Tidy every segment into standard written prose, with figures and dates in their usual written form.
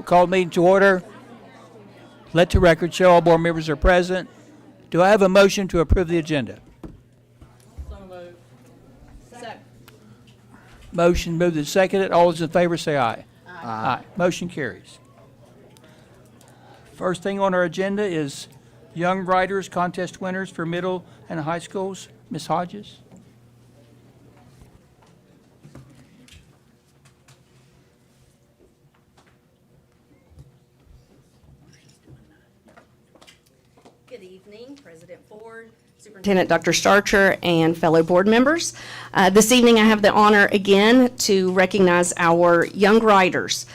Call the meeting to order. Let the record show all board members are present. Do I have a motion to approve the agenda? So moved. Second. Motion moved and seconded. All those in favor say aye. Aye. Motion carries. First thing on our agenda is Young Writers Contest winners for middle and high schools. Ms. Hodges. Good evening, President Ford, Superintendent Dr. Starcher, and fellow board members. This evening I have the honor again to recognize our young writers.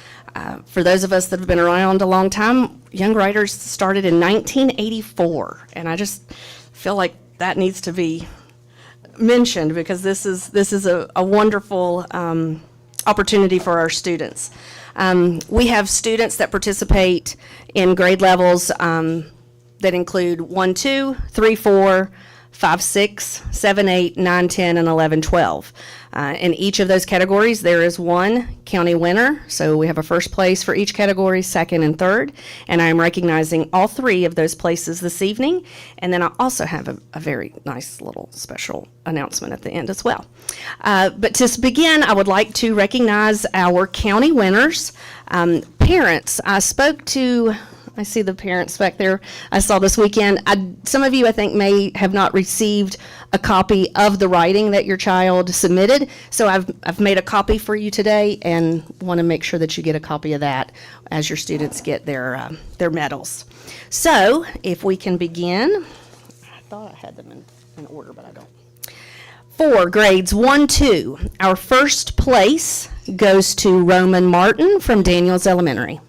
For those of us that have been around a long time, Young Writers started in 1984, and I just feel like that needs to be mentioned because this is a wonderful opportunity for our students. We have students that participate in grade levels that include 1, 2, 3, 4, 5, 6, 7, 8, 9, 10, and 11, 12. In each of those categories, there is one county winner. So we have a first place for each category, second and third. And I'm recognizing all three of those places this evening. And then I also have a very nice little special announcement at the end as well. But to begin, I would like to recognize our county winners. Parents, I see the parents back there I saw this weekend. Some of you, I think, may have not received a copy of the writing that your child submitted. So I've made a copy for you today and want to make sure that you get a copy of that as your students get their medals. So if we can begin. I thought I had them in order, but I don't. For grades 1, 2, our first place goes to Roman Martin from Daniels Elementary.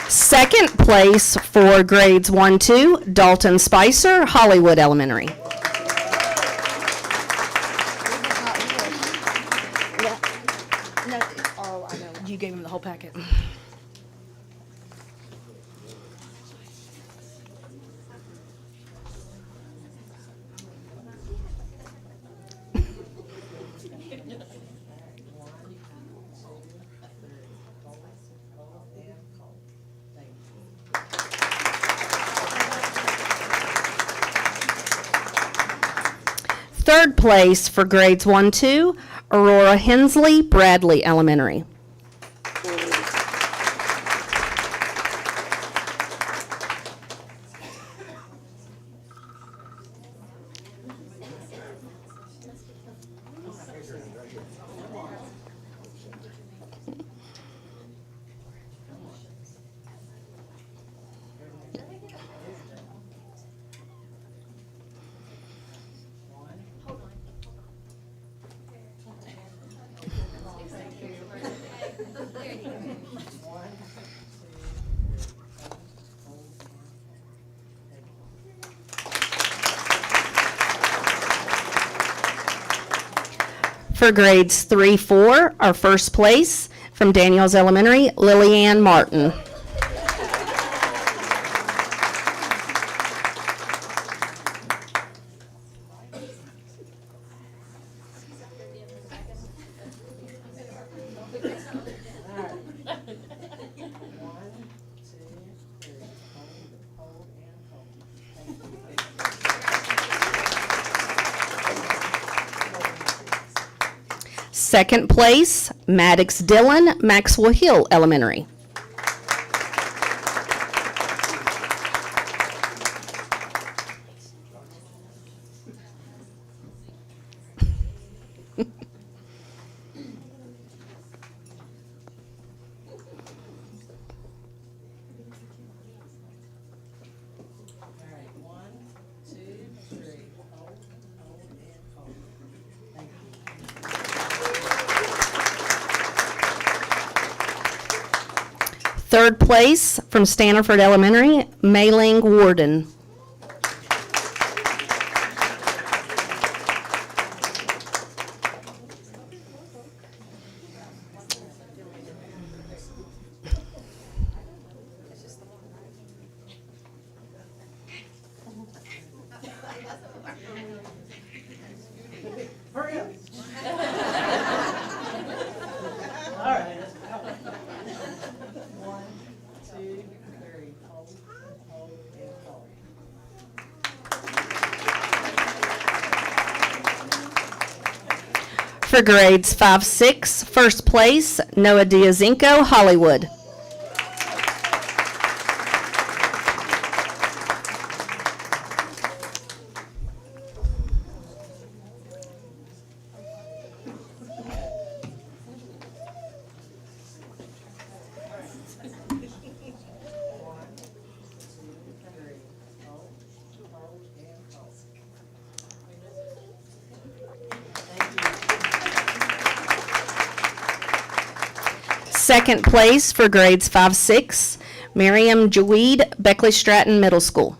Second place for grades 1, 2, Dalton Spicer, Hollywood Elementary. Oh, I know. You gave him the whole packet. Third place for grades 1, 2, Aurora Hensley, Bradley Elementary. For grades 3, 4, our first place from Daniels Elementary, Lillianne Martin. Second place, Maddox Dillon, Maxwell Hill Elementary. Third place from Stanford Elementary, Mei-Ling Warden. Hurry up. All right. 1, 2, 3. Hold, hold, and hold. For grades 5-6, first place, Noah Diazinko, Hollywood. Second place for grades 5-6, Miriam Jaweed, Beckley Stratton Middle School.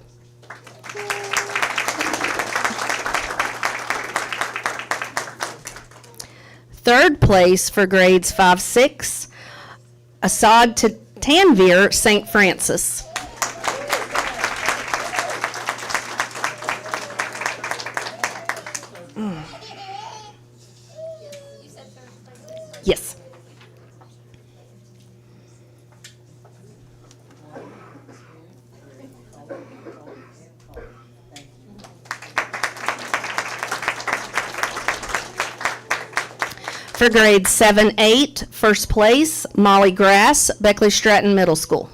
Third place for grades 5-6, Assad Tanvir, St. Francis. Yes. For grades 7-8, first place, Molly Grass, Beckley Stratton Middle School.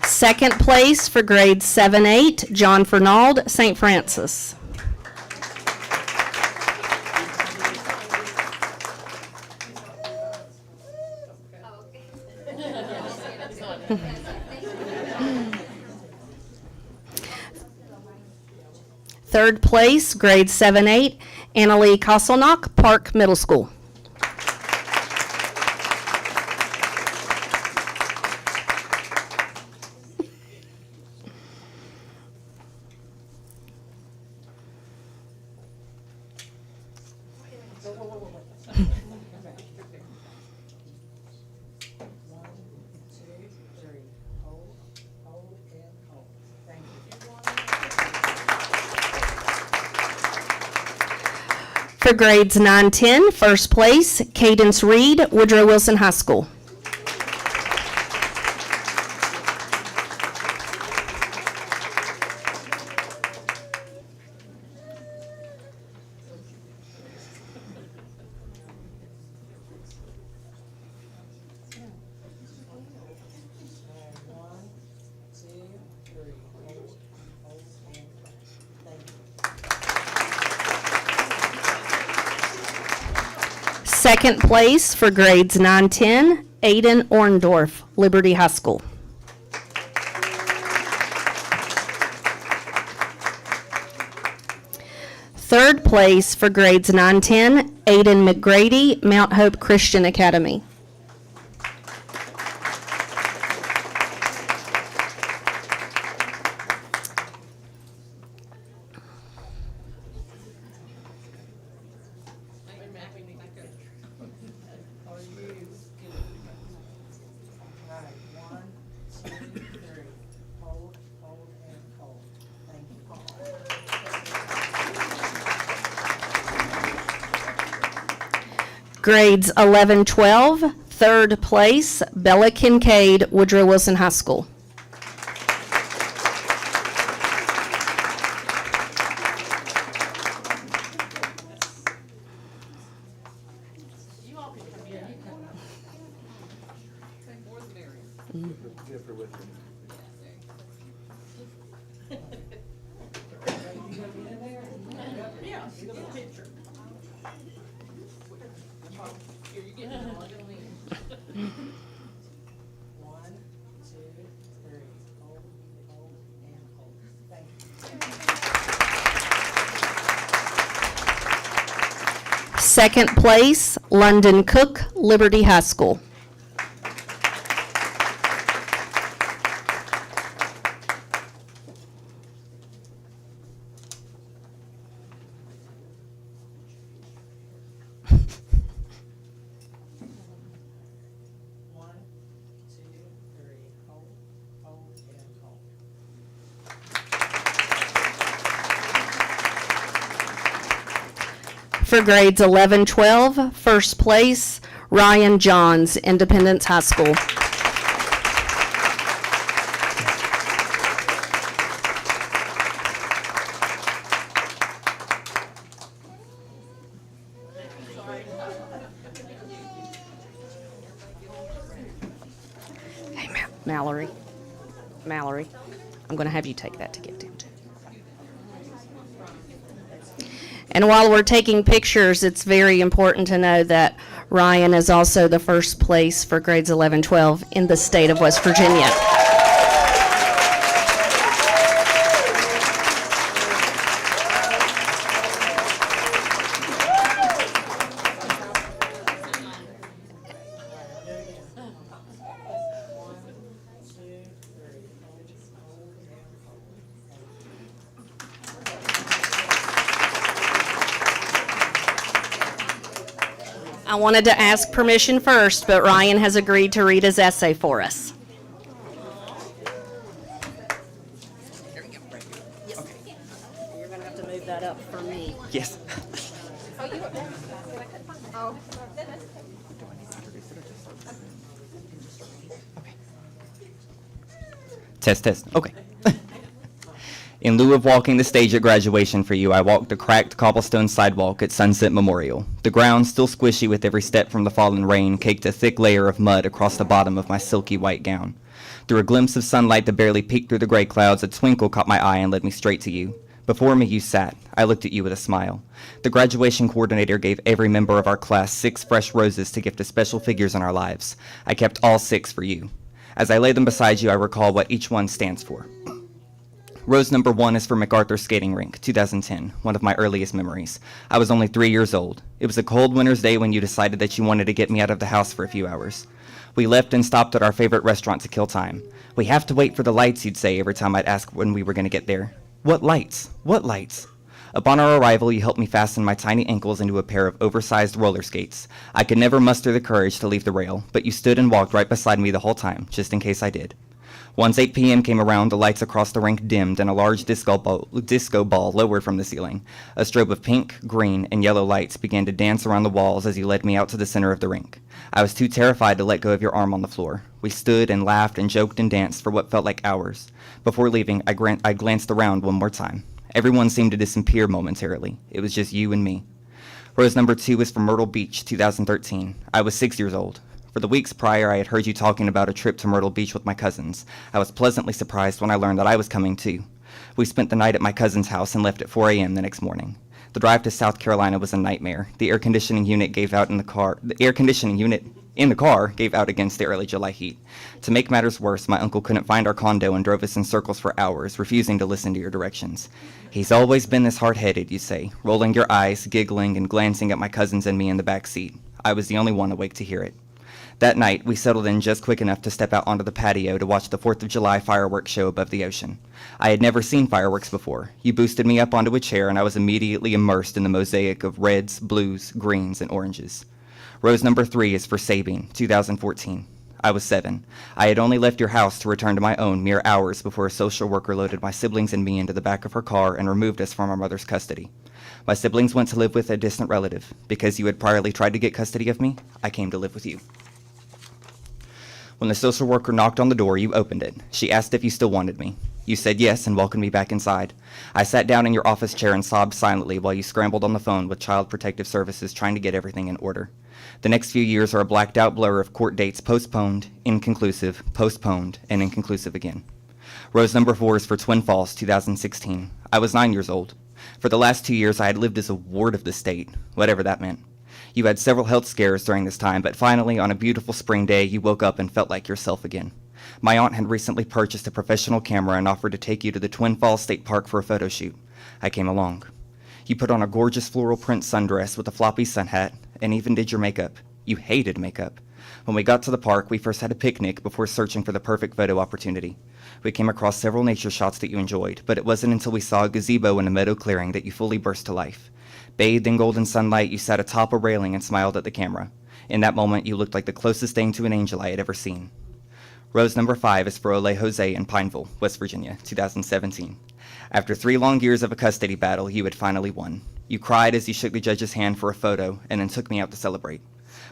Second place for grades 7-8, John Fernald, St. Francis. Third place, grades 7-8, Annalie Kosselnock, Park Middle School. For grades 9-10, first place, Cadence Reed, Woodrow Wilson High School. Second place for grades 9-10, Aiden Orndorff, Liberty High School. Third place for grades 9-10, Aiden McGrady, Mount Hope Christian Academy. Grades 11-12, third place, Bella Kincaid, Woodrow Wilson High School. You all can come in. More the merrier. Yeah, you got a picture. Here, you get it. I'll get a lead. 1, 2, 3. Hold, hold, and hold. Thank you. Second place, London Cook, Liberty High School. One, two, three. Hold, hold, and hold. For grades 11, 12, first place, Ryan Johns, Independence High School. Hey, Mallory, I'm going to have you take that to get down to. And while we're taking pictures, it's very important to know that Ryan is also the first place for grades 11, 12 in the state of West Virginia. I wanted to ask permission first, but Ryan has agreed to read his essay for us. You're going to have to move that up for me. Yes. Test, test. Okay. In lieu of walking the stage at graduation for you, I walked the cracked cobblestone sidewalk at Sunset Memorial. The ground, still squishy with every step from the fallen rain, caked a thick layer of mud across the bottom of my silky white gown. Through a glimpse of sunlight that barely peeked through the gray clouds, a twinkle caught my eye and led me straight to you. Before me you sat. I looked at you with a smile. The graduation coordinator gave every member of our class 6 fresh roses to gift to special figures in our lives. I kept all 6 for you. As I lay them beside you, I recall what each one stands for. Rose number 1 is for MacArthur Skating Rink, 2010, one of my earliest memories. I was only 3 years old. It was a cold winter's day when you decided that you wanted to get me out of the house for a few hours. We left and stopped at our favorite restaurant to kill time. We have to wait for the lights, you'd say every time I'd ask when we were going to get there. What lights? What lights? Upon our arrival, you helped me fasten my tiny ankles into a pair of oversized roller skates. I could never muster the courage to leave the rail, but you stood and walked right beside me the whole time, just in case I did. Once 8 p.m. came around, the lights across the rink dimmed and a large disco ball lowered from the ceiling. A strobe of pink, green, and yellow lights began to dance around the walls as you led me out to the center of the rink. I was too terrified to let go of your arm on the floor. We stood and laughed and joked and danced for what felt like hours. Before leaving, I glanced around one more time. Everyone seemed to disappear momentarily. It was just you and me. Rose number 2 is from Myrtle Beach, 2013. I was 6 years old. For the weeks prior, I had heard you talking about a trip to Myrtle Beach with my cousins. I was pleasantly surprised when I learned that I was coming too. We spent the night at my cousin's house and left at 4 a.m. the next morning. The drive to South Carolina was a nightmare. The air conditioning unit gave out in the car. The air conditioning unit in the car gave out against the early July heat. To make matters worse, my uncle couldn't find our condo and drove us in circles for hours, refusing to listen to your directions. He's always been this hard-headed, you say, rolling your eyes, giggling, and glancing at my cousins and me in the back seat. I was the only one awake to hear it. That night, we settled in just quick enough to step out onto the patio to watch the 4th of July fireworks show above the ocean. I had never seen fireworks before. You boosted me up onto a chair, and I was immediately immersed in the mosaic of reds, blues, greens, and oranges. Rose number 3 is for Sabine, 2014. I was 7. I had only left your house to return to my own mere hours before a social worker loaded my siblings and me into the back of her car and removed us from our mother's custody. My siblings went to live with a distant relative. Because you had priorly tried to get custody of me, I came to live with you. When the social worker knocked on the door, you opened it. She asked if you still wanted me. You said yes and welcomed me back inside. I sat down in your office chair and sobbed silently while you scrambled on the phone with Child Protective Services trying to get everything in order. The next few years are a blacked-out blur of court dates postponed, inconclusive, postponed, and inconclusive again. Rose number 4 is for Twin Falls, 2016. I was 9 years old. For the last 2 years, I had lived as a ward of the state, whatever that meant. You had several health scares during this time, but finally, on a beautiful spring day, you woke up and felt like yourself again. My aunt had recently purchased a professional camera and offered to take you to the Twin Falls State Park for a photo shoot. I came along. You put on a gorgeous floral print sundress with a floppy sun hat, and even did your makeup. You hated makeup. When we got to the park, we first had a picnic before searching for the perfect photo opportunity. We came across several nature shots that you enjoyed, but it wasn't until we saw a gazebo in a meadow clearing that you fully burst to life. Bathed in golden sunlight, you sat atop a railing and smiled at the camera. In that moment, you looked like the closest thing to an angel I had ever seen. Rose number 5 is for Ole Jose in Pineville, West Virginia, 2017. After 3 long years of a custody battle, you had finally won. You cried as you shook the judge's hand for a photo and then took me out to celebrate.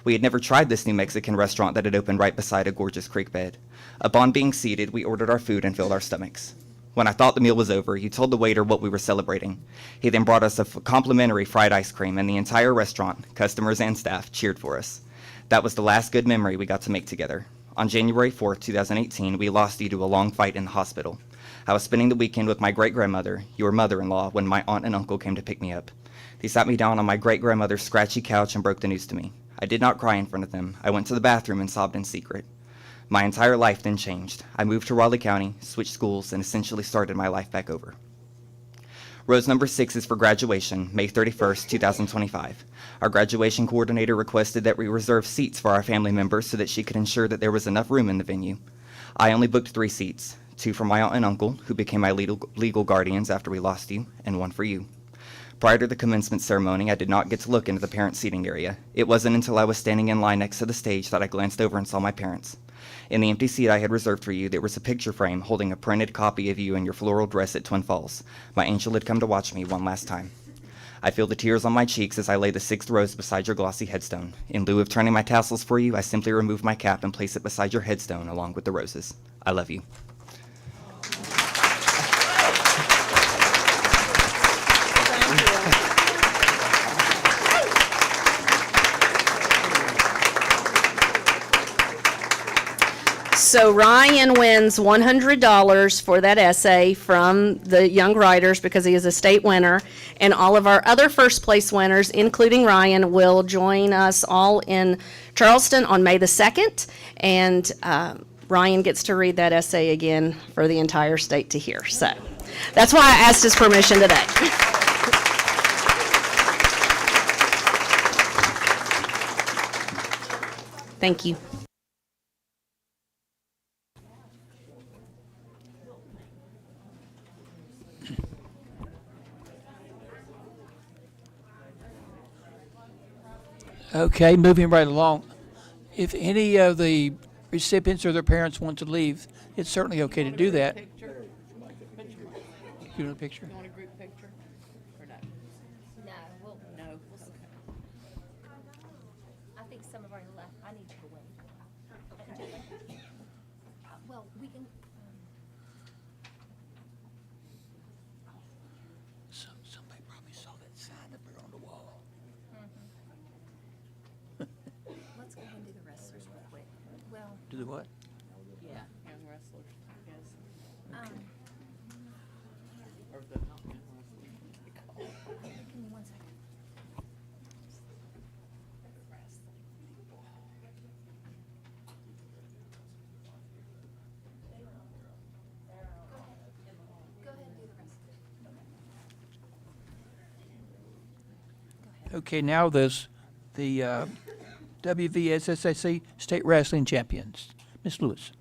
We had never tried this new Mexican restaurant that had opened right beside a gorgeous creek bed. Upon being seated, we ordered our food and filled our stomachs. When I thought the meal was over, you told the waiter what we were celebrating. He then brought us a complimentary fried ice cream, and the entire restaurant, customers and staff, cheered for us. That was the last good memory we got to make together. On January 4th, 2018, we lost you to a long fight in the hospital. I was spending the weekend with my great-grandmother, your mother-in-law, when my aunt and uncle came to pick me up. They sat me down on my great-grandmother's scratchy couch and broke the news to me. I did not cry in front of them. I went to the bathroom and sobbed in secret. My entire life then changed. I moved to Raleigh County, switched schools, and essentially started my life back over. Rose number 6 is for graduation, May 31st, 2025. Our graduation coordinator requested that we reserve seats for our family members so that she could ensure that there was enough room in the venue. I only booked 3 seats, 2 for my aunt and uncle, who became my legal guardians after we lost you, and 1 for you. Prior to the commencement ceremony, I did not get to look into the parent seating area. It wasn't until I was standing in line next to the stage that I glanced over and saw my parents. In the empty seat I had reserved for you, there was a picture frame holding a printed copy of you in your floral dress at Twin Falls. My angel had come to watch me one last time. I feel the tears on my cheeks as I lay the 6th rose beside your glossy headstone. In lieu of turning my tassels for you, I simply remove my cap and place it beside your headstone along with the roses. I love you. So Ryan wins $100 for that essay from the Young Writers because he is a state winner. And all of our other first place winners, including Ryan, will join us all in Charleston on May the 2nd. And Ryan gets to read that essay again for the entire state to hear. So that's why I asked his permission today. Thank you. Okay, moving right along. If any of the recipients or their parents want to leave, it's certainly okay to do that. You want a picture? Want a group picture or no? No, well, No. I think some have already left. I need to go away. Well, we can, Somebody probably saw that sign up there on the wall. let's go ahead and do the wrestlers real quick. Well, Do the what? Yeah, young wrestlers, yes. Or the not young wrestlers. give me 1 second. Go ahead and do the rest. Okay, now the WVSSAC State Wrestling Champions. Ms. Lewis.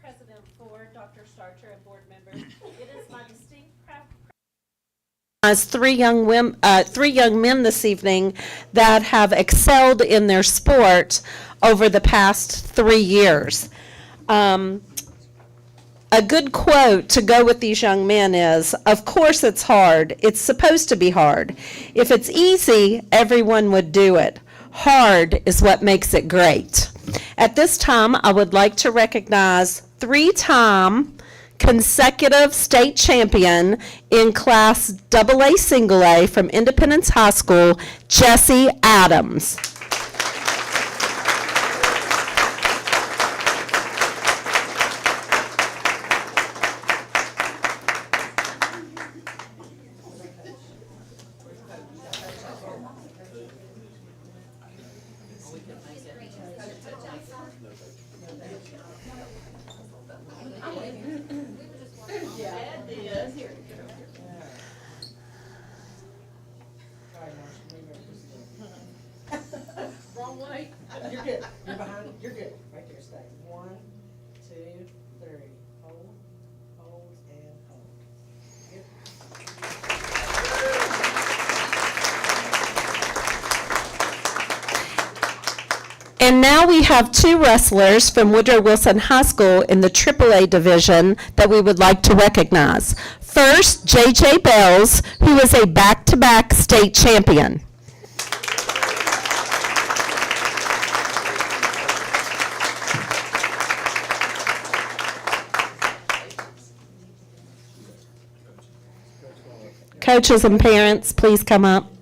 President Ford, Dr. Starcher, and board members, it is my distinct As 3 young men this evening that have excelled in their sport over the past 3 years. A good quote to go with these young men is, "Of course it's hard. It's supposed to be hard. If it's easy, everyone would do it. Hard is what makes it great." At this time, I would like to recognize 3-time consecutive state champion in Class AA Single A from Independence High School, Jesse Adams. And now we have 2 wrestlers from Woodrow Wilson High School in the AAA division that we would like to recognize. First, J.J. Bells, who is a back-to-back state champion. Coaches and parents, please come up.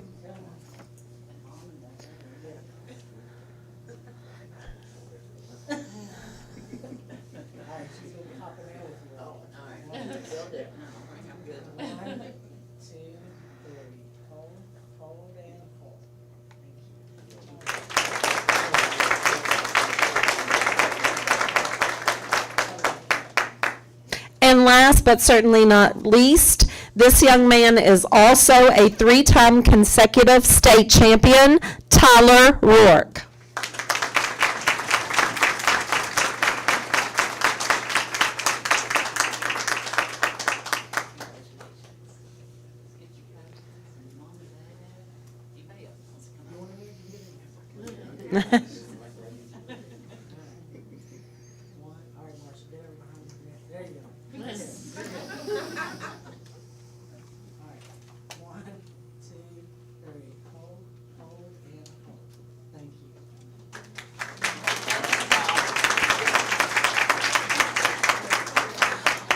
And last but certainly not least, this young man is also a 3-time consecutive state champion, Tyler Rourke.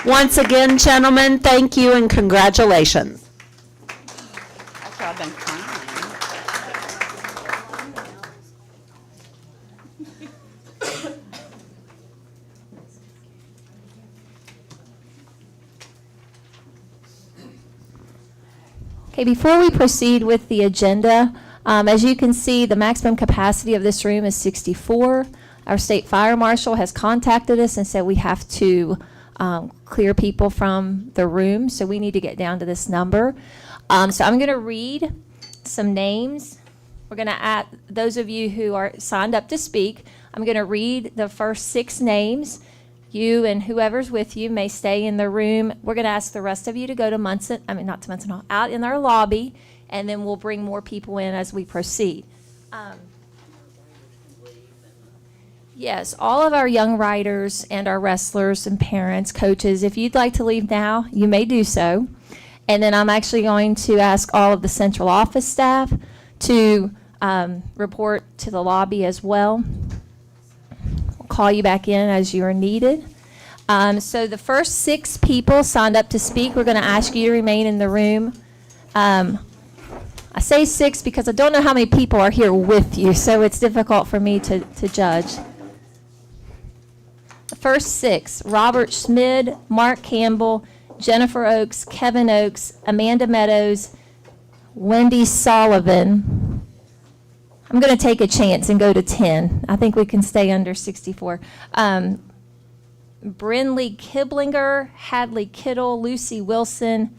Once again, gentlemen, thank you and congratulations. After I've been crying. Okay, before we proceed with the agenda, as you can see, the maximum capacity of this room is 64. Our state fire marshal has contacted us and said we have to clear people from the room, so we need to get down to this number. So I'm going to read some names. We're going to add those of you who are signed up to speak. I'm going to read the first 6 names. You and whoever's with you may stay in the room. We're going to ask the rest of you to go to not to Munson Hall, out in our lobby, and then we'll bring more people in as we proceed. Yes, all of our young riders and our wrestlers and parents, coaches, if you'd like to leave now, you may do so. And then I'm actually going to ask all of the central office staff to report to the lobby as well. We'll call you back in as you are needed. So the first 6 people signed up to speak. We're going to ask you to remain in the room. I say 6 because I don't know how many people are here with you, so it's difficult for me to judge. The first 6, Robert Schmid, Mark Campbell, Jennifer Oakes, Kevin Oakes, Amanda Meadows, Wendy Sullivan. I'm going to take a chance and go to 10. I think we can stay under 64. Brinley Kiblinger, Hadley Kittle, Lucy Wilson,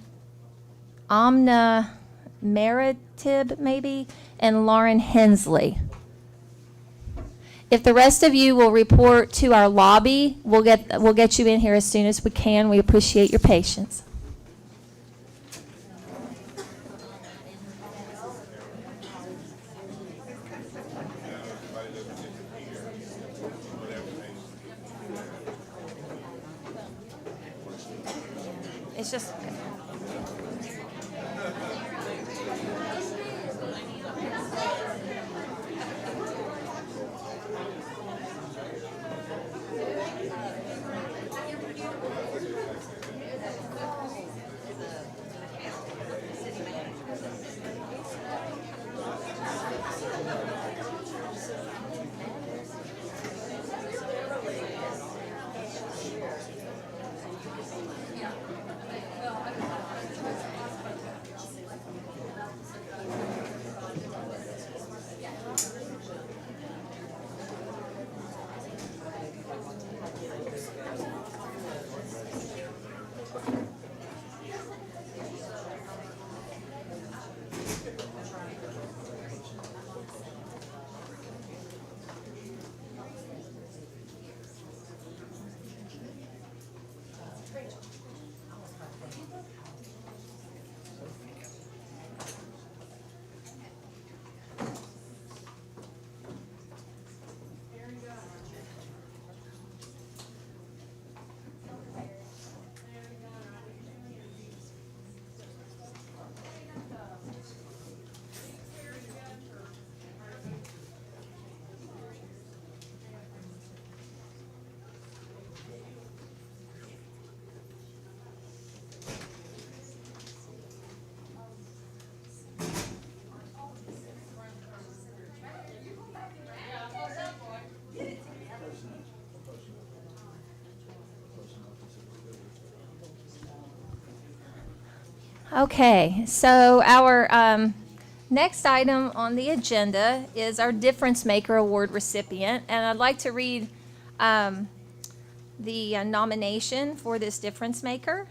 Amna Meritib, maybe, and Lauren Hensley. If the rest of you will report to our lobby, we'll get you in here as soon as we can. We appreciate your patience. It's just. Okay, so our next item on the agenda is our Difference Maker Award recipient, and I'd like to read the nomination for this Difference Maker.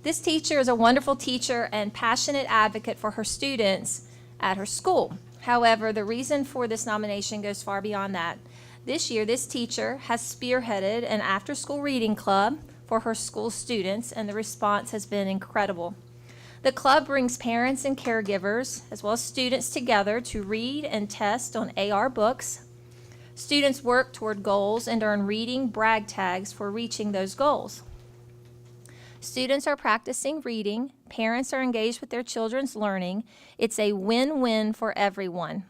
This teacher is a wonderful teacher and passionate advocate for her students at her school. However, the reason for this nomination goes far beyond that. This year, this teacher has spearheaded an after-school reading club for her school students, and the response has been incredible. The club brings parents and caregivers, as well as students, together to read and test on AR books. Students work toward goals and earn reading brag tags for reaching those goals. Students are practicing reading, parents are engaged with their children's learning. It's a win-win for everyone.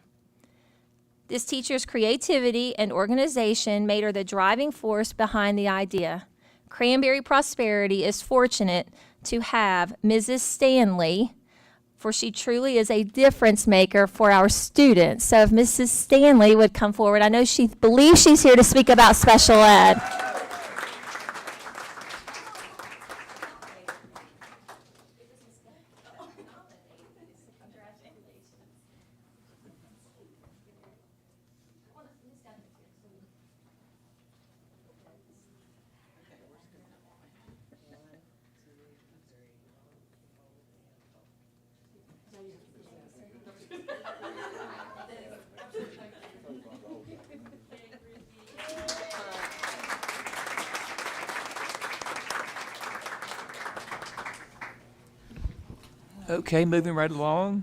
This teacher's creativity and organization made her the driving force behind the idea. Cranberry Prosperity is fortunate to have Mrs. Stanley, for she truly is a difference maker for our students. So if Mrs. Stanley would come forward, I know she believes she's here to speak about special ed. Okay, moving right along.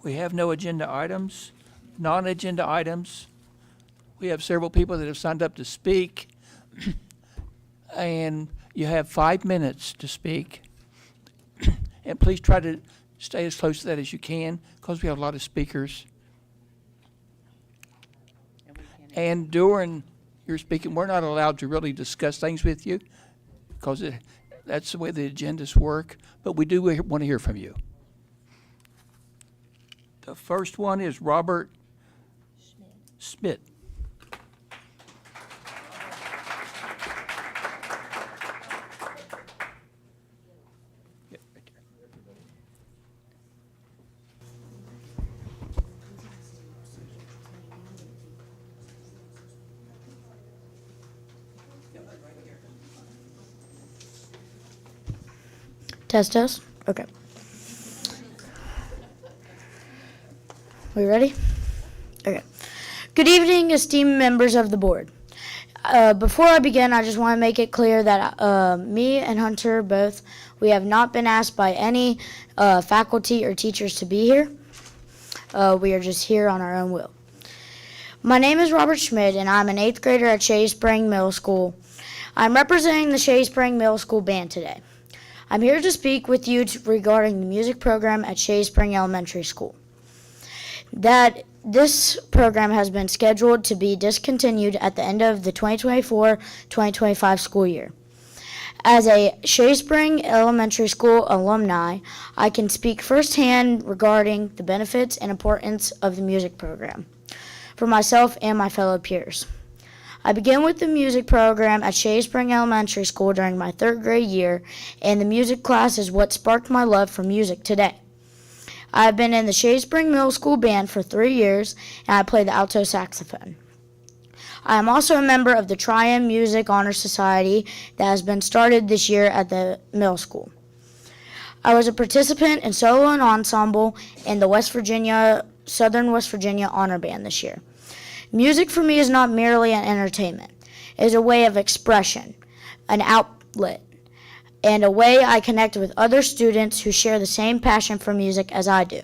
We have no agenda items. Non-agenda items. We have several people that have signed up to speak. And you have 5 minutes to speak. And please try to stay as close to that as you can, because we have a lot of speakers. And during your speaking, we're not allowed to really discuss things with you, because that's the way the agendas work, but we do want to hear from you. The first one is Robert Schmidt. Yep, right there. Test, test. Okay. We ready? Okay. Good evening, esteemed members of the board. Before I begin, I just want to make it clear that me and Hunter both, we have not been asked by any faculty or teachers to be here. We are just here on our own will. My name is Robert Schmidt, and I'm an 8th grader at Shea Spring Middle School. I'm representing the Shea Spring Middle School band today. I'm here to speak with you regarding the music program at Shea Spring Elementary School. That this program has been scheduled to be discontinued at the end of the 2024-2025 school year. As a Shea Spring Elementary School alumni, I can speak firsthand regarding the benefits and importance of the music program for myself and my fellow peers. I began with the music program at Shea Spring Elementary School during my 3rd grade year, and the music class is what sparked my love for music today. I have been in the Shea Spring Middle School band for 3 years, and I play the alto saxophone. I am also a member of the Triumph Music Honor Society that has been started this year at the middle school. I was a participant in solo and ensemble in the Southern West Virginia Honor Band this year. Music for me is not merely an entertainment. It is a way of expression, an outlet, and a way I connect with other students who share the same passion for music as I do.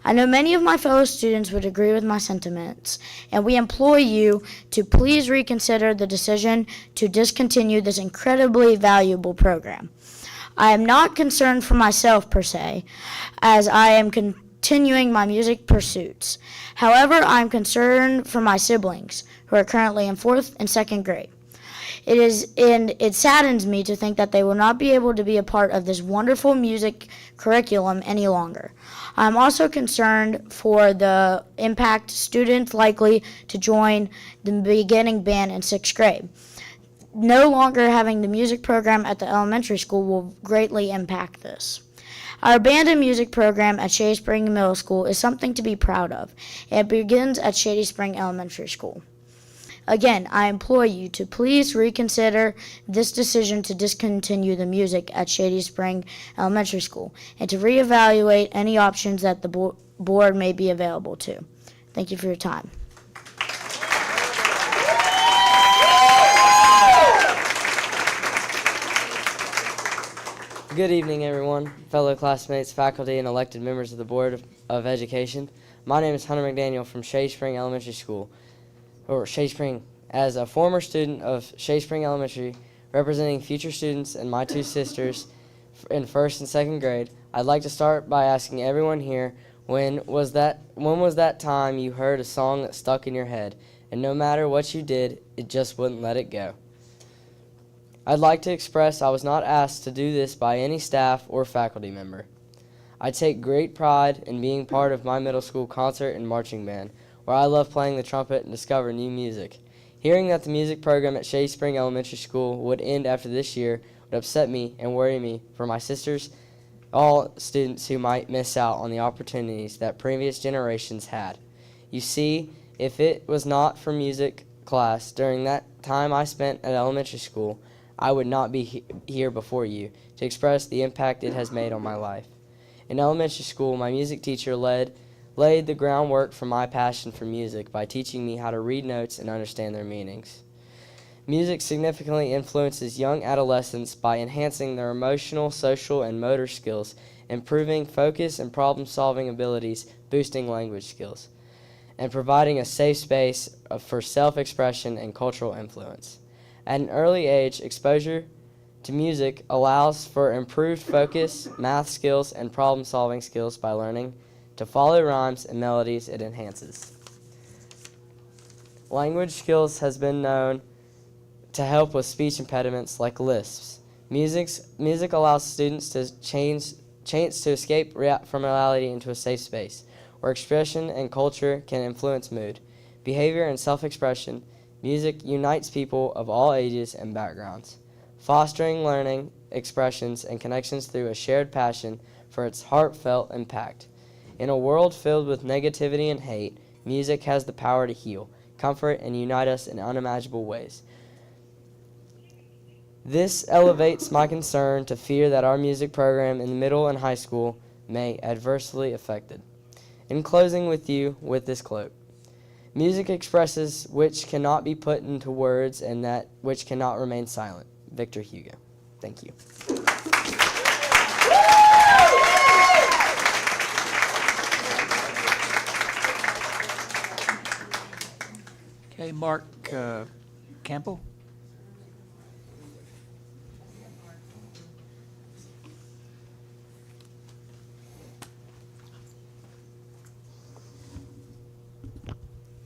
I know many of my fellow students would agree with my sentiments, and we implore you to please reconsider the decision to discontinue this incredibly valuable program. I am not concerned for myself per se, as I am continuing my music pursuits. However, I am concerned for my siblings, who are currently in 4th and 2nd grade. It saddens me to think that they will not be able to be a part of this wonderful music curriculum any longer. I'm also concerned for the impact students likely to join the beginning band in 6th grade. no longer having the music program at the elementary school will greatly impact this. Our band and music program at Shady Spring Middle School is something to be proud of. It begins at Shady Spring Elementary School. Again, I implore you to please reconsider this decision to discontinue the music at Shady Spring Elementary School and to reevaluate any options that the board may be available to. Thank you for your time. Good evening, everyone, fellow classmates, faculty, and elected members of the Board of Education. My name is Hunter McDaniel from Shady Spring Elementary School, or Shady Spring. As a former student of Shady Spring Elementary, representing future students and my two sisters in 1st and 2nd grade, I'd like to start by asking everyone here, when was that time you heard a song that stuck in your head, and no matter what you did, it just wouldn't let it go? I'd like to express I was not asked to do this by any staff or faculty member. I take great pride in being part of my middle school concert and marching band, where I love playing the trumpet and discover new music. Hearing that the music program at Shady Spring Elementary School would end after this year would upset me and worry me for my sisters, all students who might miss out on the opportunities that previous generations had. You see, if it was not for music class during that time I spent at elementary school, I would not be here before you to express the impact it has made on my life. In elementary school, my music teacher laid the groundwork for my passion for music by teaching me how to read notes and understand their meanings. Music significantly influences young adolescents by enhancing their emotional, social, and motor skills, improving focus and problem-solving abilities, boosting language skills, and providing a safe space for self-expression and cultural influence. At an early age, exposure to music allows for improved focus, math skills, and problem-solving skills by learning to follow rhymes and melodies it enhances. Language skills has been known to help with speech impediments like lisps. Music allows students to chance to escape from reality into a safe space, where expression and culture can influence mood, behavior, and self-expression. Music unites people of all ages and backgrounds, fostering learning, expressions, and connections through a shared passion for its heartfelt impact. In a world filled with negativity and hate, music has the power to heal, comfort, and unite us in unimaginable ways. This elevates my concern to fear that our music program in middle and high school may adversely affected. In closing with you with this quote, music expresses which cannot be put into words and that which cannot remain silent. Victor Hugo. Thank you. Okay, Mark Campbell.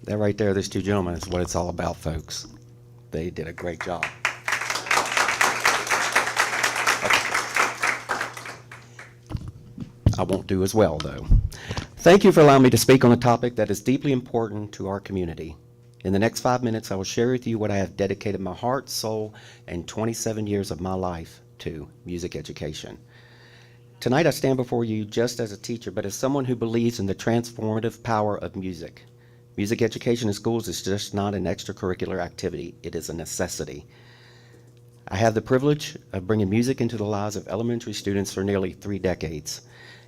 That right there, those two gentlemen, is what it's all about, folks. They did a great job. I won't do as well, though. Thank you for allowing me to speak on a topic that is deeply important to our community. In the next 5 minutes, I will share with you what I have dedicated my heart, soul, and 27 years of my life to: music education. Tonight, I stand before you just as a teacher, but as someone who believes in the transformative power of music. Music education in schools is just not an extracurricular activity. It is a necessity. I have the privilege of bringing music into the lives of elementary students for nearly 3 decades,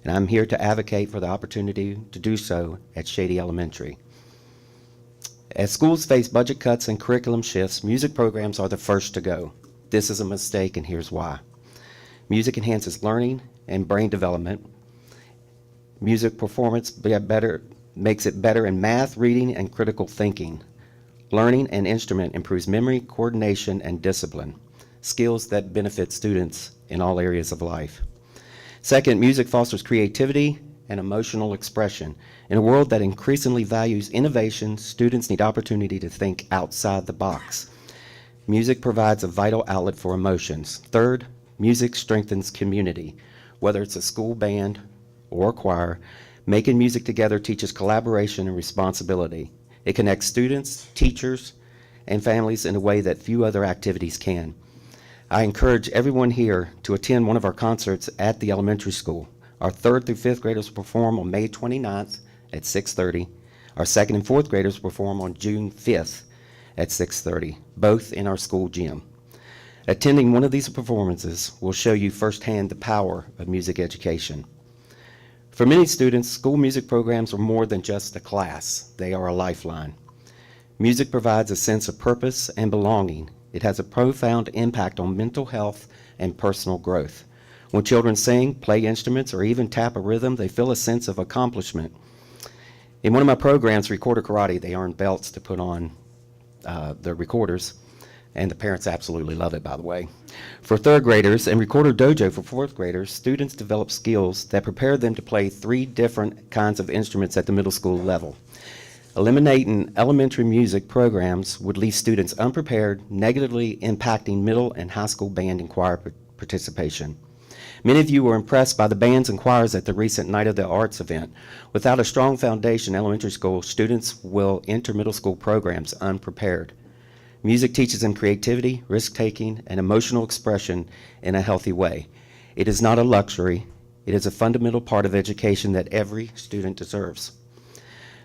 and I'm here to advocate for the opportunity to do so at Shady Elementary. As schools face budget cuts and curriculum shifts, music programs are the first to go. This is a mistake, and here's why. Music enhances learning and brain development. Music performance makes it better in math, reading, and critical thinking. Learning an instrument improves memory, coordination, and discipline, skills that benefit students in all areas of life. Second, music fosters creativity and emotional expression. In a world that increasingly values innovation, students need opportunity to think outside the box. Music provides a vital outlet for emotions. Third, music strengthens community. Whether it's a school band or a choir, making music together teaches collaboration and responsibility. It connects students, teachers, and families in a way that few other activities can. I encourage everyone here to attend one of our concerts at the elementary school. Our 3rd through 5th graders will perform on May 29th at 6:30. Our 2nd and 4th graders will perform on June 5th at 6:30, both in our school gym. Attending one of these performances will show you firsthand the power of music education. For many students, school music programs are more than just a class. They are a lifeline. Music provides a sense of purpose and belonging. It has a profound impact on mental health and personal growth. When children sing, play instruments, or even tap a rhythm, they feel a sense of accomplishment. In one of my programs, Recorder Karate, they earn belts to put on the recorders, and the parents absolutely love it, by the way. For 3rd graders and Recorder Dojo for 4th graders, students develop skills that prepare them to play 3 different kinds of instruments at the middle school level. Eliminating elementary music programs would leave students unprepared, negatively impacting middle and high school band and choir participation. Many of you were impressed by the bands and choirs at the recent Night of the Arts event. Without a strong foundation in elementary school, students will enter middle school programs unprepared. Music teaches them creativity, risk-taking, and emotional expression in a healthy way. It is not a luxury. It is a fundamental part of education that every student deserves.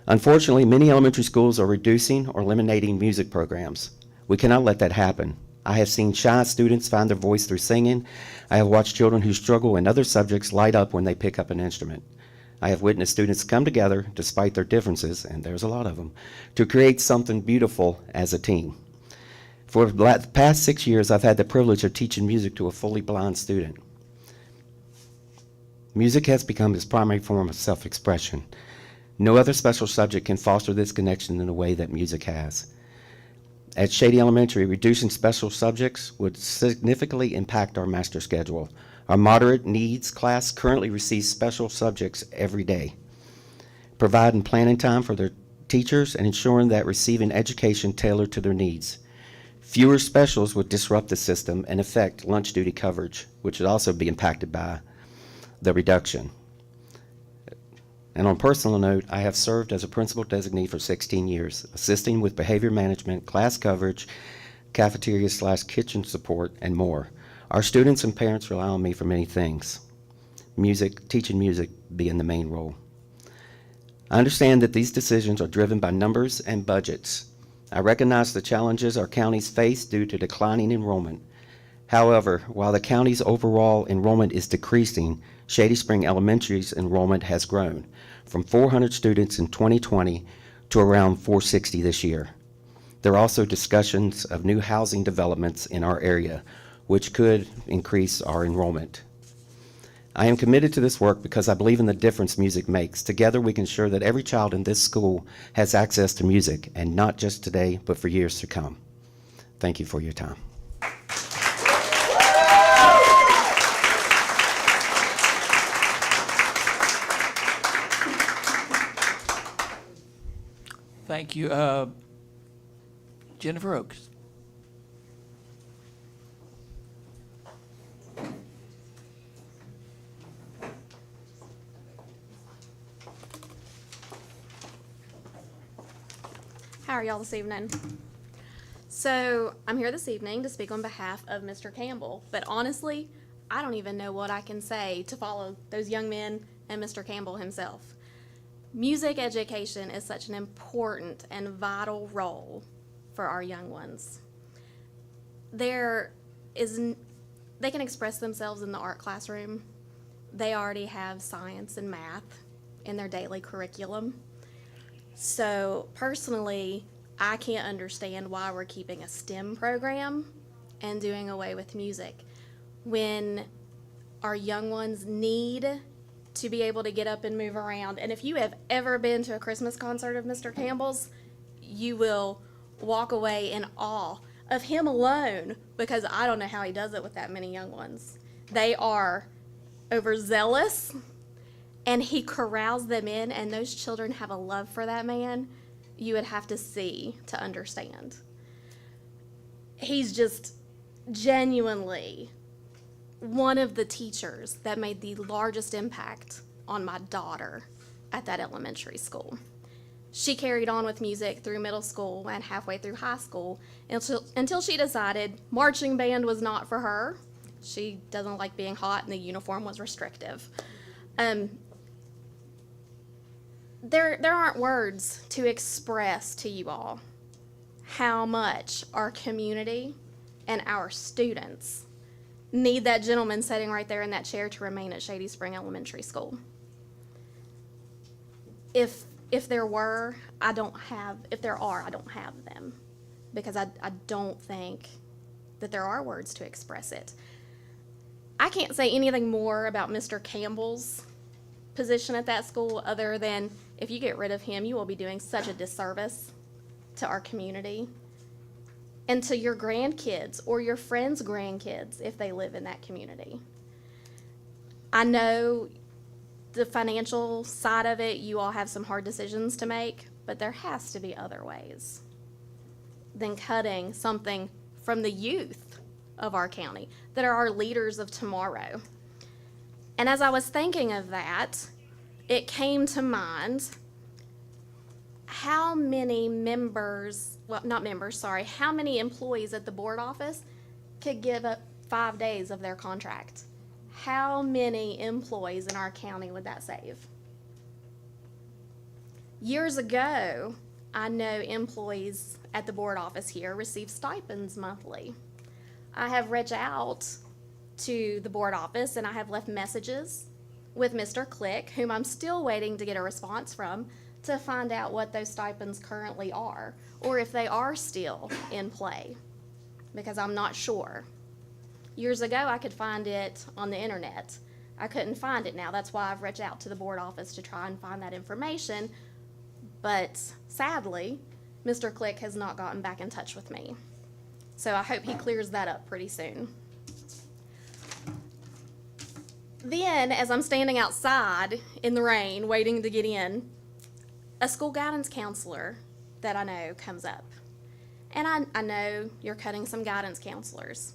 Unfortunately, many elementary schools are reducing or eliminating music programs. We cannot let that happen. I have seen shy students find their voice through singing. I have watched children who struggle in other subjects light up when they pick up an instrument. I have witnessed students come together, despite their differences, and there's a lot of them, to create something beautiful as a team. For the past 6 years, I've had the privilege of teaching music to a fully blind student. Music has become his primary form of self-expression. No other special subject can foster this connection in a way that music has. At Shady Elementary, reducing special subjects would significantly impact our master schedule. Our moderate needs class currently receives special subjects every day. Providing planning time for their teachers and ensuring that receiving education tailored to their needs. Fewer specials would disrupt the system and affect lunch duty coverage, which would also be impacted by the reduction. And on a personal note, I have served as a principal designee for 16 years, assisting with behavior management, class coverage, cafeteria/kitchen support, and more. Our students and parents rely on me for many things, teaching music being the main role. I understand that these decisions are driven by numbers and budgets. I recognize the challenges our counties face due to declining enrollment. However, while the county's overall enrollment is decreasing, Shady Spring Elementary's enrollment has grown from 400 students in 2020 to around 460 this year. There are also discussions of new housing developments in our area, which could increase our enrollment. I am committed to this work because I believe in the difference music makes. Together, we can ensure that every child in this school has access to music, and not just today, but for years to come. Thank you for your time. Thank you. Jennifer Oaks. How are y'all this evening? So I'm here this evening to speak on behalf of Mr. Campbell, but honestly, I don't even know what I can say to follow those young men and Mr. Campbell himself. Music education is such an important and vital role for our young ones. They can express themselves in the art classroom. They already have science and math in their daily curriculum. So personally, I can't understand why we're keeping a STEM program and doing away with music when our young ones need to be able to get up and move around. And if you have ever been to a Christmas concert of Mr. Campbell's, you will walk away in awe of him alone, because I don't know how he does it with that many young ones. They are overzealous, and he corrals them in, and those children have a love for that man you would have to see to understand. He's just genuinely one of the teachers that made the largest impact on my daughter at that elementary school. She carried on with music through middle school and halfway through high school until she decided marching band was not for her. She doesn't like being hot and the uniform was restrictive. There aren't words to express to you all how much our community and our students need that gentleman sitting right there in that chair to remain at Shady Spring Elementary School. If there are, I don't have them, because I don't think that there are words to express it. I can't say anything more about Mr. Campbell's position at that school other than if you get rid of him, you will be doing such a disservice to our community and to your grandkids or your friends' grandkids if they live in that community. I know the financial side of it, you all have some hard decisions to make, but there has to be other ways than cutting something from the youth of our county that are our leaders of tomorrow. And as I was thinking of that, it came to mind how many how many employees at the board office could give up 5 days of their contract? How many employees in our county would that save? Years ago, I know employees at the board office here receive stipends monthly. I have reached out to the board office and I have left messages with Mr. Click, whom I'm still waiting to get a response from, to find out what those stipends currently are, or if they are still in play, because I'm not sure. Years ago, I could find it on the internet. I couldn't find it now. That's why I've reached out to the board office to try and find that information. But sadly, Mr. Click has not gotten back in touch with me. So I hope he clears that up pretty soon. Then, as I'm standing outside in the rain, waiting to get in, a school guidance counselor that I know comes up. And I know you're cutting some guidance counselors.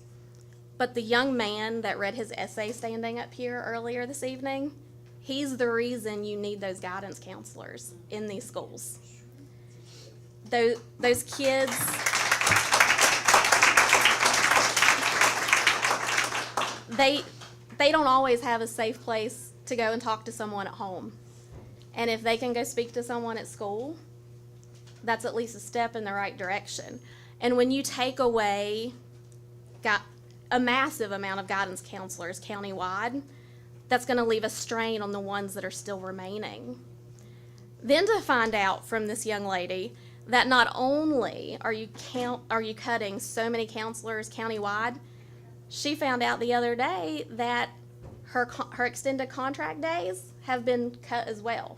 But the young man that read his essay standing up here earlier this evening, he's the reason you need those guidance counselors in these schools. Those kids, they don't always have a safe place to go and talk to someone at home. And if they can go speak to someone at school, that's at least a step in the right direction. And when you take away a massive amount of guidance counselors countywide, that's going to leave a strain on the ones that are still remaining. Then to find out from this young lady that not only are you cutting so many counselors countywide, she found out the other day that her extended contract days have been cut as well.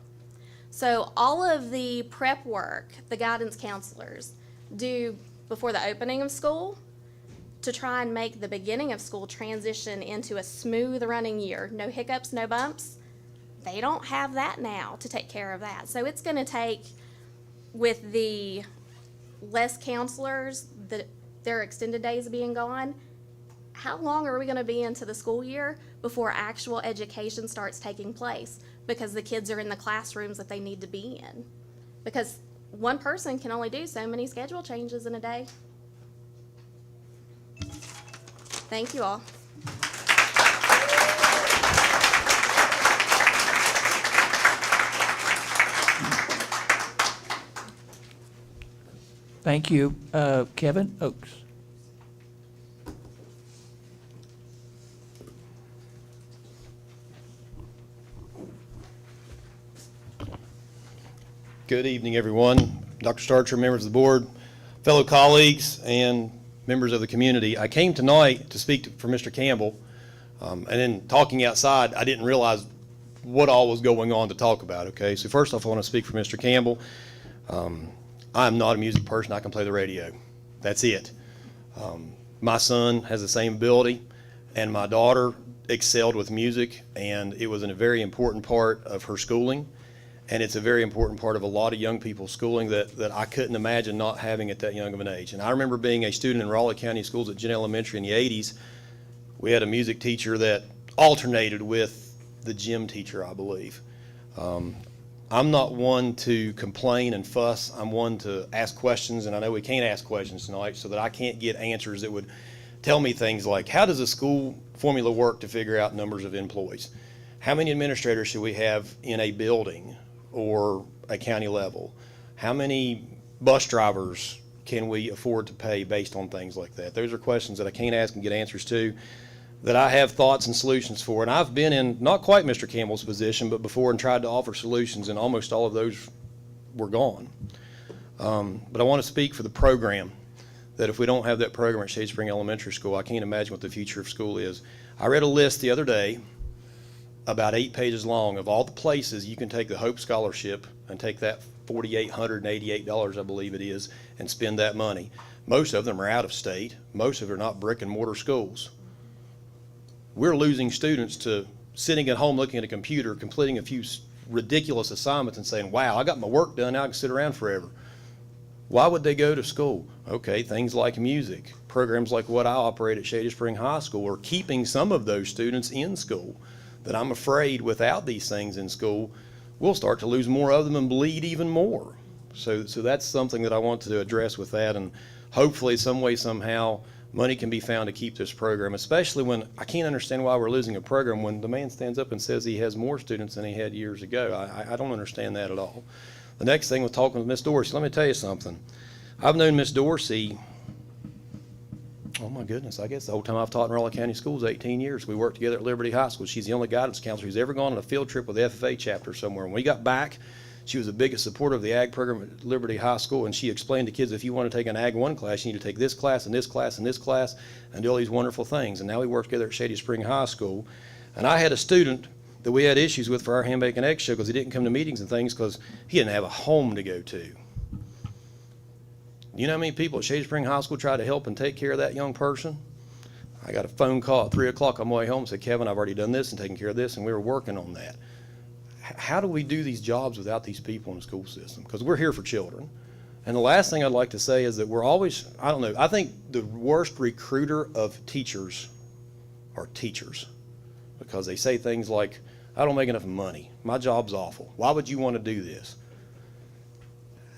So all of the prep work the guidance counselors do before the opening of school to try and make the beginning of school transition into a smooth running year, no hiccups, no bumps, they don't have that now to take care of that. So it's going to take, with the less counselors, their extended days being gone, how long are we going to be into the school year before actual education starts taking place? Because the kids are in the classrooms that they need to be in. Because one person can only do so many schedule changes in a day. Thank you all. Thank you. Kevin Oakes. Good evening, everyone. Dr. Starcher, members of the board, fellow colleagues, and members of the community. I came tonight to speak for Mr. Campbell, and then talking outside, I didn't realize what all was going on to talk about, okay? So first off, I want to speak for Mr. Campbell. I'm not a music person. I can play the radio. That's it. My son has the same ability, and my daughter excelled with music, and it was a very important part of her schooling. And it's a very important part of a lot of young people's schooling that I couldn't imagine not having at that young of an age. And I remember being a student in Raleigh County Schools at Ginn Elementary in the 80s. We had a music teacher that alternated with the gym teacher, I believe. I'm not one to complain and fuss. I'm one to ask questions, and I know we can't ask questions tonight, so that I can't get answers that would tell me things like, how does a school formula work to figure out numbers of employees? How many administrators should we have in a building or a county level? How many bus drivers can we afford to pay based on things like that? Those are questions that I can't ask and get answers to, that I have thoughts and solutions for. And I've been in, not quite Mr. Campbell's position, but before, and tried to offer solutions, and almost all of those were gone. But I want to speak for the program, that if we don't have that program at Shade Spring Elementary School, I can't imagine what the future of school is. I read a list the other day, about 8 pages long, of all the places you can take the Hope Scholarship and take that $4,888, I believe it is, and spend that money. Most of them are out of state. Most of them are not brick and mortar schools. We're losing students to sitting at home looking at a computer, completing a few ridiculous assignments and saying, wow, I got my work done, now I can sit around forever. Why would they go to school? Okay, things like music, programs like what I operate at Shady Spring High School are keeping some of those students in school, that I'm afraid without these things in school, we'll start to lose more of them and bleed even more. So that's something that I want to address with that, and hopefully some way, somehow, money can be found to keep this program, especially when I can't understand why we're losing a program when the man stands up and says he has more students than he had years ago. I don't understand that at all. The next thing was talking with Miss Dorsey. Let me tell you something. I've known Miss Dorsey, oh my goodness, I guess the whole time I've taught in Raleigh County Schools, 18 years. We worked together at Liberty High School. She's the only guidance counselor who's ever gone on a field trip with the FFA chapter somewhere. When we got back, she was the biggest supporter of the Ag program at Liberty High School, and she explained to kids, if you want to take an Ag 1 class, you need to take this class and this class and this class and do all these wonderful things. And now we work together at Shady Spring High School. And I had a student that we had issues with for our ham, bacon, egg show because he didn't come to meetings and things because he didn't have a home to go to. You know how many people at Shady Spring High School tried to help and take care of that young person? I got a phone call at 3 o'clock on my way home and said, Kevin, I've already done this and taken care of this, and we were working on that. How do we do these jobs without these people in the school system? Because we're here for children. And the last thing I'd like to say is that we're always, I don't know, I think the worst recruiter of teachers are teachers, because they say things like, I don't make enough money. My job's awful. Why would you want to do this?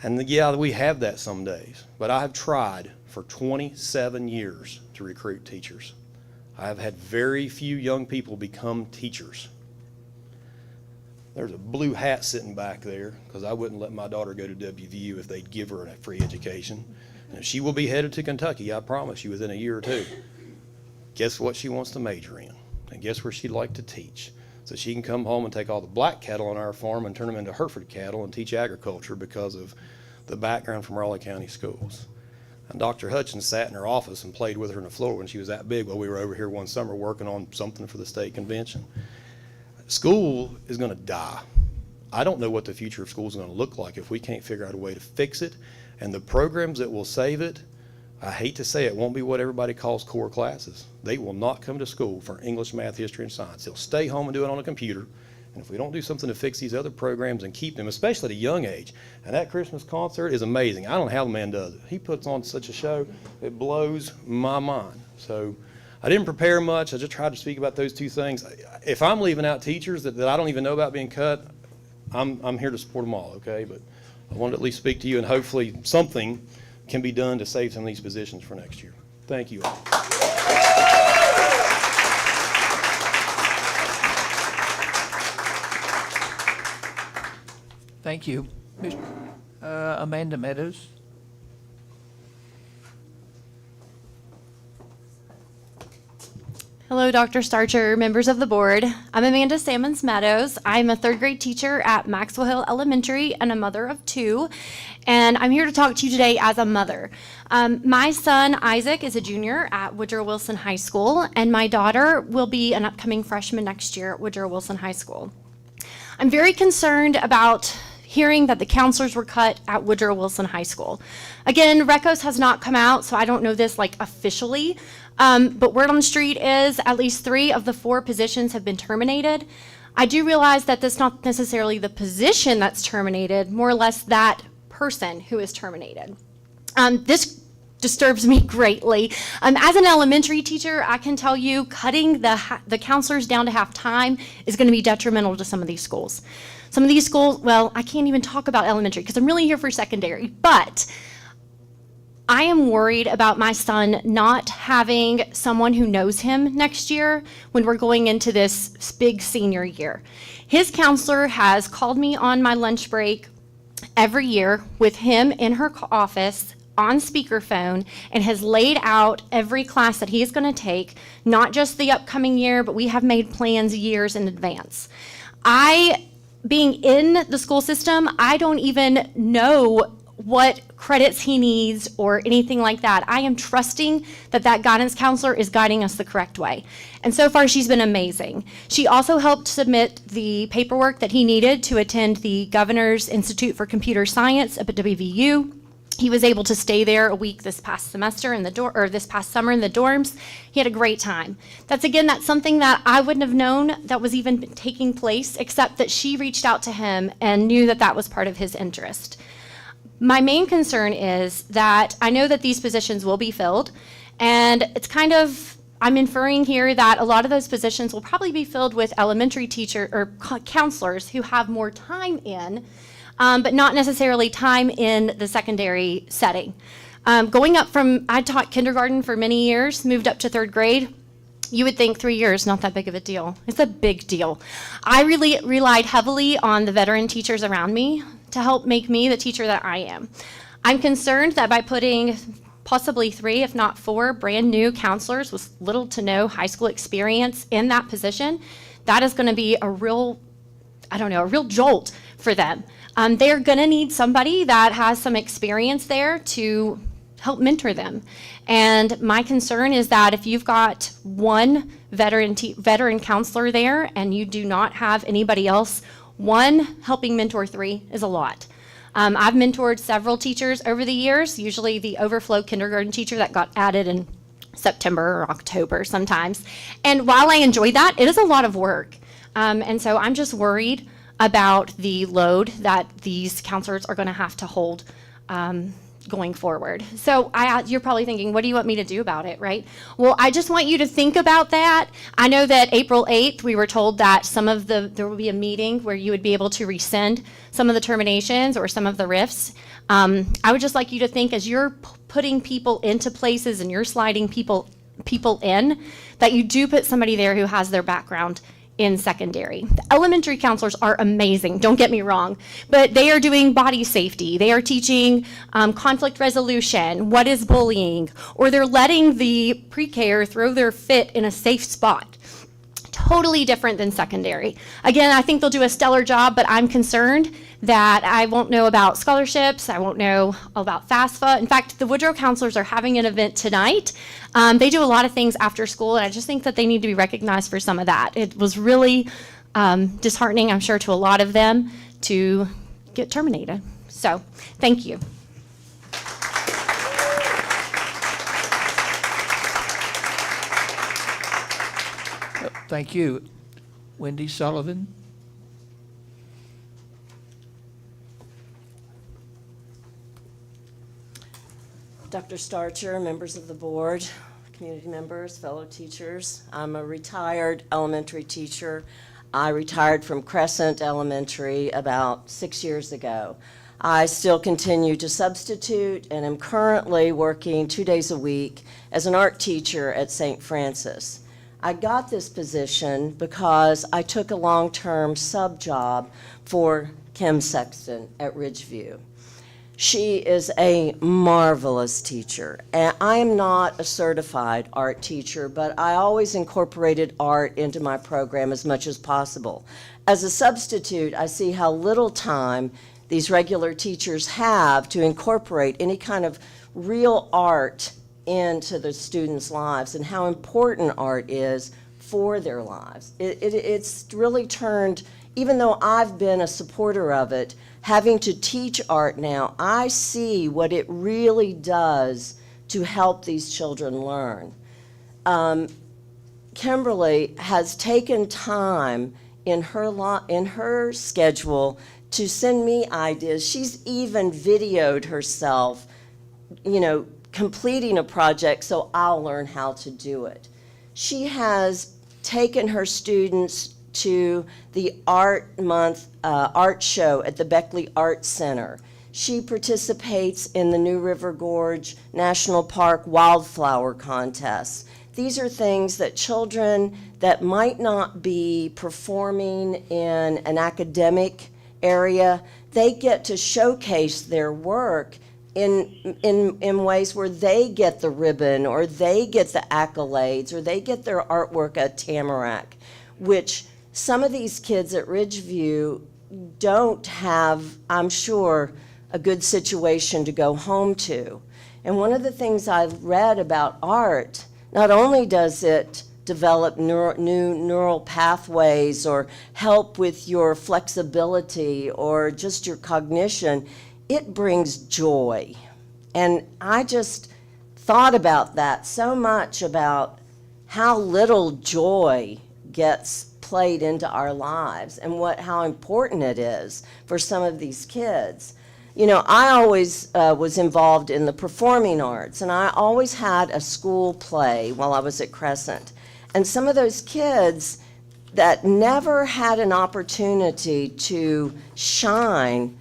And yeah, we have that some days, but I have tried for 27 years to recruit teachers. I have had very few young people become teachers. There's a blue hat sitting back there because I wouldn't let my daughter go to WVU if they'd give her a free education. And she will be headed to Kentucky, I promise you, within a year or two. Guess what she wants to major in? And guess where she'd like to teach? So she can come home and take all the black cattle on our farm and turn them into Hereford cattle and teach agriculture because of the background from Raleigh County Schools. And Dr. Hutchins sat in her office and played with her on the floor when she was that big while we were over here one summer working on something for the state convention. School is going to die. I don't know what the future of school is going to look like if we can't figure out a way to fix it. And the programs that will save it, I hate to say it, won't be what everybody calls core classes. They will not come to school for English, math, history, and science. They'll stay home and do it on a computer. And if we don't do something to fix these other programs and keep them, especially at a young age, and that Christmas concert is amazing. I don't know how the man does it. He puts on such a show, it blows my mind. So I didn't prepare much. I just tried to speak about those two things. If I'm leaving out teachers that I don't even know about being cut, I'm here to support them all, okay? But I wanted to at least speak to you, and hopefully something can be done to save some of these positions for next year. Thank you all. Thank you. Amanda Meadows. Hello, Dr. Starcher, members of the board. I'm Amanda Sammons Meadows. I'm a third grade teacher at Maxwell Hill Elementary and a mother of 2. And I'm here to talk to you today as a mother. My son, Isaac, is a junior at Woodrow Wilson High School, and my daughter will be an upcoming freshman next year at Woodrow Wilson High School. I'm very concerned about hearing that the counselors were cut at Woodrow Wilson High School. Again, RECOS has not come out, so I don't know this officially, but word on the street is at least 3 of the 4 positions have been terminated. I do realize that that's not necessarily the position that's terminated, more or less that person who is terminated. This disturbs me greatly. As an elementary teacher, I can tell you cutting the counselors down to half time is going to be detrimental to some of these schools. Some of these schools, well, I can't even talk about elementary because I'm really here for secondary, but I am worried about my son not having someone who knows him next year when we're going into this big senior year. His counselor has called me on my lunch break every year with him in her office on speakerphone and has laid out every class that he's going to take, not just the upcoming year, but we have made plans years in advance. Being in the school system, I don't even know what credits he needs or anything like that. I am trusting that that guidance counselor is guiding us the correct way. And so far, she's been amazing. She also helped submit the paperwork that he needed to attend the Governor's Institute for Computer Science up at WVU. He was able to stay there a week this past semester this past summer in the dorms. He had a great time. That's something that I wouldn't have known that was even taking place, except that she reached out to him and knew that that was part of his interest. My main concern is that I know that these positions will be filled, and I'm inferring here that a lot of those positions will probably be filled with elementary teacher or counselors who have more time in, but not necessarily time in the secondary setting. I taught kindergarten for many years, moved up to third grade. You would think 3 years, not that big of a deal. It's a big deal. I really relied heavily on the veteran teachers around me to help make me the teacher that I am. I'm concerned that by putting possibly 3, if not 4, brand new counselors with little to no high school experience in that position, that is going to be a real jolt for them. They're going to need somebody that has some experience there to help mentor them. And my concern is that if you've got one veteran counselor there and you do not have anybody else, 1 helping mentor 3 is a lot. I've mentored several teachers over the years, usually the overflow kindergarten teacher that got added in September or October sometimes. And while I enjoy that, it is a lot of work. And so I'm just worried about the load that these counselors are going to have to hold going forward. So you're probably thinking, what do you want me to do about it, right? Well, I just want you to think about that. I know that April 8th, we were told that there will be a meeting where you would be able to rescind some of the terminations or some of the RIFs. I would just like you to think as you're putting people into places and you're sliding people in, that you do put somebody there who has their background in secondary. The elementary counselors are amazing, don't get me wrong, but they are doing body safety, they are teaching conflict resolution, what is bullying, or they're letting the pre-K throw their fit in a safe spot. Totally different than secondary. Again, I think they'll do a stellar job, but I'm concerned that I won't know about scholarships, I won't know about FAFSA. In fact, the Woodrow counselors are having an event tonight. They do a lot of things after school, and I just think that they need to be recognized for some of that. It was really disheartening, I'm sure, to a lot of them to get terminated. So, thank you. Thank you. Wendy Sullivan. Dr. Starcher, members of the board, community members, fellow teachers. I'm a retired elementary teacher. I retired from Crescent Elementary about 6 years ago. I still continue to substitute and am currently working 2 days a week as an art teacher at St. Francis. I got this position because I took a long-term sub job for Kim Sexton at Ridgeview. She is a marvelous teacher, and I am not a certified art teacher, but I always incorporated art into my program as much as possible. As a substitute, I see how little time these regular teachers have to incorporate any kind of real art into the students' lives and how important art is for their lives. It's really turned, even though I've been a supporter of it, having to teach art now, I see what it really does to help these children learn. Kimberly has taken time in her schedule to send me ideas. She's even videoed herself, completing a project, so I'll learn how to do it. She has taken her students to the Art Month art show at the Beckley Art Center. She participates in the New River Gorge National Park Wildflower Contest. These are things that children that might not be performing in an academic area, they get to showcase their work in ways where they get the ribbon or they get the accolades or they get their artwork at Tamarack, which some of these kids at Ridgeview don't have, I'm sure, a good situation to go home to. And one of the things I've read about art, not only does it develop new neural pathways or help with your flexibility or just your cognition, it brings joy. And I just thought about that so much, about how little joy gets played into our lives and how important it is for some of these kids. You know, I always was involved in the performing arts, and I always had a school play while I was at Crescent. And some of those kids that never had an opportunity to shine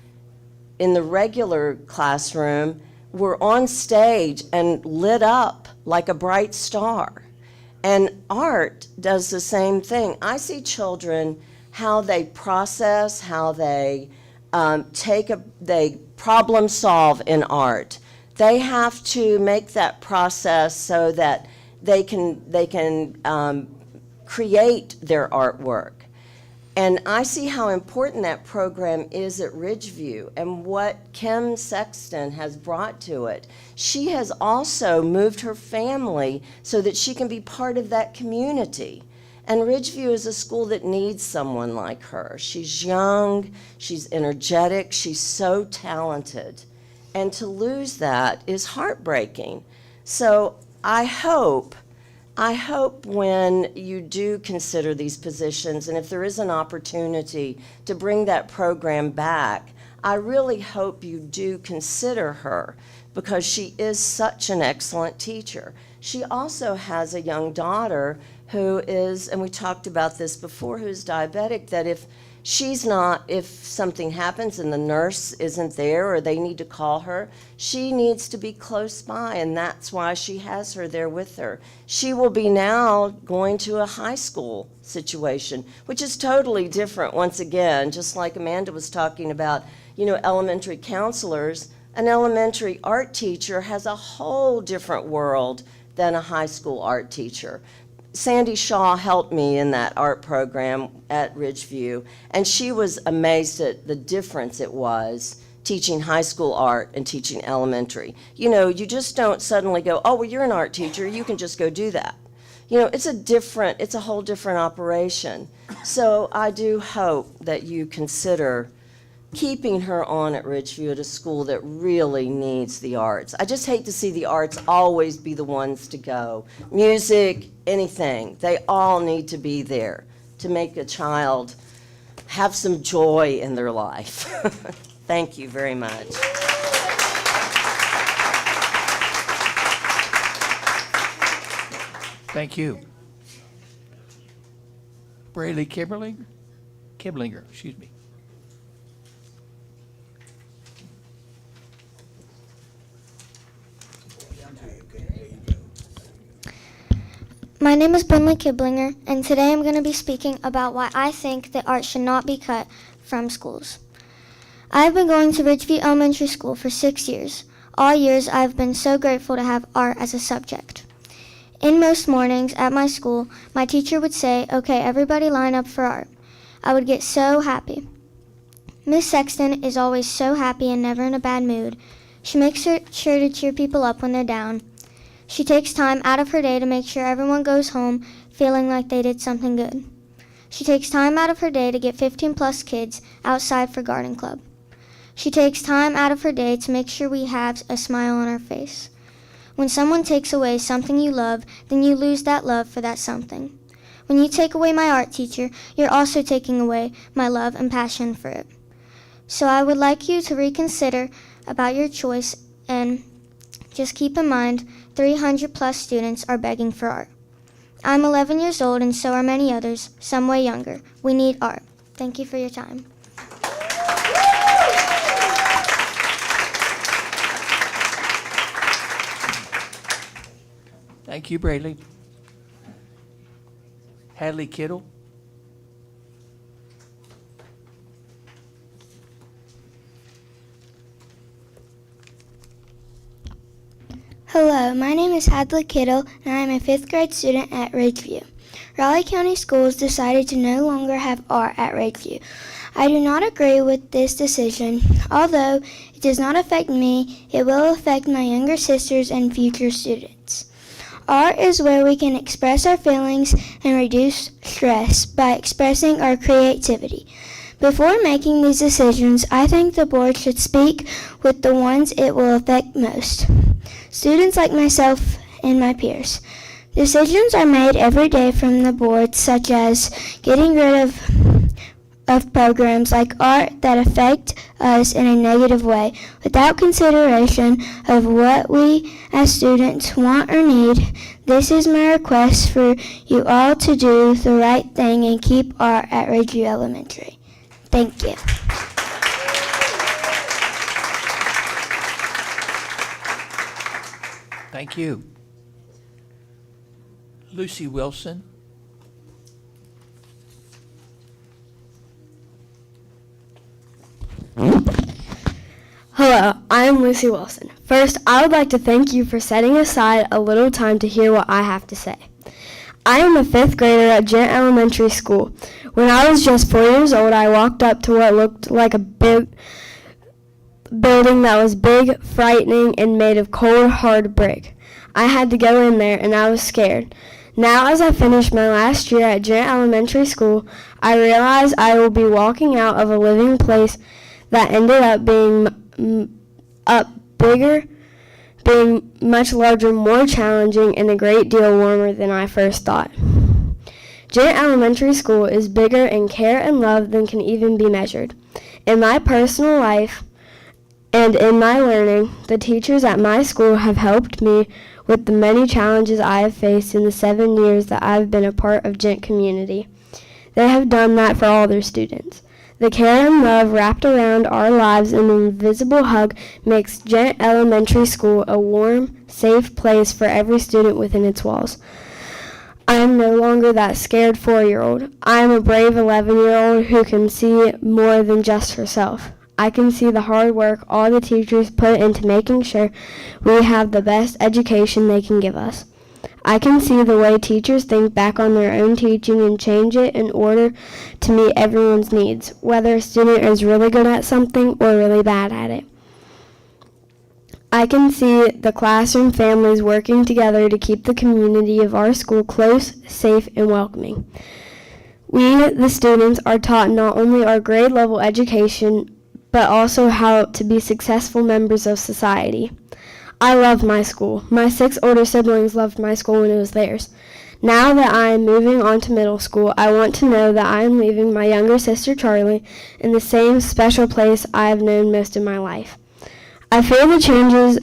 in the regular classroom were on stage and lit up like a bright star. And art does the same thing. I see children, how they process, how they they problem solve in art. They have to make that process so that they can create their artwork. And I see how important that program is at Ridgeview and what Kim Sexton has brought to it. She has also moved her family so that she can be part of that community. And Ridgeview is a school that needs someone like her. She's young, she's energetic, she's so talented. And to lose that is heartbreaking. So I hope when you do consider these positions, and if there is an opportunity to bring that program back, I really hope you do consider her, because she is such an excellent teacher. She also has a young daughter who is, and we talked about this before, who's diabetic, that if something happens and the nurse isn't there or they need to call her, she needs to be close by, and that's why she has her there with her. She will be now going to a high school situation, which is totally different once again, just like Amanda was talking about, elementary counselors. An elementary art teacher has a whole different world than a high school art teacher. Sandy Shaw helped me in that art program at Ridgeview, and she was amazed at the difference it was teaching high school art and teaching elementary. You just don't suddenly go, oh, well, you're an art teacher, you can just go do that. It's a whole different operation. So I do hope that you consider keeping her on at Ridgeview, at a school that really needs the arts. I just hate to see the arts always be the ones to go. Music, anything, they all need to be there to make a child have some joy in their life. Thank you very much. Thank you. Braley Kiblinger, excuse me. My name is Brinley Kiblinger, and today I'm going to be speaking about why I think that art should not be cut from schools. I've been going to Ridgeview Elementary School for 6 years. All years I've been so grateful to have art as a subject. In most mornings at my school, my teacher would say, "Okay, everybody line up for art." I would get so happy. Miss Sexton is always so happy and never in a bad mood. She makes sure to cheer people up when they're down. She takes time out of her day to make sure everyone goes home feeling like they did something good. She takes time out of her day to get 15 plus kids outside for garden club. She takes time out of her day to make sure we have a smile on our face. When someone takes away something you love, then you lose that love for that something. When you take away my art teacher, you're also taking away my love and passion for it. So I would like you to reconsider about your choice and just keep in mind 300 plus students are begging for art. I'm 11 years old and so are many others, some way younger. We need art. Thank you for your time. Thank you, Braylee. Hadley Kittle. Hello, my name is Hadley Kittle, and I am a 5th grade student at Ridgeview. Raleigh County Schools decided to no longer have art at Ridgeview. I do not agree with this decision. Although it does not affect me, it will affect my younger sisters and future students. Art is where we can express our feelings and reduce stress by expressing our creativity. Before making these decisions, I think the board should speak with the ones it will affect most. Students like myself and my peers. Decisions are made every day from the board, such as getting rid of programs like art that affect us in a negative way, without consideration of what we as students want or need. This is my request for you all to do the right thing and keep art at Ridgeview Elementary. Thank you. Thank you. Lucy Wilson. Hello, I am Lucy Wilson. First, I would like to thank you for setting aside a little time to hear what I have to say. I am a 5th grader at Gent Elementary School. When I was just 4 years old, I walked up to what looked like a big building that was big, frightening, and made of cold, hard brick. I had to go in there, and I was scared. Now, as I finish my last year at Gent Elementary School, I realize I will be walking out of a living place that ended up being bigger, being much larger, more challenging, and a great deal warmer than I first thought. Gent Elementary School is bigger in care and love than can even be measured. In my personal life and in my learning, the teachers at my school have helped me with the many challenges I have faced in the 7 years that I've been a part of Gent community. They have done that for all their students. The care and love wrapped around our lives in an invisible hug makes Gent Elementary School a warm, safe place for every student within its walls. I am no longer that scared 4-year-old. I am a brave 11-year-old who can see more than just herself. I can see the hard work all the teachers put into making sure we have the best education they can give us. I can see the way teachers think back on their own teaching and change it in order to meet everyone's needs, whether a student is really good at something or really bad at it. I can see the classroom families working together to keep the community of our school close, safe, and welcoming. We, the students, are taught not only our grade level education, but also how to be successful members of society. I love my school. My 6 older siblings loved my school when it was theirs. Now that I am moving on to middle school, I want to know that I am leaving my younger sister Charlie in the same special place I have known most of my life. I fear the changes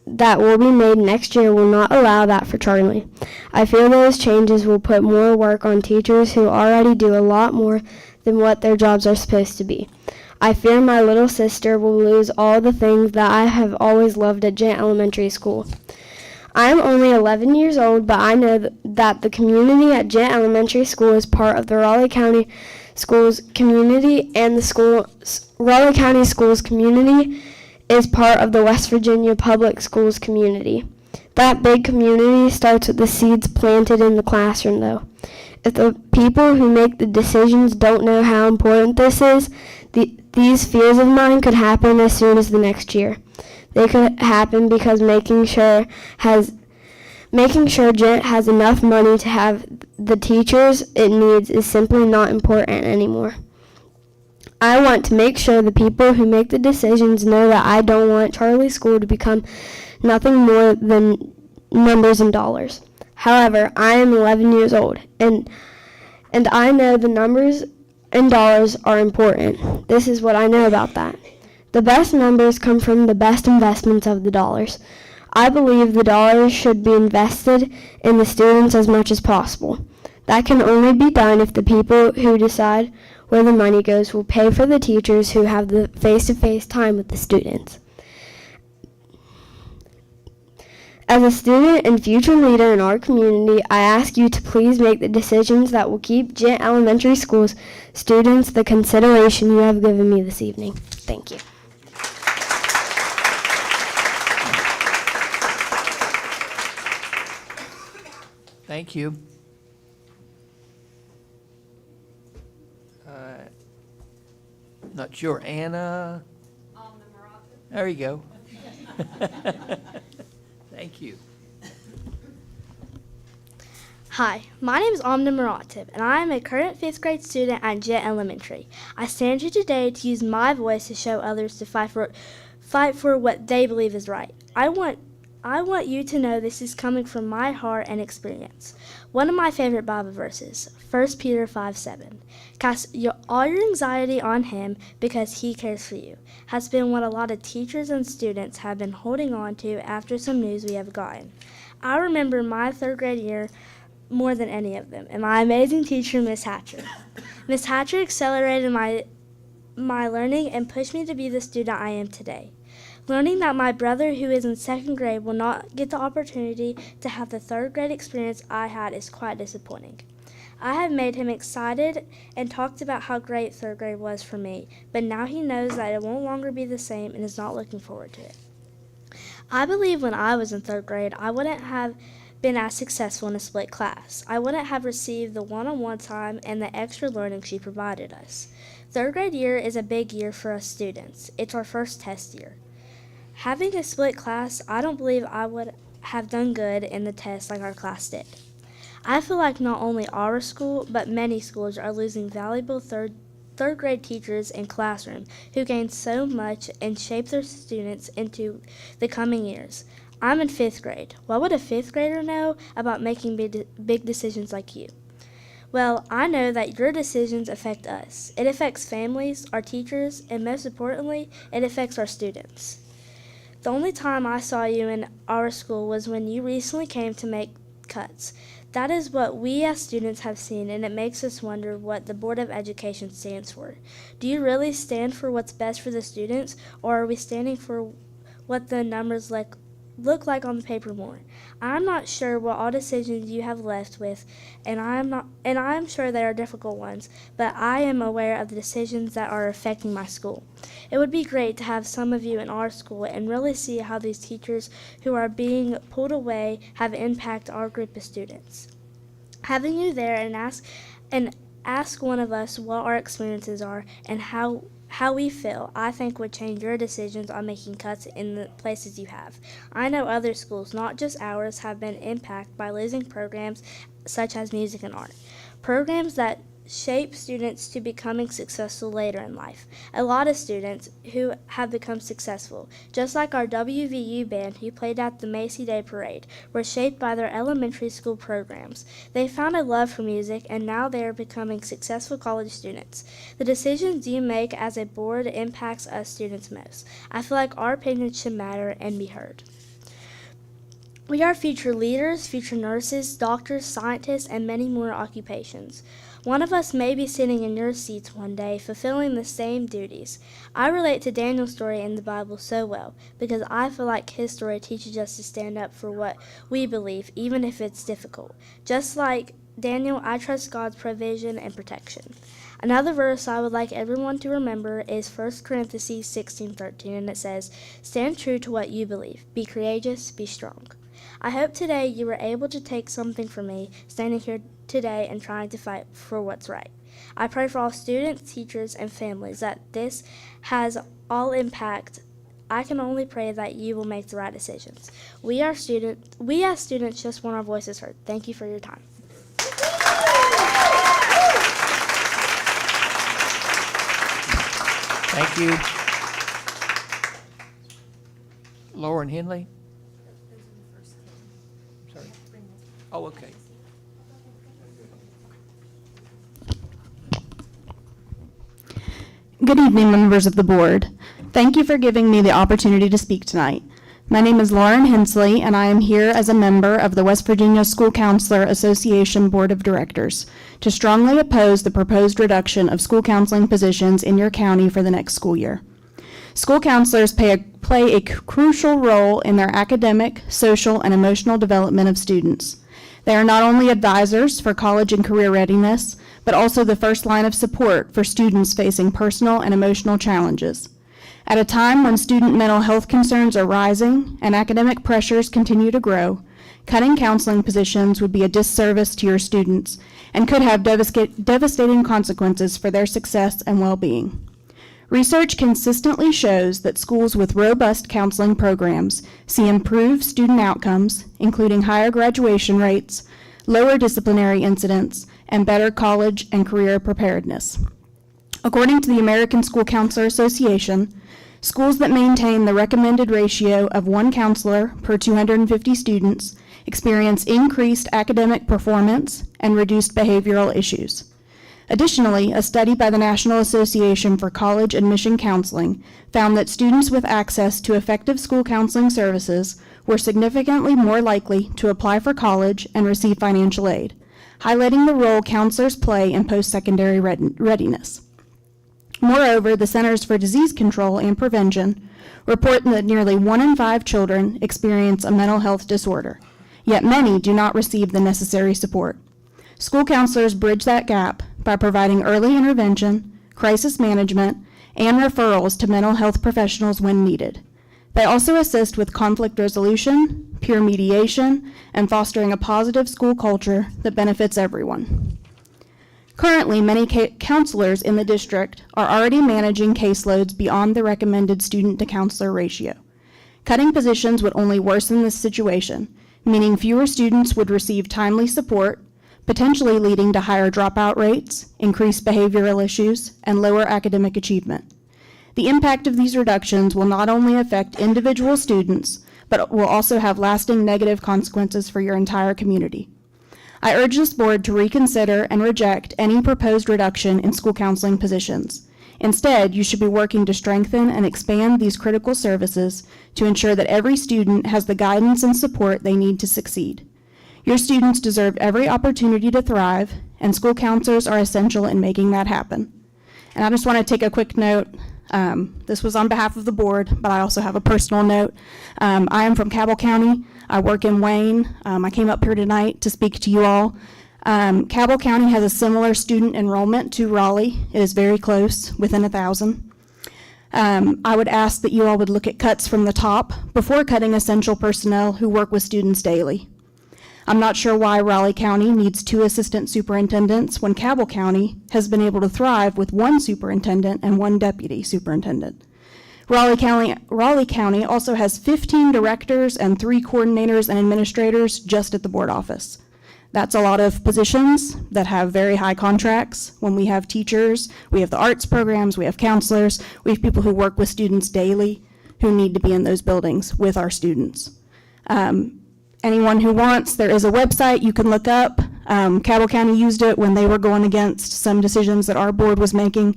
that will be made next year will not allow that for Charlie. I feel those changes will put more work on teachers who already do a lot more than what their jobs are supposed to be. I fear my little sister will lose all the things that I have always loved at Gent Elementary School. I am only 11 years old, but I know that the community at Gent Elementary School is part of the Raleigh County Schools community, and Raleigh County Schools community is part of the West Virginia Public Schools community. That big community starts with the seeds planted in the classroom, though. If the people who make the decisions don't know how important this is, these fears of mine could happen as soon as the next year. They could happen because making sure Gent has enough money to have the teachers it needs is simply not important anymore. I want to make sure the people who make the decisions know that I don't want Charlie's school to become nothing more than numbers and dollars. However, I am 11 years old, and I know the numbers and dollars are important. This is what I know about that. The best numbers come from the best investments of the dollars. I believe the dollars should be invested in the students as much as possible. That can only be done if the people who decide where the money goes will pay for the teachers who have the face-to-face time with the students. As a student and future leader in our community, I ask you to please make the decisions that will keep Gent Elementary School's students the consideration you have given me this evening. Thank you. Thank you. Not sure, Anna? There you go. Thank you. Hi, my name is Amna Muratov, and I am a current 5th grade student at Gent Elementary. I stand here today to use my voice to show others to fight for what they believe is right. I want you to know this is coming from my heart and experience. One of my favorite Bible verses, 1 Peter 5:7, cast all your anxiety on him because he cares for you, has been what a lot of teachers and students have been holding on to after some news we have gotten. I remember my 3rd grade year more than any of them, and my amazing teacher, Miss Hatcher. Miss Hatcher accelerated my learning and pushed me to be the student I am today. Learning that my brother, who is in 2nd grade, will not get the opportunity to have the 3rd grade experience I had is quite disappointing. I have made him excited and talked about how great 3rd grade was for me, but now he knows that it won't longer be the same and is not looking forward to it. I believe when I was in 3rd grade, I wouldn't have been as successful in a split class. I wouldn't have received the one-on-one time and the extra learning she provided us. 3rd grade year is a big year for us students. It's our first test year. Having a split class, I don't believe I would have done good in the test like our class did. I feel like not only our school, but many schools are losing valuable third grade teachers in classroom who gain so much and shape their students into the coming years. I'm in 5th grade. What would a 5th grader know about making big decisions like you? Well, I know that your decisions affect us. It affects families, our teachers, and most importantly, it affects our students. The only time I saw you in our school was when you recently came to make cuts. That is what we as students have seen, and it makes us wonder what the Board of Education stands for. Do you really stand for what's best for the students, or are we standing for what the numbers look like on the paper more? I'm not sure what all decisions you have left with, and I'm sure they are difficult ones, but I am aware of the decisions that are affecting my school. It would be great to have some of you in our school and really see how these teachers who are being pulled away have impacted our group of students. Having you there and ask one of us what our experiences are and how we feel, I think would change your decisions on making cuts in the places you have. I know other schools, not just ours, have been impacted by losing programs such as music and art. Programs that shape students to becoming successful later in life. A lot of students who have become successful, just like our WVU band who played at the Macy Day Parade, were shaped by their elementary school programs. They found a love for music, and now they are becoming successful college students. The decisions you make as a board impacts us students most. I feel like our opinions should matter and be heard. We are future leaders, future nurses, doctors, scientists, and many more occupations. One of us may be sitting in your seats one day, fulfilling the same duties. I relate to Daniel's story in the Bible so well, because I feel like his story teaches us to stand up for what we believe, even if it's difficult. Just like Daniel, I trust God's provision and protection. Another verse I would like everyone to remember is 1 Corinthians 16:13, and it says, "Stand true to what you believe. Be courageous, be strong." I hope today you were able to take something from me standing here today and trying to fight for what's right. I pray for all students, teachers, and families that this has all impact. I can only pray that you will make the right decisions. We as students just want our voices heard. Thank you for your time. Thank you. Lauren Henley? Sorry. Oh, okay. Good evening, members of the board. Thank you for giving me the opportunity to speak tonight. My name is Lauren Hensley, and I am here as a member of the West Virginia School Counselor Association Board of Directors to strongly oppose the proposed reduction of school counseling positions in your county for the next school year. School counselors play a crucial role in their academic, social, and emotional development of students. They are not only advisors for college and career readiness, but also the first line of support for students facing personal and emotional challenges. At a time when student mental health concerns are rising and academic pressures continue to grow, cutting counseling positions would be a disservice to your students and could have devastating consequences for their success and well-being. Research consistently shows that schools with robust counseling programs see improved student outcomes, including higher graduation rates, lower disciplinary incidents, and better college and career preparedness. According to the American School Counselor Association, schools that maintain the recommended ratio of 1 counselor per 250 students experience increased academic performance and reduced behavioral issues. Additionally, a study by the National Association for College Admission Counseling found that students with access to effective school counseling services were significantly more likely to apply for college and receive financial aid, highlighting the role counselors play in post-secondary readiness. Moreover, the Centers for Disease Control and Prevention report that nearly 1 in 5 children experience a mental health disorder, yet many do not receive the necessary support. School counselors bridge that gap by providing early intervention, crisis management, and referrals to mental health professionals when needed. They also assist with conflict resolution, peer mediation, and fostering a positive school culture that benefits everyone. Currently, many counselors in the district are already managing caseloads beyond the recommended student-to-counselor ratio. Cutting positions would only worsen this situation, meaning fewer students would receive timely support, potentially leading to higher dropout rates, increased behavioral issues, and lower academic achievement. The impact of these reductions will not only affect individual students, but will also have lasting negative consequences for your entire community. I urge this board to reconsider and reject any proposed reduction in school counseling positions. Instead, you should be working to strengthen and expand these critical services to ensure that every student has the guidance and support they need to succeed. Your students deserve every opportunity to thrive, and school counselors are essential in making that happen. And I just want to take a quick note. This was on behalf of the board, but I also have a personal note. I am from Cabell County. I work in Wayne. I came up here tonight to speak to you all. Cabell County has a similar student enrollment to Raleigh. It is very close, within 1,000. I would ask that you all would look at cuts from the top before cutting essential personnel who work with students daily. I'm not sure why Raleigh County needs 2 assistant superintendents when Cabell County has been able to thrive with 1 superintendent and 1 deputy superintendent. Raleigh County also has 15 directors and 3 coordinators and administrators just at the board office. That's a lot of positions that have very high contracts. When we have teachers, we have the arts programs, we have counselors, we have people who work with students daily who need to be in those buildings with our students. Anyone who wants, there is a website you can look up. Cabell County used it when they were going against some decisions that our board was making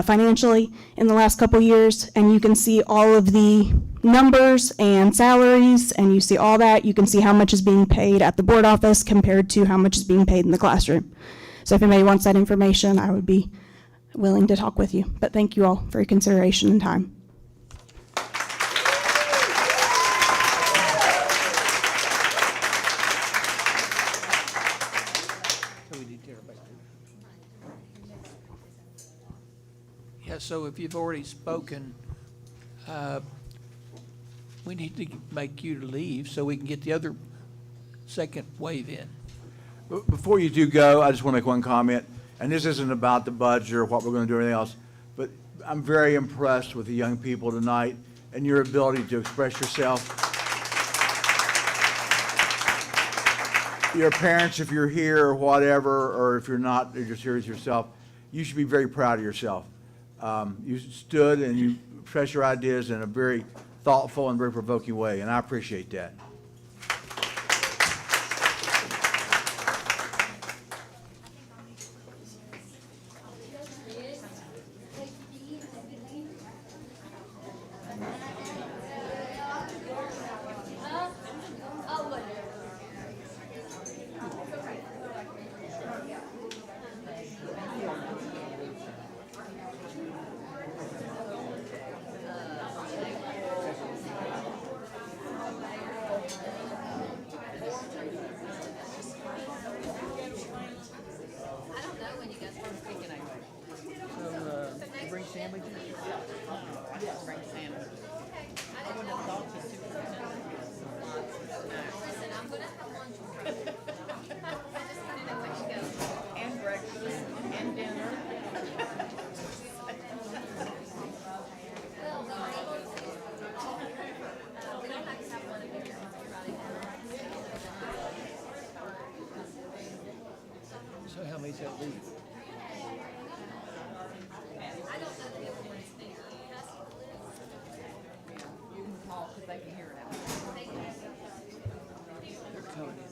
financially in the last couple years, and you can see all of the numbers and salaries, and you see all that. You can see how much is being paid at the board office compared to how much is being paid in the classroom. So if anybody wants that information, I would be willing to talk with you. But thank you all for your consideration and time. Yeah, so if you've already spoken, we need to make you to leave so we can get the other second wave in. Before you do go, I just want to make one comment, and this isn't about the budget or what we're going to do or anything else, but I'm very impressed with the young people tonight and your ability to express yourself. Your parents, if you're here or whatever, or if you're not, you're just here as yourself, you should be very proud of yourself. You stood and you expressed your ideas in a very thoughtful and very provoking way, and I appreciate that. Bring Santa. I wouldn't have thought the superintendent and breakfast and dinner. So how many's that leave? You can call because they can hear it out. They're coming in.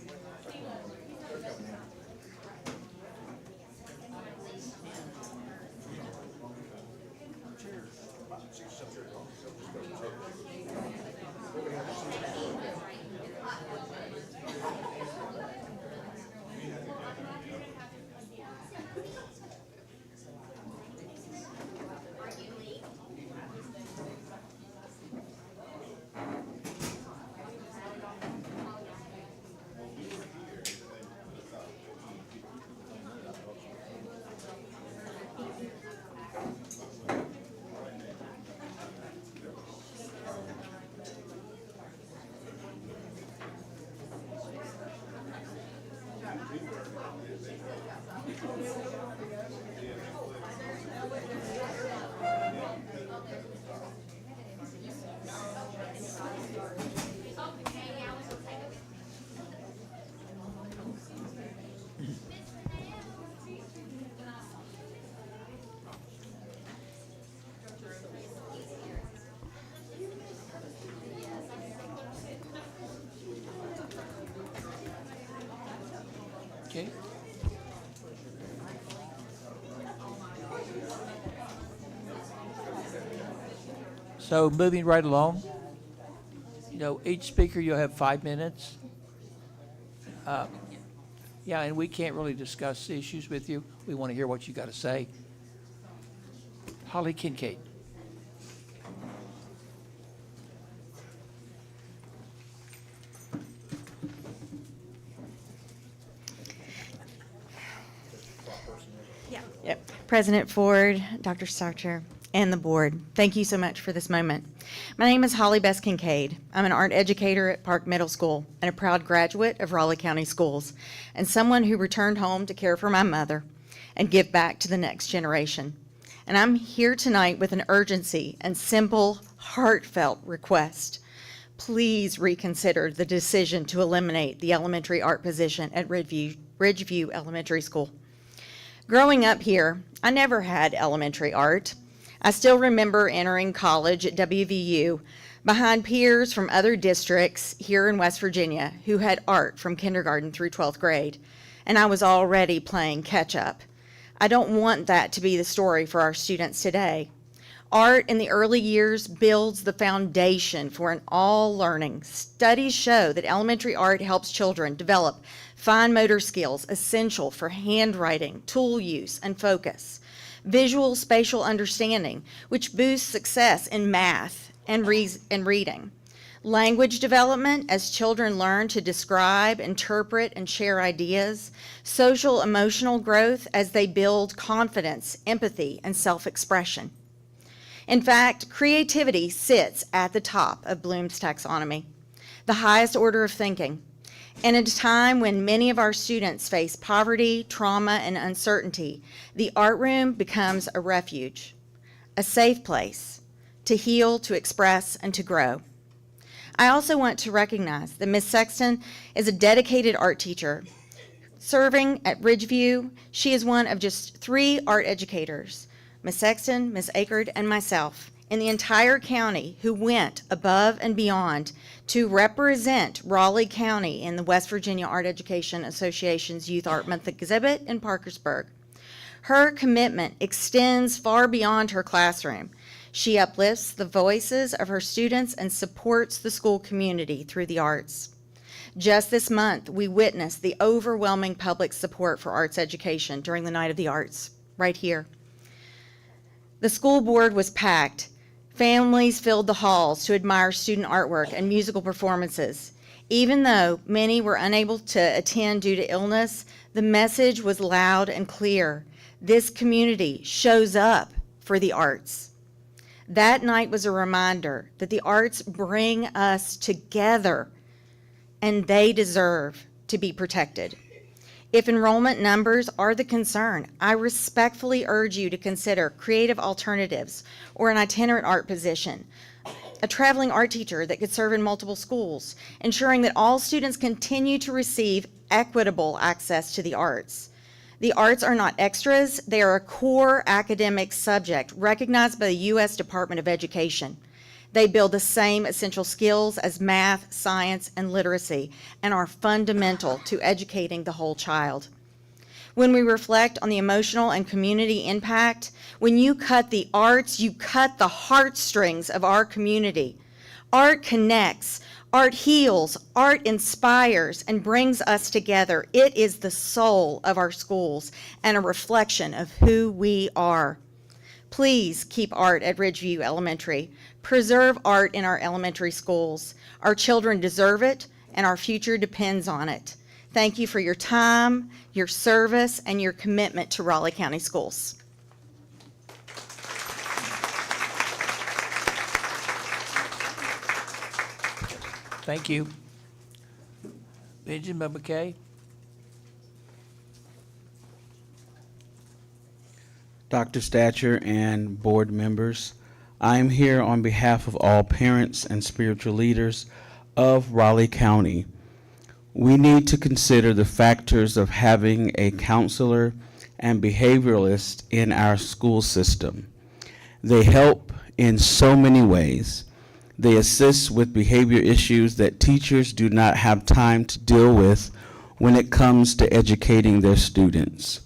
Okay. So moving right along, each speaker, you'll have 5 minutes. Yeah, and we can't really discuss issues with you. We want to hear what you got to say. Holly Kincaid. Yep. President Ford, Dr. Starcher, and the board, thank you so much for this moment. My name is Holly Bess Kincaid. I'm an art educator at Park Middle School and a proud graduate of Raleigh County Schools, and someone who returned home to care for my mother and give back to the next generation. And I'm here tonight with an urgency and simple, heartfelt request. Please reconsider the decision to eliminate the elementary art position at Ridgeview Elementary School. Growing up here, I never had elementary art. I still remember entering college at WVU behind peers from other districts here in West Virginia who had art from kindergarten through 12th grade, and I was already playing catch up. I don't want that to be the story for our students today. Art in the early years builds the foundation for an all learning. Studies show that elementary art helps children develop fine motor skills essential for handwriting, tool use, and focus. Visual spatial understanding, which boosts success in math and reading. Language development, as children learn to describe, interpret, and share ideas. Social emotional growth, as they build confidence, empathy, and self-expression. In fact, creativity sits at the top of Bloom's taxonomy, the highest order of thinking. And at a time when many of our students face poverty, trauma, and uncertainty, the art room becomes a refuge, a safe place to heal, to express, and to grow. I also want to recognize that Ms. Sexton is a dedicated art teacher. Serving at Ridgeview, she is one of just 3 art educators, Ms. Sexton, Ms. Akerd, and myself, in the entire county who went above and beyond to represent Raleigh County in the West Virginia Art Education Association's Youth Art Month exhibit in Parkersburg. Her commitment extends far beyond her classroom. She uplifts the voices of her students and supports the school community through the arts. Just this month, we witnessed the overwhelming public support for arts education during the Night of the Arts, right here. The school board was packed. Families filled the halls to admire student artwork and musical performances. Even though many were unable to attend due to illness, the message was loud and clear. This community shows up for the arts. That night was a reminder that the arts bring us together, and they deserve to be protected. If enrollment numbers are the concern, I respectfully urge you to consider creative alternatives or an itinerant art position, a traveling art teacher that could serve in multiple schools, ensuring that all students continue to receive equitable access to the arts. The arts are not extras, they are a core academic subject recognized by the U.S. Department of Education. They build the same essential skills as math, science, and literacy, and are fundamental to educating the whole child. When we reflect on the emotional and community impact, when you cut the arts, you cut the heartstrings of our community. Art connects, art heals, art inspires, and brings us together. It is the soul of our schools and a reflection of who we are. Please keep art at Ridgeview Elementary. Preserve art in our elementary schools. Our children deserve it, and our future depends on it. Thank you for your time, your service, and your commitment to Raleigh County Schools. Thank you. Benjamin McKay. Dr. Stature and board members, I am here on behalf of all parents and spiritual leaders of Raleigh County. We need to consider the factors of having a counselor and behavioralist in our school system. They help in so many ways. They assist with behavior issues that teachers do not have time to deal with when it comes to educating their students.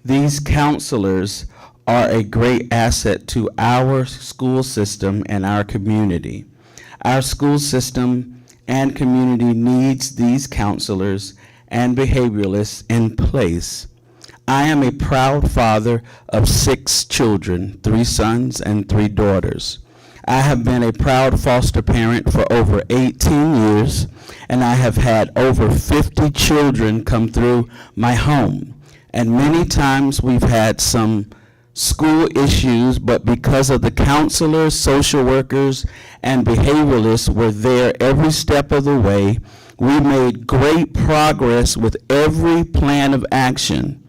These counselors are a great asset to our school system and our community. Our school system and community needs these counselors and behavioralists in place. I am a proud father of 6 children, 3 sons and 3 daughters. I have been a proud foster parent for over 18 years, and I have had over 50 children come through my home. And many times we've had some school issues, but because of the counselors, social workers, and behavioralists were there every step of the way, we made great progress with every plan of action.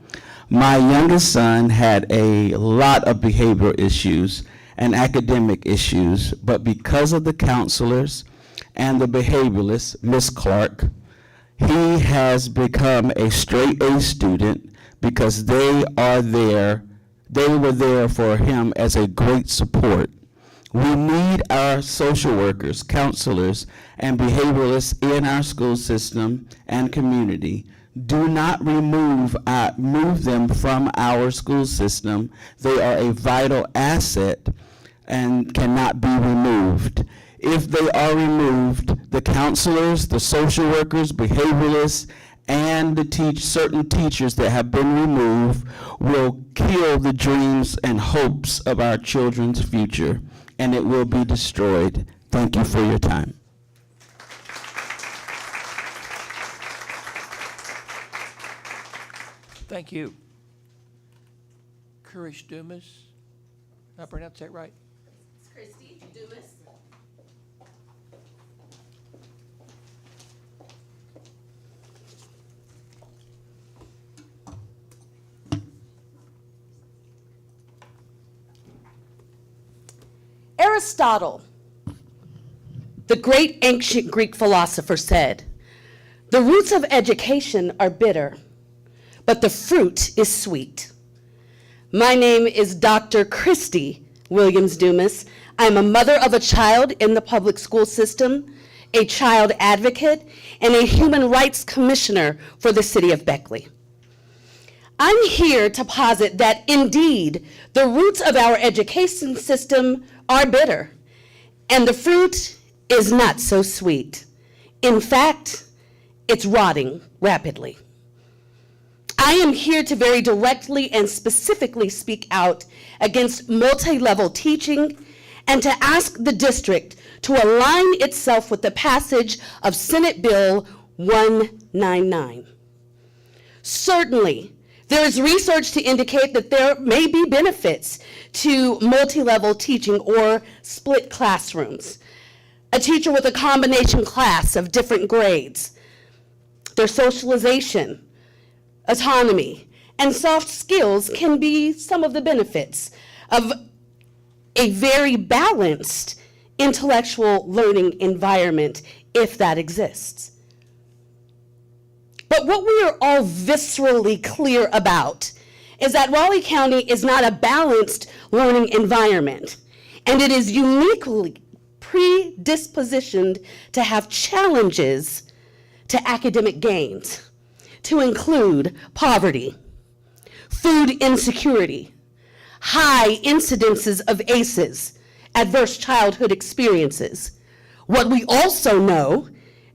My youngest son had a lot of behavioral issues and academic issues, but because of the counselors and the behavioralists, Ms. Clark, he has become a straight A student because they were there for him as a great support. We need our social workers, counselors, and behavioralists in our school system and community. Do not move them from our school system. They are a vital asset and cannot be removed. If they are removed, the counselors, the social workers, behavioralists, and the certain teachers that have been removed will kill the dreams and hopes of our children's future, and it will be destroyed. Thank you for your time. Thank you. Courage Dumas. Did I pronounce that right? It's Christy Dumas. Aristotle, the great ancient Greek philosopher, said, "The roots of education are bitter, but the fruit is sweet." My name is Dr. Christy Williams Dumas. I'm a mother of a child in the public school system, a child advocate, and a human rights commissioner for the city of Beckley. I'm here to posit that indeed the roots of our education system are bitter, and the fruit is not so sweet. In fact, it's rotting rapidly. I am here to very directly and specifically speak out against multi-level teaching and to ask the district to align itself with the passage of Senate Bill 199. Certainly, There is research to indicate that there may be benefits to multi-level teaching or split classrooms. A teacher with a combination class of different grades, their socialization, autonomy, and soft skills can be some of the benefits of a very balanced intellectual learning environment, if that exists. But what we are all viscerally clear about is that Raleigh County is not a balanced learning environment, and it is uniquely predispositioned to have challenges to academic gains, to include poverty, food insecurity, high incidences of ACEs, adverse childhood experiences. What we also know,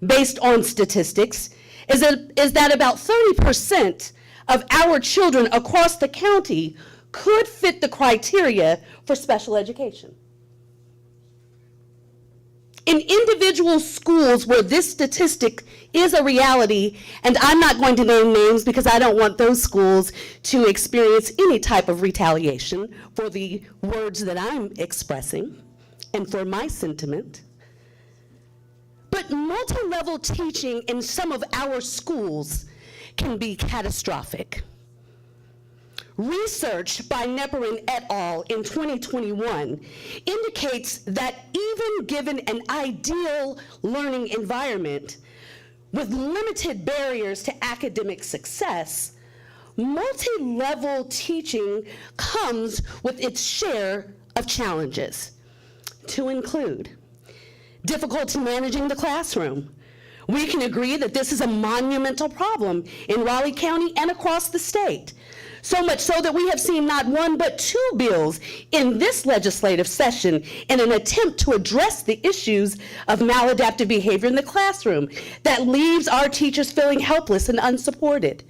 based on statistics, is that about 30% of our children across the county could fit the criteria for special education. In individual schools where this statistic is a reality, and I'm not going to name names because I don't want those schools to experience any type of retaliation for the words that I'm expressing and for my sentiment. But multi-level teaching in some of our schools can be catastrophic. Research by Nepperin et al. In 2021 indicates that even given an ideal learning environment with limited barriers to academic success, multi-level teaching comes with its share of challenges, to include difficulty managing the classroom. We can agree that this is a monumental problem in Raleigh County and across the state. So much so that we have seen not one but two bills in this legislative session in an attempt to address the issues of maladaptive behavior in the classroom that leaves our teachers feeling helpless and unsupported.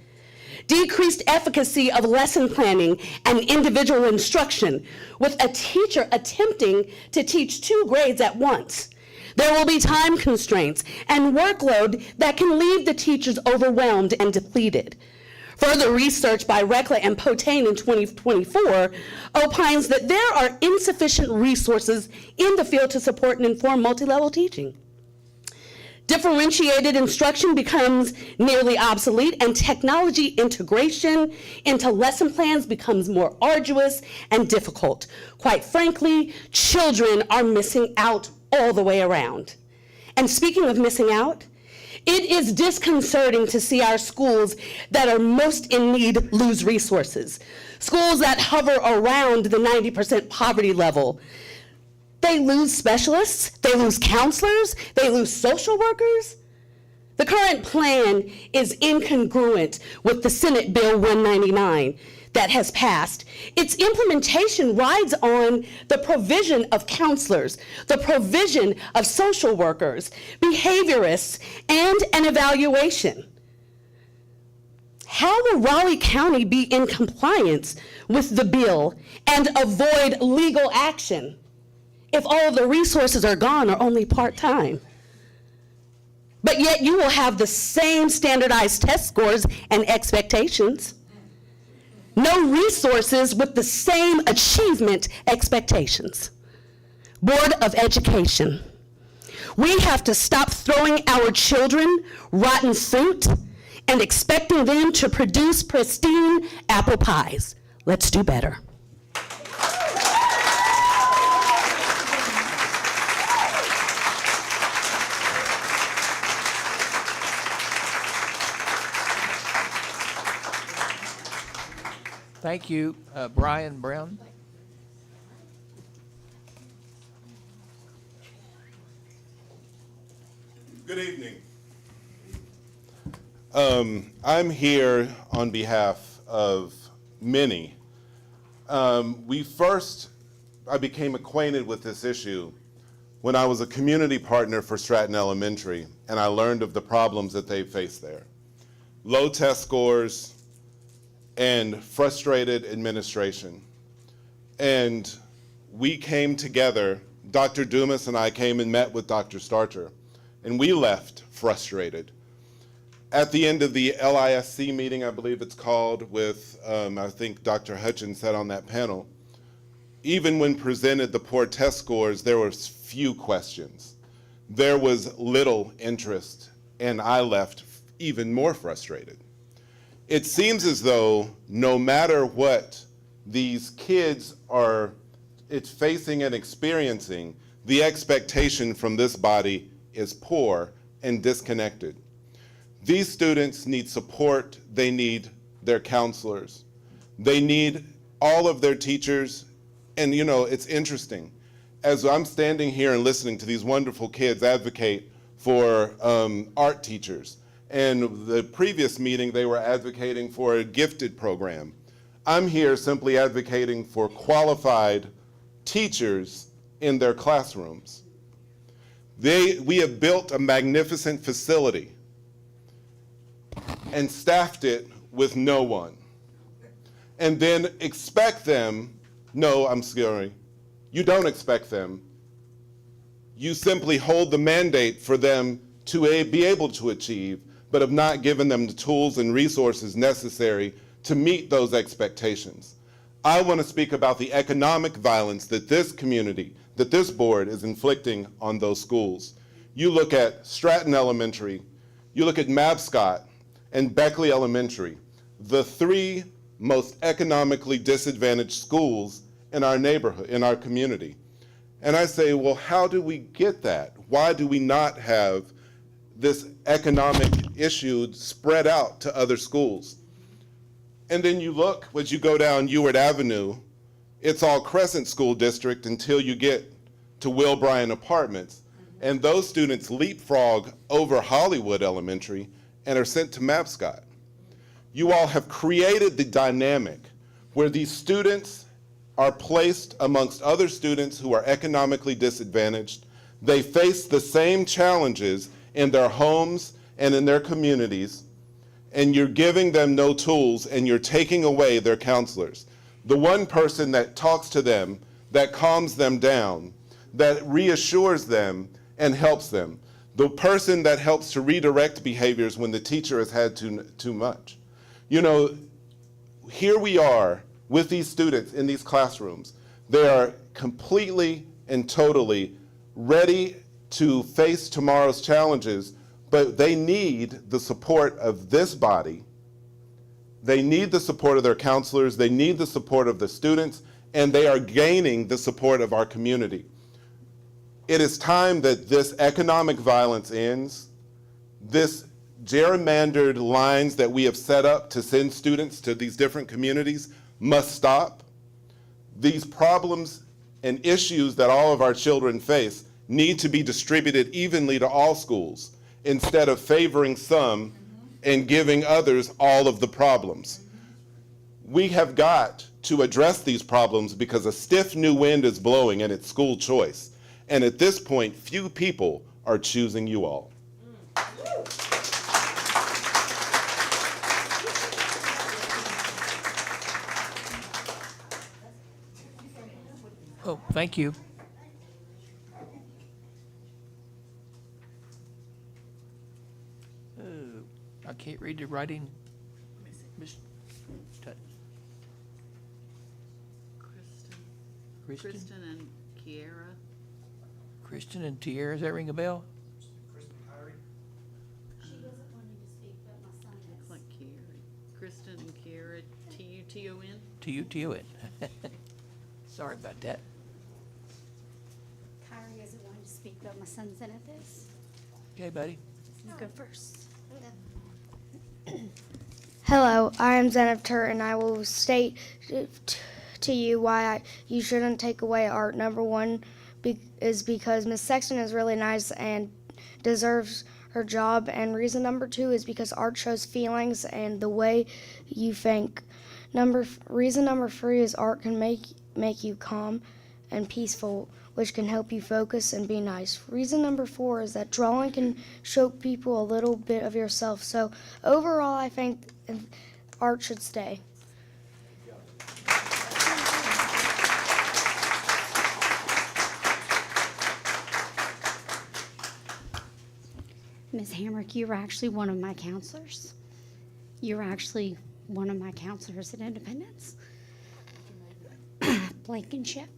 Decreased efficacy of lesson planning and individual instruction, with a teacher attempting to teach 2 grades at once. There will be time constraints and workload that can leave the teachers overwhelmed and depleted. Further research by Reckler and Potain in 2024 opines that there are insufficient resources in the field to support and inform multi-level teaching. Differentiated instruction becomes nearly obsolete, and technology integration into lesson plans becomes more arduous and difficult. Quite frankly, children are missing out all the way around. And speaking of missing out, it is disconcerting to see our schools that are most in need lose resources. Schools that hover around the 90% poverty level. They lose specialists, they lose counselors, they lose social workers. The current plan is incongruent with the Senate Bill 199 that has passed. Its implementation rides on the provision of counselors, the provision of social workers, behaviorists, and an evaluation. How will Raleigh County be in compliance with the bill and avoid legal action if all of the resources are gone or only part-time? But yet you will have the same standardized test scores and expectations. No resources with the same achievement expectations. Board of Education, we have to stop throwing our children rotten fruit and expecting them to produce pristine apple pies. Let's do better. Thank you, Brian Brown. Good evening. I'm here on behalf of many. I became acquainted with this issue when I was a community partner for Stratton Elementary, and I learned of the problems that they face there. Low test scores and frustrated administration. And we came together, Dr. Dumas and I came and met with Dr. Starcher, and we left frustrated. At the end of the LISC meeting, I believe it's called, with, I think Dr. Hutchins sat on that panel, even when presented the poor test scores, there were few questions. There was little interest, and I left even more frustrated. It seems as though no matter what these kids are facing and experiencing, the expectation from this body is poor and disconnected. These students need support. They need their counselors. They need all of their teachers. And you know, it's interesting. As I'm standing here and listening to these wonderful kids advocate for art teachers, and the previous meeting they were advocating for a gifted program. I'm here simply advocating for qualified teachers in their classrooms. We have built a magnificent facility and staffed it with no one. And then expect them, no, I'm sorry, you don't expect them. You simply hold the mandate for them to be able to achieve, but have not given them the tools and resources necessary to meet those expectations. I want to speak about the economic violence that this community, that this board is inflicting on those schools. You look at Stratton Elementary, you look at Mabscott and Beckley Elementary, the three most economically disadvantaged schools in our neighborhood, in our community. And I say, well, how do we get that? Why do we not have this economic issue spread out to other schools? And then you look, as you go down Ewart Avenue, it's all Crescent School District until you get to Will Bryan Apartments. And those students leapfrog over Hollywood Elementary and are sent to Mabscott. You all have created the dynamic where these students are placed amongst other students who are economically disadvantaged. They face the same challenges in their homes and in their communities, and you're giving them no tools and you're taking away their counselors. The one person that talks to them, that calms them down, that reassures them and helps them. The person that helps to redirect behaviors when the teacher has had too much. You know, here we are with these students in these classrooms. They are completely and totally ready to face tomorrow's challenges, but they need the support of this body. They need the support of their counselors. They need the support of the students, and they are gaining the support of our community. It is time that this economic violence ends. This gerrymandered lines that we have set up to send students to these different communities must stop. These problems and issues that all of our children face need to be distributed evenly to all schools instead of favoring some and giving others all of the problems. We have got to address these problems because a stiff new wind is blowing and it's school choice. And at this point, few people are choosing you all. Oh, thank you. I can't read the writing. Miss Tut- Kristen? Kristen and Kiera. Kristen and Tiara, does that ring a bell? Looks like Kiera. Kristen and Kiera, T-U-T-O-N? T-U-T-O-N. Sorry about that. Kyrie isn't wanting to speak, but my son's in at this. Okay, buddy. You go first. Hello, I am Zenith and I will state to you why you shouldn't take away art. Number one is because Miss Sexton is really nice and deserves her job, and reason number two is because art shows feelings and the way you think. Reason number three is art can make you calm and peaceful, which can help you focus and be nice. Reason number four is that drawing can show people a little bit of yourself. So overall, I think art should stay. Ms. Hamrick, you were actually one of my counselors. You were actually one of my counselors at Independence. Blankenship.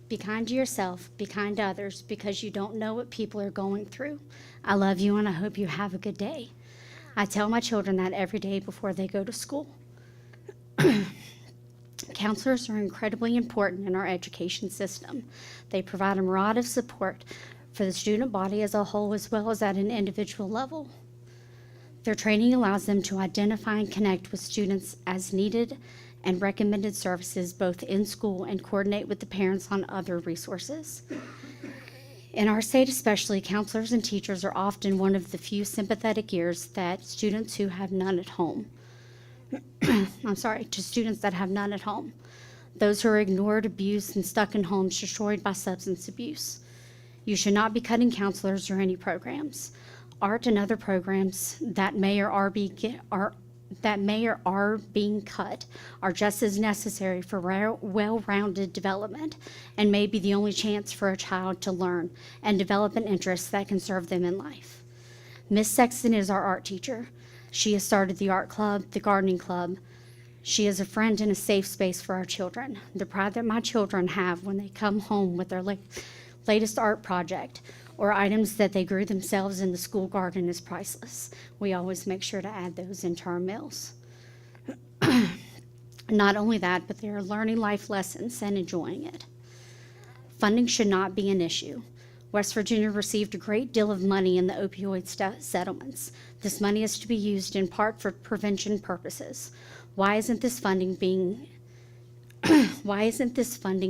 Be kind to yourself, be kind to others, because you don't know what people are going through. I love you and I hope you have a good day. I tell my children that every day before they go to school. Counselors are incredibly important in our education system. They provide a rod of support for the student body as a whole, as well as at an individual level. Their training allows them to identify and connect with students as needed and recommended services both in school and coordinate with the parents on other resources. In our state especially, counselors and teachers are often one of the few sympathetic ears that students who have none at home. to students that have none at home. Those who are ignored, abused, and stuck in homes destroyed by substance abuse. You should not be cutting counselors or any programs. Art and other programs that may or are being cut are just as necessary for well-rounded development and may be the only chance for a child to learn and develop an interest that can serve them in life. Miss Sexton is our art teacher. She has started the art club, the gardening club. She is a friend and a safe space for our children. The pride that my children have when they come home with their latest art project or items that they grew themselves in the school garden is priceless. We always make sure to add those into our meals. Not only that, but they are learning life lessons and enjoying it. Funding should not be an issue. West Virginia received a great deal of money in the opioid settlements. This money is to be used in part for prevention purposes. Why isn't this funding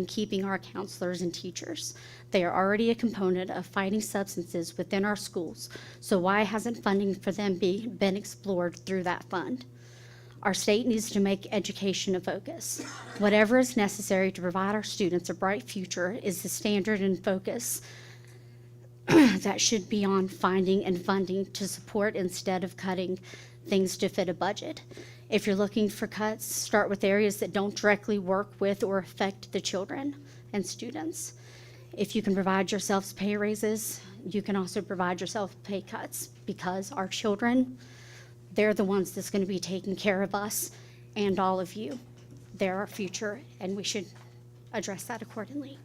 keeping our counselors and teachers? They are already a component of fighting substances within our schools, so why hasn't funding for them been explored through that fund? Our state needs to make education a focus. Whatever is necessary to provide our students a bright future is the standard and focus that should be on finding and funding to support instead of cutting things to fit a budget. If you're looking for cuts, start with areas that don't directly work with or affect the children and students. If you can provide yourselves pay raises, you can also provide yourself pay cuts, because our children, they're the ones that's going to be taking care of us and all of you. They're our future, and we should address that accordingly.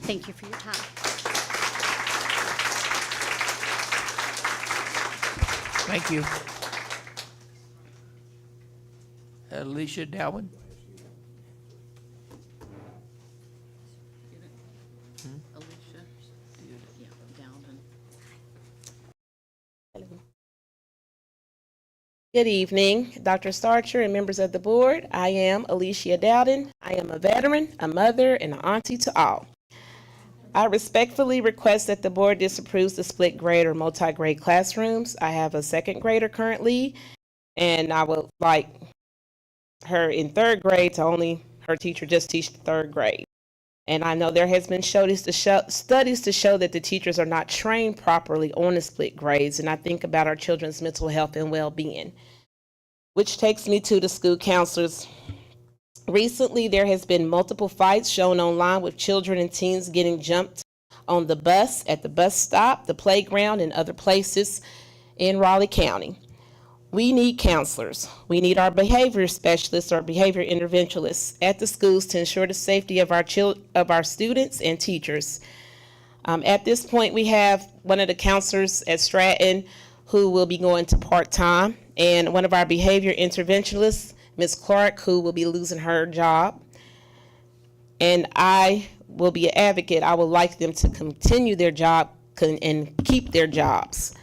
Thank you for your time. Thank you. Alicia Dowin. Good evening, Dr. Starcher and members of the board. I am Alicia Dowden. I am a veteran, a mother, and an auntie to all. I respectfully request that the board disapproves the split grade or multi-grade classrooms. I have a second grader currently, and I would like her in third grade to only her teacher just teach the third grade. And I know there has been studies to show that the teachers are not trained properly on the split grades, and I think about our children's mental health and well-being, which takes me to the school counselors. Recently, there has been multiple fights shown online with children and teens getting jumped on the bus, at the bus stop, the playground, and other places in Raleigh County. We need counselors. We need our behavior specialists or behavior interventionists at the schools to ensure the safety of our students and teachers. At this point, we have one of the counselors at Stratton who will be going to part-time, and one of our behavior interventionists, Ms. Clark, who will be losing her job. And I will be an advocate. I would like them to continue their job and keep their jobs,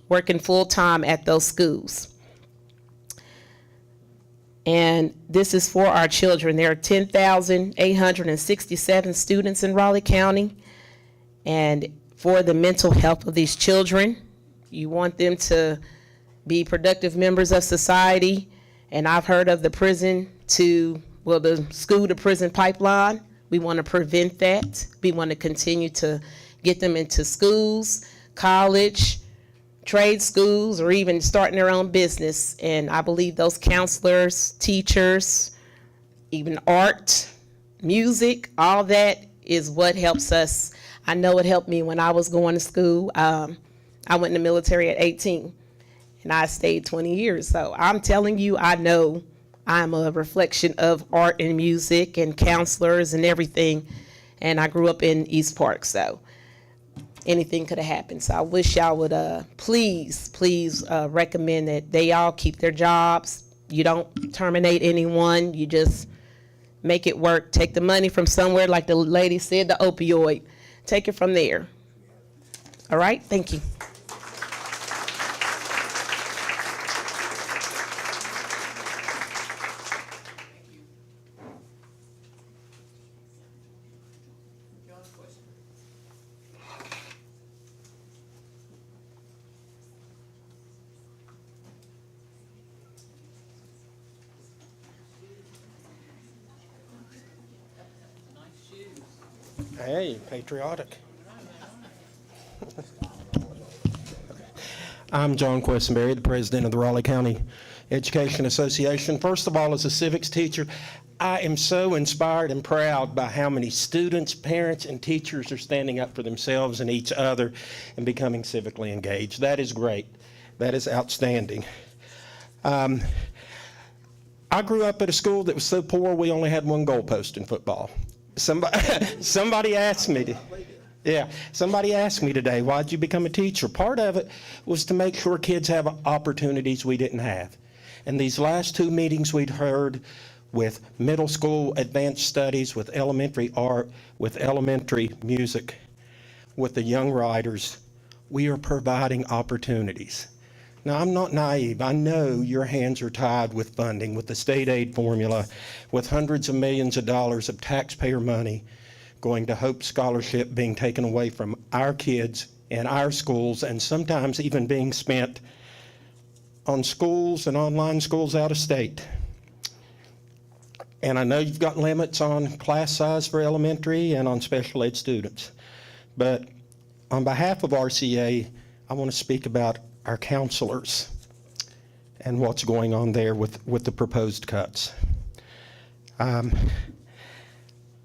working full-time at those schools. And this is for our children. There are 10,867 students in Raleigh County. And for the mental health of these children, you want them to be productive members of society. And I've heard of the the school to prison pipeline. We want to prevent that. We want to continue to get them into schools, college, trade schools, or even starting their own business. And I believe those counselors, teachers, even art, music, all that is what helps us I know it helped me when I was going to school. I went in the military at 18, and I stayed 20 years. So I'm telling you, I know I'm a reflection of art and music and counselors and everything. And I grew up in East Park, so anything could have happened. So I wish y'all would please recommend that they all keep their jobs. You don't terminate anyone. You just make it work. Take the money from somewhere, like the lady said, the opioid. Take it from there. All right, thank you. Hey, patriotic. I'm John Questenberry, the president of the Raleigh County Education Association. First of all, as a civics teacher, I am so inspired and proud by how many students, parents, and teachers are standing up for themselves and each other and becoming civically engaged. That is great. That is outstanding. I grew up at a school that was so poor we only had one goalpost in football. Somebody asked me today, why'd you become a teacher? Part of it was to make sure kids have opportunities we didn't have. And these last two meetings we'd heard with middle school advanced studies, with elementary art, with elementary music, with the young writers, we are providing opportunities. Now, I'm not naive. I know your hands are tied with funding, with the state aid formula, with hundreds of millions of dollars of taxpayer money going to Hope Scholarship being taken away from our kids and our schools, and sometimes even being spent on schools and online schools out of state. And I know you've got limits on class size for elementary and on special ed students. But on behalf of RCA, I want to speak about our counselors and what's going on there with the proposed cuts.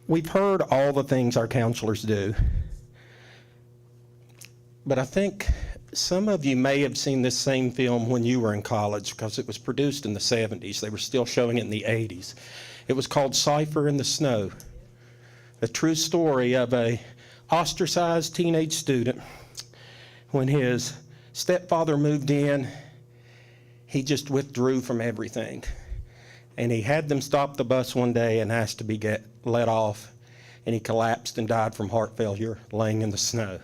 We've heard all the things our counselors do, but I think some of you may have seen this same film when you were in college, because it was produced in the 70s. They were still showing it in the 80s. It was called Cipher in the Snow, a true story of a ostracized teenage student. When his stepfather moved in, he just withdrew from everything. And he had them stop the bus one day and asked to be let off, and he collapsed and died from heart failure laying in the snow.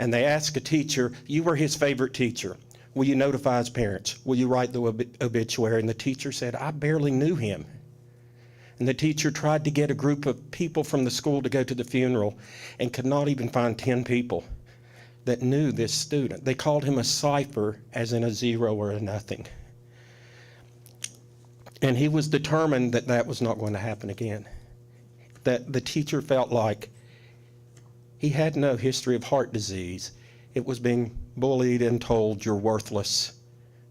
And they asked a teacher, you were his favorite teacher, will you notify his parents? Will you write the obituary? And the teacher said, I barely knew him. And the teacher tried to get a group of people from the school to go to the funeral and could not even find 10 people that knew this student. They called him a cipher, as in a zero or a nothing. And he was determined that that was not going to happen again. That the teacher felt like he had no history of heart disease. It was being bullied and told, you're worthless,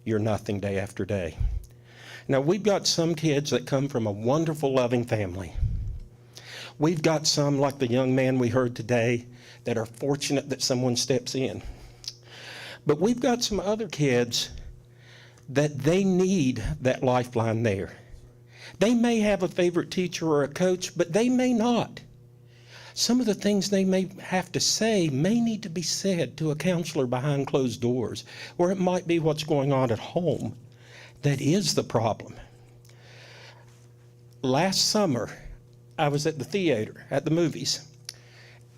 you're nothing, day after day. Now, we've got some kids that come from a wonderful, loving family. We've got some, like the young man we heard today, that are fortunate that someone steps in. But we've got some other kids that they need that lifeline there. They may have a favorite teacher or a coach, but they may not. Some of the things they may have to say may need to be said to a counselor behind closed doors, or it might be what's going on at home that is the problem. Last summer, I was at the theater, at the movies,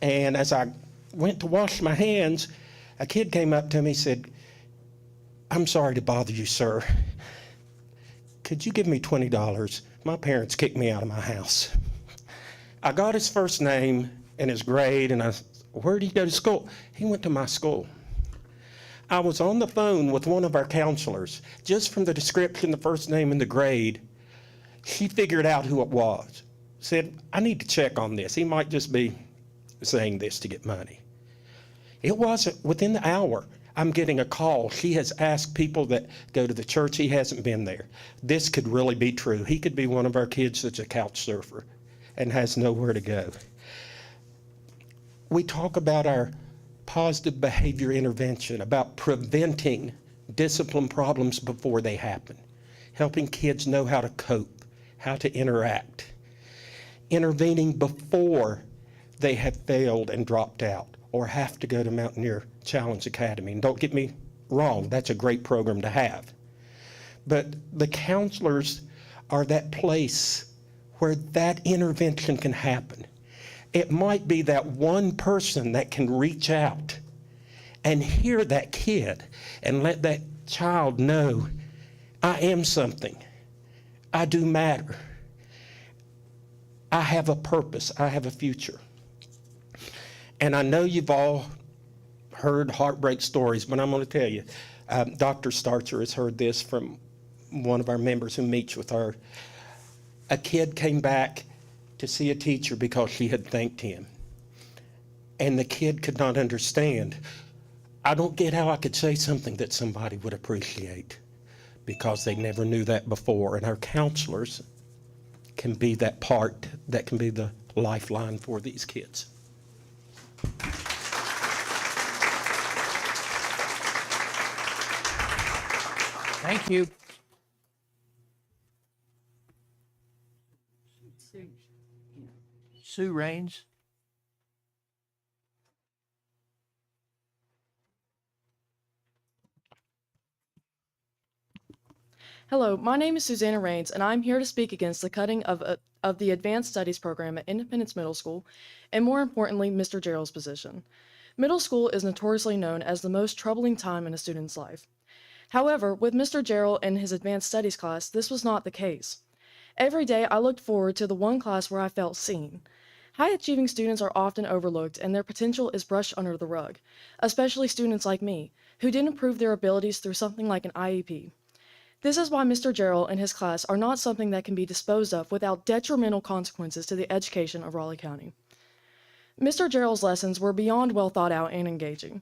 and as I went to wash my hands, a kid came up to me and said, I'm sorry to bother you, sir. Could you give me $20? My parents kicked me out of my house. I got his first name and his grade, and I said, where did he go to school? He went to my school. I was on the phone with one of our counselors. Just from the description, the first name, and the grade, she figured out who it was. Said, I need to check on this. He might just be saying this to get money. It wasn't within the hour. I'm getting a call. She has asked people that go to the church. He hasn't been there. This could really be true. He could be one of our kids that's a couch surfer and has nowhere to go. we talk about our positive behavior intervention, about preventing discipline problems before they happen, helping kids know how to cope, how to interact, intervening before they have failed and dropped out or have to go to Mountaineer Challenge Academy. And don't get me wrong, that's a great program to have. But the counselors are that place where that intervention can happen. It might be that one person that can reach out and hear that kid and let that child know, I am something. I do matter. I have a purpose. I have a future. And I know you've all heard heartbreak stories, but I'm going to tell you, Dr. Starcher has heard this from one of our members who meets with her. A kid came back to see a teacher because she had thanked him. And the kid could not understand. I don't get how I could say something that somebody would appreciate because they never knew that before. And our counselors can be that part, that can be the lifeline for these kids. Thank you. Sue Raines. Hello, my name is Susanna Raines, and I'm here to speak against the cutting of the Advanced Studies program at Independence Middle School, and more importantly, Mr. Gerald's position. Middle school is notoriously known as the most troubling time in a student's life. However, with Mr. Gerald and his Advanced Studies class, this was not the case. Every day, I looked forward to the one class where I felt seen. High-achieving students are often overlooked, and their potential is brushed under the rug, especially students like me, who didn't prove their abilities through something like an IEP. This is why Mr. Gerald and his class are not something that can be disposed of without detrimental consequences to the education of Raleigh County. Mr. Gerald's lessons were beyond well thought out and engaging.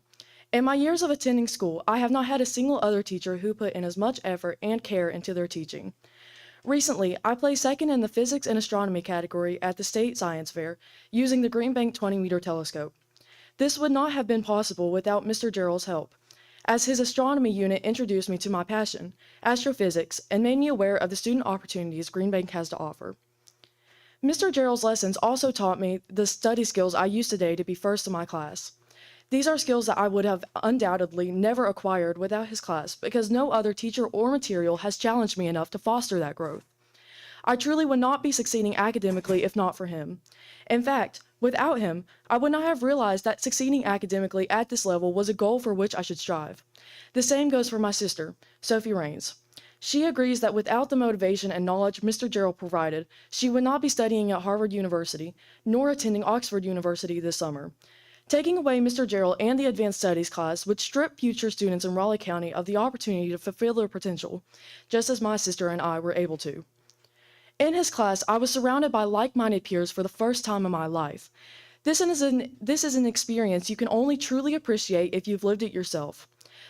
In my years of attending school, I have not had a single other teacher who put in as much effort and care into their teaching. Recently, I placed second in the physics and astronomy category at the state science fair using the Green Bank 20-meter telescope. This would not have been possible without Mr. Gerald's help, as his astronomy unit introduced me to my passion, astrophysics, and made me aware of the student opportunities Green Bank has to offer. Mr. Gerald's lessons also taught me the study skills I use today to be first in my class. These are skills that I would have undoubtedly never acquired without his class because no other teacher or material has challenged me enough to foster that growth. I truly would not be succeeding academically if not for him. In fact, without him, I would not have realized that succeeding academically at this level was a goal for which I should strive. The same goes for my sister, Sophie Raines. She agrees that without the motivation and knowledge Mr. Gerald provided, she would not be studying at Harvard University, nor attending Oxford University this summer. Taking away Mr. Gerald and the Advanced Studies class would strip future students in Raleigh County of the opportunity to fulfill their potential, just as my sister and I were able to. In his class, I was surrounded by like-minded peers for the first time in my life. This is an experience you can only truly appreciate if you've lived it yourself.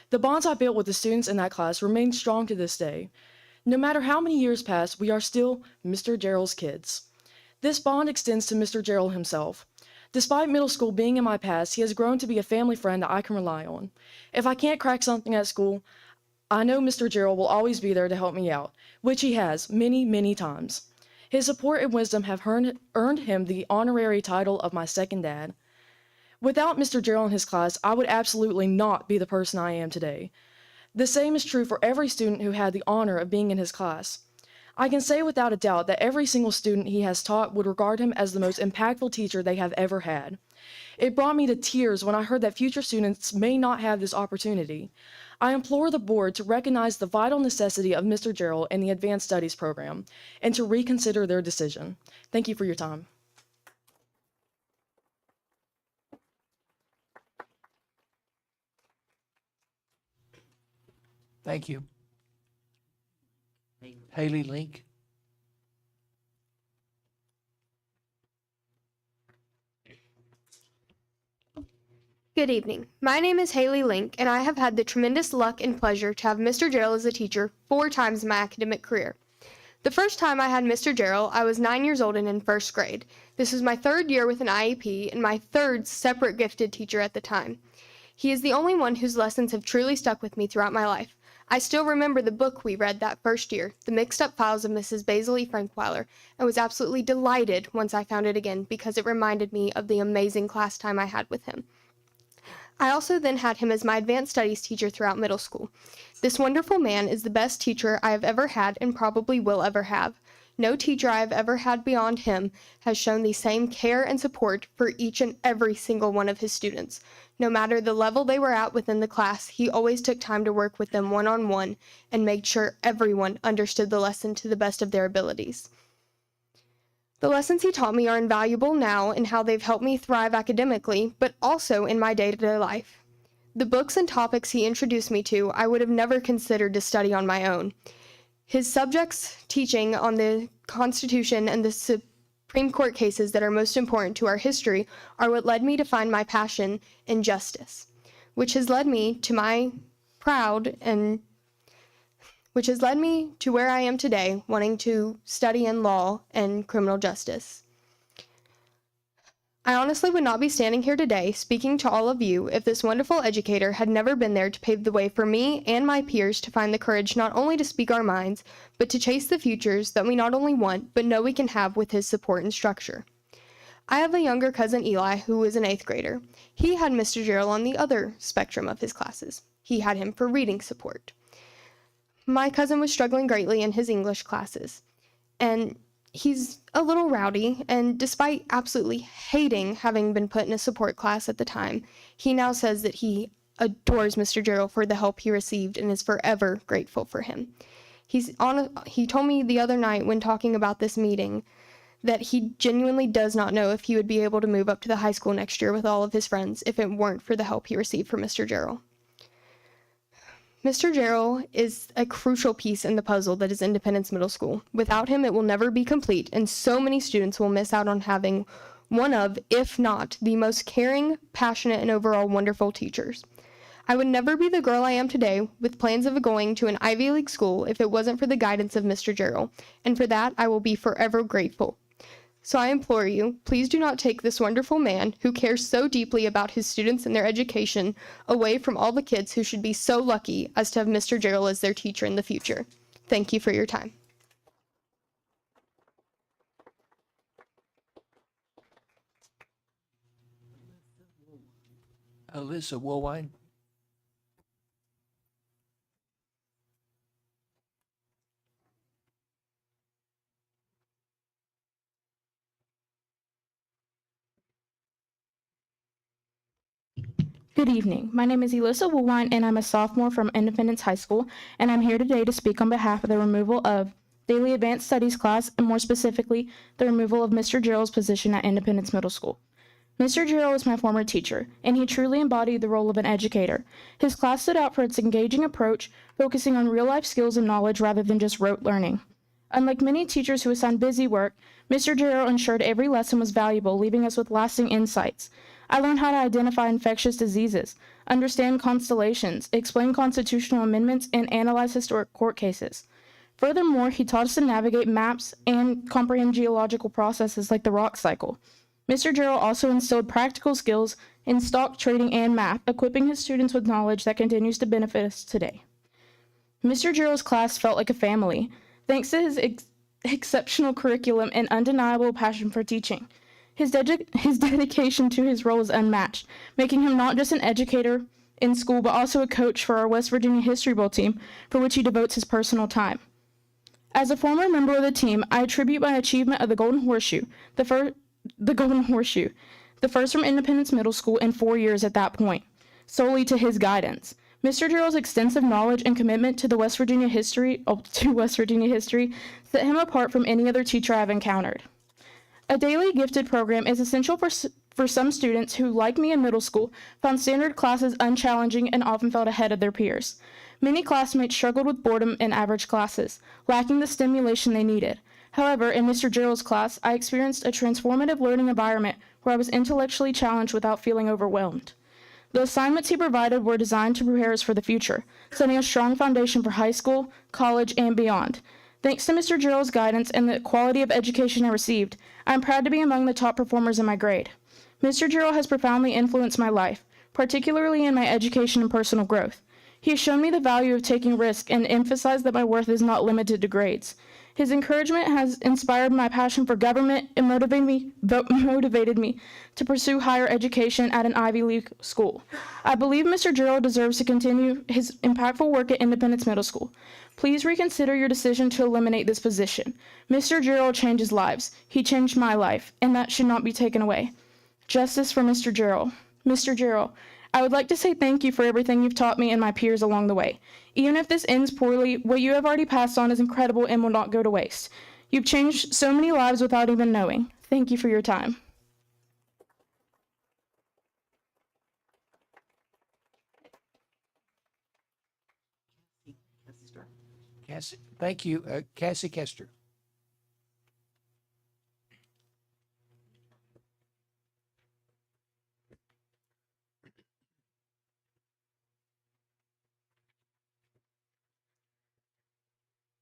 The bonds I built with the students in that class remain strong to this day. No matter how many years pass, we are still Mr. Gerald's kids. This bond extends to Mr. Gerald himself. Despite middle school being in my past, he has grown to be a family friend that I can rely on. If I can't crack something at school, I know Mr. Gerald will always be there to help me out, which he has many, many times. His support and wisdom have earned him the honorary title of my second dad. Without Mr. Gerald and his class, I would absolutely not be the person I am today. The same is true for every student who had the honor of being in his class. I can say without a doubt that every single student he has taught would regard him as the most impactful teacher they have ever had. It brought me to tears when I heard that future students may not have this opportunity. I implore the board to recognize the vital necessity of Mr. Gerald and the Advanced Studies program and to reconsider their decision. Thank you for your time. Thank you. Haley Link. Good evening. My name is Haley Link, and I have had the tremendous luck and pleasure to have Mr. Gerald as a teacher 4 times in my academic career. The first time I had Mr. Gerald, I was 9 years old and in first grade. This was my third year with an IEP and my third separate gifted teacher at the time. He is the only one whose lessons have truly stuck with me throughout my life. I still remember the book we read that first year, The Mixed Up Files of Mrs. Basil E. Frankweiler, and was absolutely delighted once I found it again because it reminded me of the amazing class time I had with him. I also then had him as my advanced studies teacher throughout middle school. This wonderful man is the best teacher I have ever had and probably will ever have. No teacher I have ever had beyond him has shown the same care and support for each and every single one of his students. No matter the level they were at within the class, he always took time to work with them one-on-one and made sure everyone understood the lesson to the best of their abilities. The lessons he taught me are invaluable now in how they've helped me thrive academically, but also in my day-to-day life. The books and topics he introduced me to, I would have never considered to study on my own. His subjects teaching on the Constitution and the Supreme Court cases that are most important to our history are what led me to find my passion in justice, which has led me to where I am today, wanting to study in law and criminal justice. I honestly would not be standing here today speaking to all of you if this wonderful educator had never been there to pave the way for me and my peers to find the courage not only to speak our minds, but to chase the futures that we not only want, but know we can have with his support and structure. I have a younger cousin, Eli, who is an 8th grader. He had Mr. Gerald on the other spectrum of his classes. He had him for reading support. My cousin was struggling greatly in his English classes, and he's a little rowdy, and despite absolutely hating having been put in a support class at the time, he now says that he adores Mr. Gerald for the help he received and is forever grateful for him. He told me the other night when talking about this meeting that he genuinely does not know if he would be able to move up to the high school next year with all of his friends if it weren't for the help he received from Mr. Gerald. Mr. Gerald is a crucial piece in the puzzle that is Independence Middle School. Without him, it will never be complete, and so many students will miss out on having one of, if not, the most caring, passionate, and overall wonderful teachers. I would never be the girl I am today with plans of going to an Ivy League school if it wasn't for the guidance of Mr. Gerald, and for that I will be forever grateful. So I implore you, please do not take this wonderful man who cares so deeply about his students and their education away from all the kids who should be so lucky as to have Mr. Gerald as their teacher in the future. Thank you for your time. Alyssa Woolwine. Good evening. My name is Elissa Woolwine, and I'm a sophomore from Independence High School, and I'm here today to speak on behalf of the removal of Daily Advanced Studies class, and more specifically, the removal of Mr. Gerald's position at Independence Middle School. Mr. Gerald was my former teacher, and he truly embodied the role of an educator. His class stood out for its engaging approach, focusing on real-life skills and knowledge rather than just rote learning. Unlike many teachers who assign busy work, Mr. Gerald ensured every lesson was valuable, leaving us with lasting insights. I learned how to identify infectious diseases, understand constellations, explain constitutional amendments, and analyze historic court cases. Furthermore, he taught us to navigate maps and comprehend geological processes like the rock cycle. Mr. Gerald also instilled practical skills in stock trading and math, equipping his students with knowledge that continues to benefit us today. Mr. Gerald's class felt like a family, thanks to his exceptional curriculum and undeniable passion for teaching. His dedication to his role is unmatched, making him not just an educator in school, but also a coach for our West Virginia History Bowl team, for which he devotes his personal time. As a former member of the team, I attribute my achievement of the Golden Horseshoe, the first from Independence Middle School in 4 years at that point, solely to his guidance. Mr. Gerald's extensive knowledge and commitment to West Virginia history set him apart from any other teacher I've encountered. A daily gifted program is essential for some students who, like me in middle school, found standard classes unchallenging and often felt ahead of their peers. Many classmates struggled with boredom in average classes, lacking the stimulation they needed. However, in Mr. Gerald's class, I experienced a transformative learning environment where I was intellectually challenged without feeling overwhelmed. The assignments he provided were designed to prepare us for the future, setting a strong foundation for high school, college, and beyond. Thanks to Mr. Gerald's guidance and the quality of education I received, I am proud to be among the top performers in my grade. Mr. Gerald has profoundly influenced my life, particularly in my education and personal growth. He has shown me the value of taking risks and emphasized that my worth is not limited to grades. His encouragement has inspired my passion for government and motivated me to pursue higher education at an Ivy League school. I believe Mr. Gerald deserves to continue his impactful work at Independence Middle School. Please reconsider your decision to eliminate this position. Mr. Gerald changes lives. He changed my life, and that should not be taken away. Justice for Mr. Gerald. Mr. Gerald, I would like to say thank you for everything you've taught me and my peers along the way. Even if this ends poorly, what you have already passed on is incredible and will not go to waste. You've changed so many lives without even knowing. Thank you for your time. Cassie, thank you. Cassie Kester.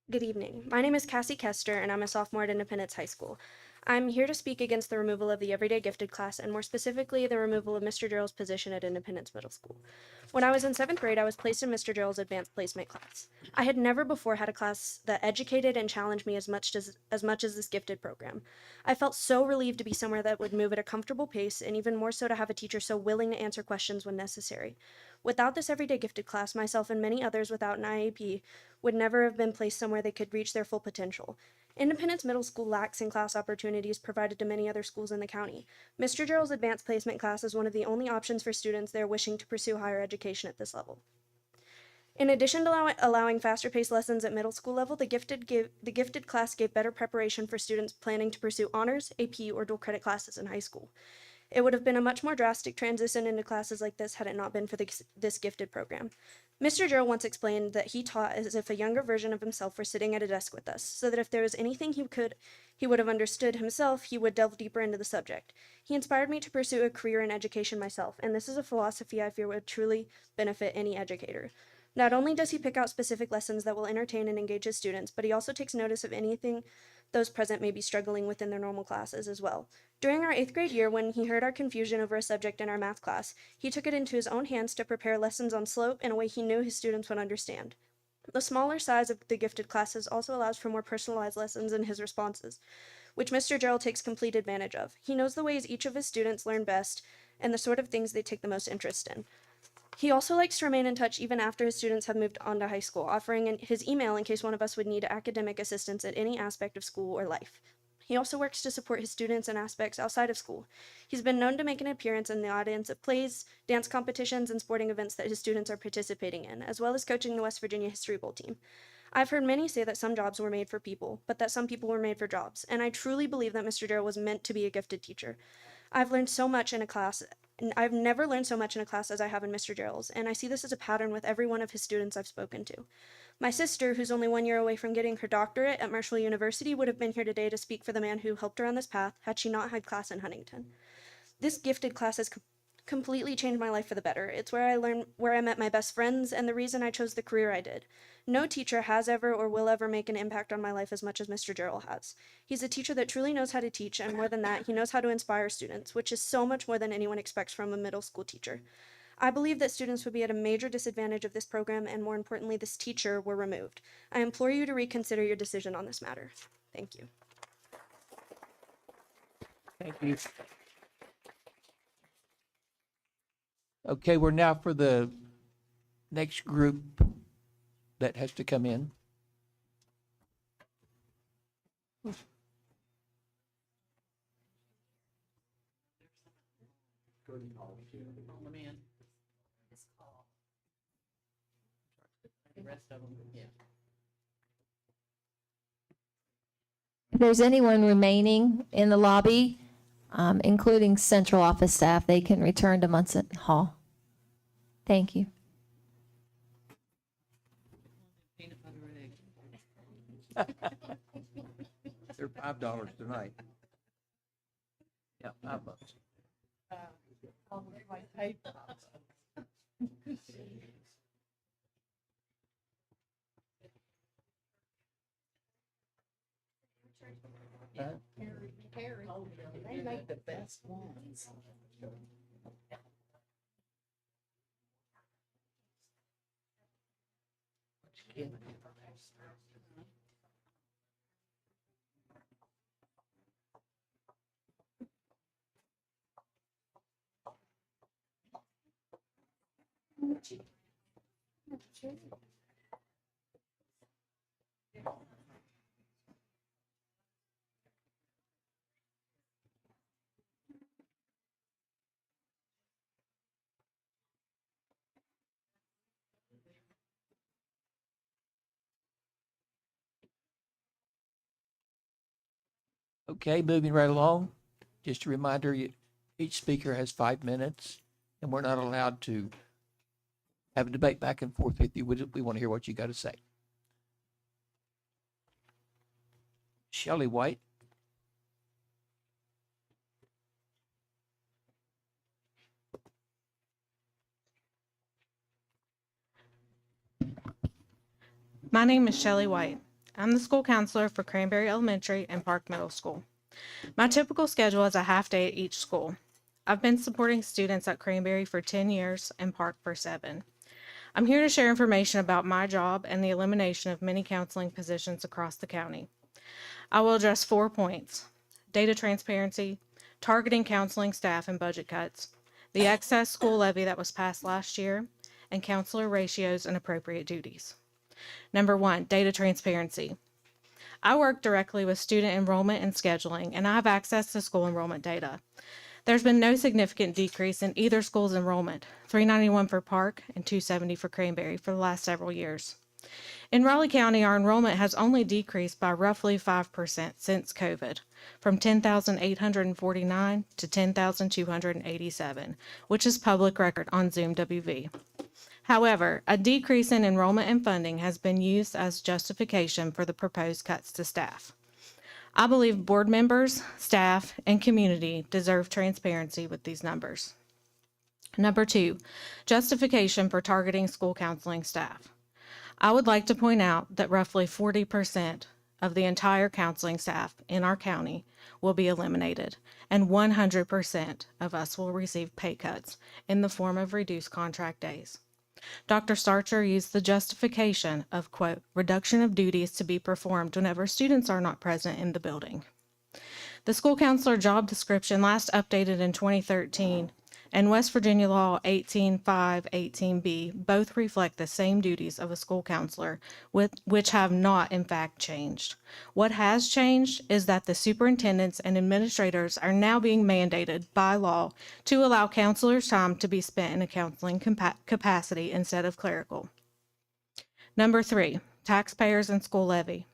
Good evening. My name is Cassie Kester, and I'm a sophomore at Independence High School. I'm here to speak against the removal of the Everyday Gifted class, and more specifically, the removal of Mr. Gerald's position at Independence Middle School. When I was in 7th grade, I was placed in Mr. Gerald's advanced placement class. I had never before had a class that educated and challenged me as much as this gifted program. I felt so relieved to be somewhere that would move at a comfortable pace, and even more so to have a teacher so willing to answer questions when necessary. Without this Everyday Gifted class, myself and many others without an IEP would never have been placed somewhere they could reach their full potential. Independence Middle School lacks in-class opportunities provided to many other schools in the county. Mr. Gerald's advanced placement class is one of the only options for students there wishing to pursue higher education at this level. In addition to allowing faster-paced lessons at middle school level, the gifted class gave better preparation for students planning to pursue honors, AP, or dual credit classes in high school. It would have been a much more drastic transition into classes like this had it not been for this gifted program. Mr. Gerald once explained that he taught as if a younger version of himself were sitting at a desk with us, so that if there was anything he would have understood himself, he would delve deeper into the subject. He inspired me to pursue a career in education myself, and this is a philosophy I fear would truly benefit any educator. Not only does he pick out specific lessons that will entertain and engage his students, but he also takes notice of anything those present may be struggling with in their normal classes as well. During our 8th grade year, when he heard our confusion over a subject in our math class, he took it into his own hands to prepare lessons on slope in a way he knew his students would understand. The smaller size of the gifted classes also allows for more personalized lessons in his responses, which Mr. Gerald takes complete advantage of. He knows the ways each of his students learn best and the sort of things they take the most interest in. He also likes to remain in touch even after his students have moved on to high school, offering his email in case one of us would need academic assistance at any aspect of school or life. He also works to support his students in aspects outside of school. He's been known to make an appearance in the audience of plays, dance competitions, and sporting events that his students are participating in, as well as coaching the West Virginia History Bowl team. I've heard many say that some jobs were made for people, but that some people were made for jobs, and I truly believe that Mr. Gerald was meant to be a gifted teacher. I've learned so much in a class, and I've never learned so much in a class as I have in Mr. Gerald's, and I see this as a pattern with every one of his students I've spoken to. My sister, who's only 1 year away from getting her doctorate at Marshall University, would have been here today to speak for the man who helped her on this path had she not had class in Huntington. This gifted class has completely changed my life for the better. It's where I met my best friends, and the reason I chose the career I did. No teacher has ever or will ever make an impact on my life as much as Mr. Gerald has. He's a teacher that truly knows how to teach, and more than that, he knows how to inspire students, which is so much more than anyone expects from a middle school teacher. I believe that students would be at a major disadvantage if this program, and more importantly, this teacher, were removed. I implore you to reconsider your decision on this matter. Thank you. Thank you. Okay, we're now for the next group that has to come in. If there's anyone remaining in the lobby, including central office staff, they can return to Munson Hall. Thank you. They're $5 tonight. Yeah, $5. They make the best ones. Okay, moving right along. Just a reminder, each speaker has 5 minutes, and we're not allowed to have a debate back and forth with you. We want to hear what you got to say. Shelley White. My name is Shelley White. I'm the school counselor for Cranberry Elementary and Park Middle School. My typical schedule is a half day at each school. I've been supporting students at Cranberry for 10 years and Park for 7. I'm here to share information about my job and the elimination of many counseling positions across the county. I will address 4 points: data transparency, targeting counseling staff and budget cuts, the excess school levy that was passed last year, and counselor ratios and appropriate duties. Number 1, data transparency. I work directly with student enrollment and scheduling, and I have access to school enrollment data. There's been no significant decrease in either school's enrollment, 391 for Park and 270 for Cranberry, for the last several years. In Raleigh County, our enrollment has only decreased by roughly 5% since COVID, from 10,849 to 10,287, which is public record on Zoom WV. However, a decrease in enrollment and funding has been used as justification for the proposed cuts to staff. I believe board members, staff, and community deserve transparency with these numbers. Number 2, justification for targeting school counseling staff. I would like to point out that roughly 40% of the entire counseling staff in our county will be eliminated, and 100% of us will receive pay cuts in the form of reduced contract days. Dr. Starcher used the justification of, quote, reduction of duties to be performed whenever students are not present in the building. The school counselor job description last updated in 2013 and West Virginia Law 18.518B both reflect the same duties of a school counselor, which have not in fact changed. What has changed is that the superintendents and administrators are now being mandated by law to allow counselors time to be spent in a counseling capacity instead of clerical. Number 3, taxpayers and school levy.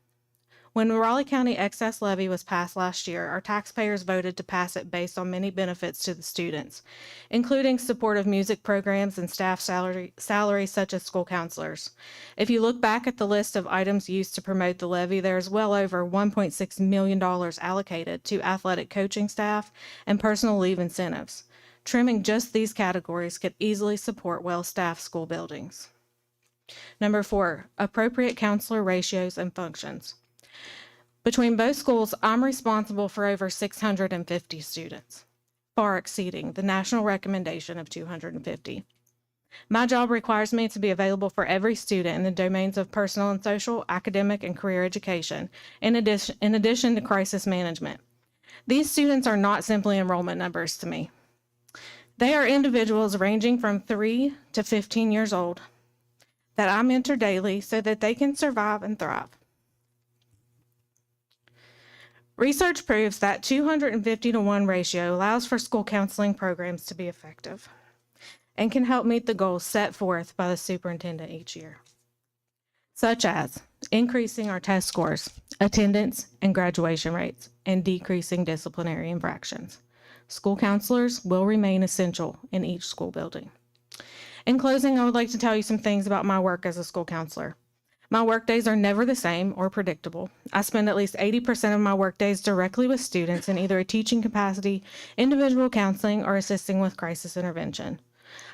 When the Raleigh County excess levy was passed last year, our taxpayers voted to pass it based on many benefits to the students, including supportive music programs and staff salaries such as school counselors. If you look back at the list of items used to promote the levy, there's well over $1.6 million allocated to athletic coaching staff and personal leave incentives. Trimming just these categories could easily support well-staffed school buildings. Number 4, appropriate counselor ratios and functions. Between both schools, I'm responsible for over 650 students, far exceeding the national recommendation of 250. My job requires me to be available for every student in the domains of personal and social, academic, and career education, in addition to crisis management. These students are not simply enrollment numbers to me. They are individuals ranging from 3 to 15 years old that I mentor daily so that they can survive and thrive. Research proves that 250-to-1 ratio allows for school counseling programs to be effective and can help meet the goals set forth by the superintendent each year, such as increasing our test scores, attendance, and graduation rates, and decreasing disciplinary infractions. School counselors will remain essential in each school building. In closing, I would like to tell you some things about my work as a school counselor. My workdays are never the same or predictable. I spend at least 80% of my workdays directly with students in either a teaching capacity, individual counseling, or assisting with crisis intervention.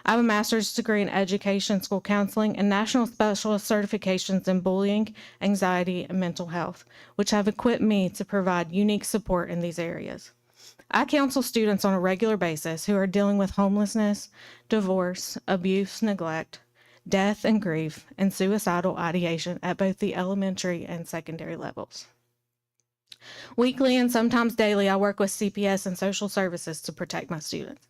I have a master's degree in education, school counseling, and national specialist certifications in bullying, anxiety, and mental health, which have equipped me to provide unique support in these areas. I counsel students on a regular basis who are dealing with homelessness, divorce, abuse, neglect, death and grief, and suicidal ideation at both the elementary and secondary levels. Weekly and sometimes daily, I work with CPS and social services to protect my students.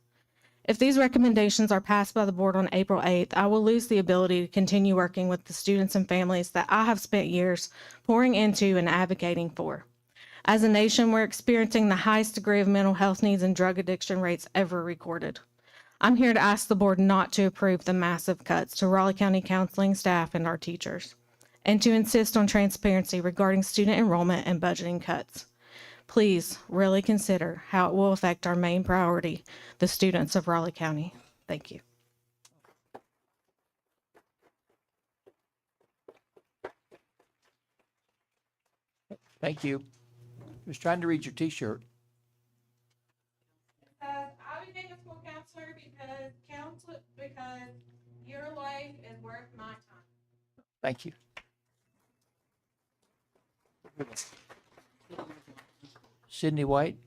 If these recommendations are passed by the board on April 8th, I will lose the ability to continue working with the students and families that I have spent years pouring into and advocating for. As a nation, we're experiencing the highest degree of mental health needs and drug addiction rates ever recorded. I'm here to ask the board not to approve the massive cuts to Raleigh County counseling staff and our teachers, and to insist on transparency regarding student enrollment and budgeting cuts. Please really consider how it will affect our main priority, the students of Raleigh County. Thank you. Thank you. I was trying to read your t-shirt. I became a school counselor because your life is worth my time. Thank you. Sydney White.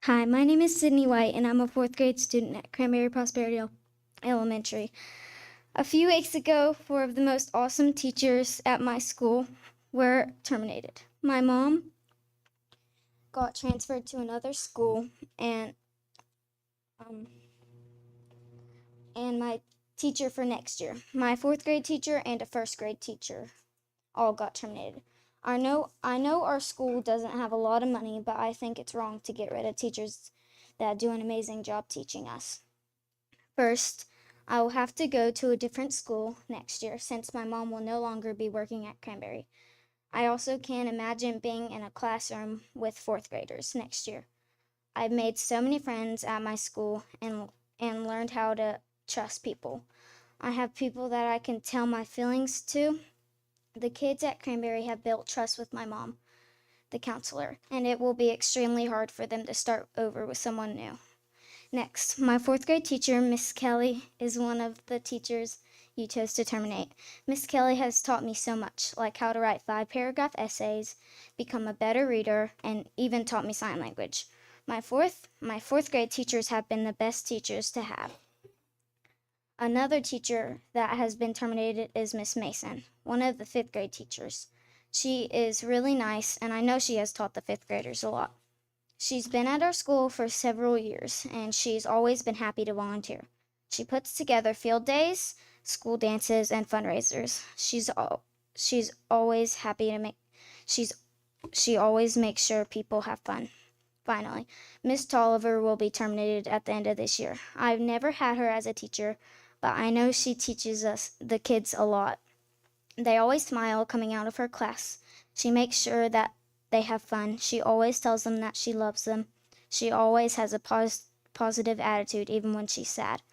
Hi, my name is Sydney White, and I'm a 4th grade student at Cranberry Prosperity Elementary. A few weeks ago, 4 of the most awesome teachers at my school were terminated. My mom got transferred to another school, and my teacher for next year, my 4th grade teacher and a 1st grade teacher, all got terminated. I know our school doesn't have a lot of money, but I think it's wrong to get rid of teachers that do an amazing job teaching us. First, I will have to go to a different school next year since my mom will no longer be working at Cranberry. I also can't imagine being in a classroom with 4th graders next year. I've made so many friends at my school and learned how to trust people. I have people that I can tell my feelings to. The kids at Cranberry have built trust with my mom, the counselor, and it will be extremely hard for them to start over with someone new. Next, my 4th grade teacher, Miss Kelly, is one of the teachers you chose to terminate. Miss Kelly has taught me so much, like how to write 5-paragraph essays, become a better reader, and even taught me sign language. My fourth grade teachers have been the best teachers to have. Another teacher that has been terminated is Miss Mason, one of the 5th grade teachers. She is really nice, and I know she has taught the 5th graders a lot. She's been at our school for several years, and she's always been happy to volunteer. She puts together field days, school dances, and fundraisers. She always makes sure people have fun. Finally, Miss Tolliver will be terminated at the end of this year. I've never had her as a teacher, but I know she teaches us, the kids, a lot. They always smile coming out of her class. She makes sure that they have fun. She always tells them that she loves them. She always has a positive attitude even when she's sad.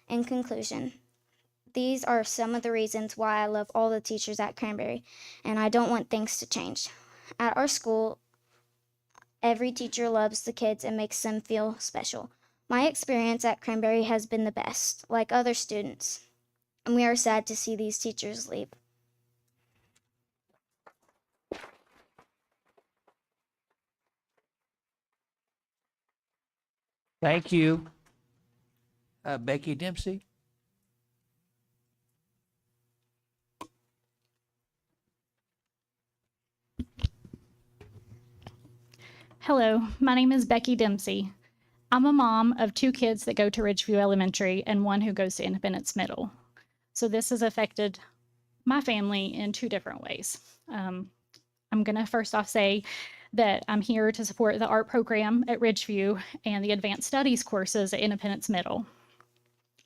In conclusion, these are some of the reasons why I love all the teachers at Cranberry, and I don't want things to change. At our school, every teacher loves the kids and makes them feel special. My experience at Cranberry has been the best, like other students, and we are sad to see these teachers leave. Thank you. Becky Dempsey. Hello, my name is Becky Dempsey. I'm a mom of 2 kids that go to Ridgeview Elementary and 1 who goes to Independence Middle. So this has affected my family in 2 different ways. I'm going to first off say that I'm here to support the art program at Ridgeview and the advanced studies courses at Independence Middle.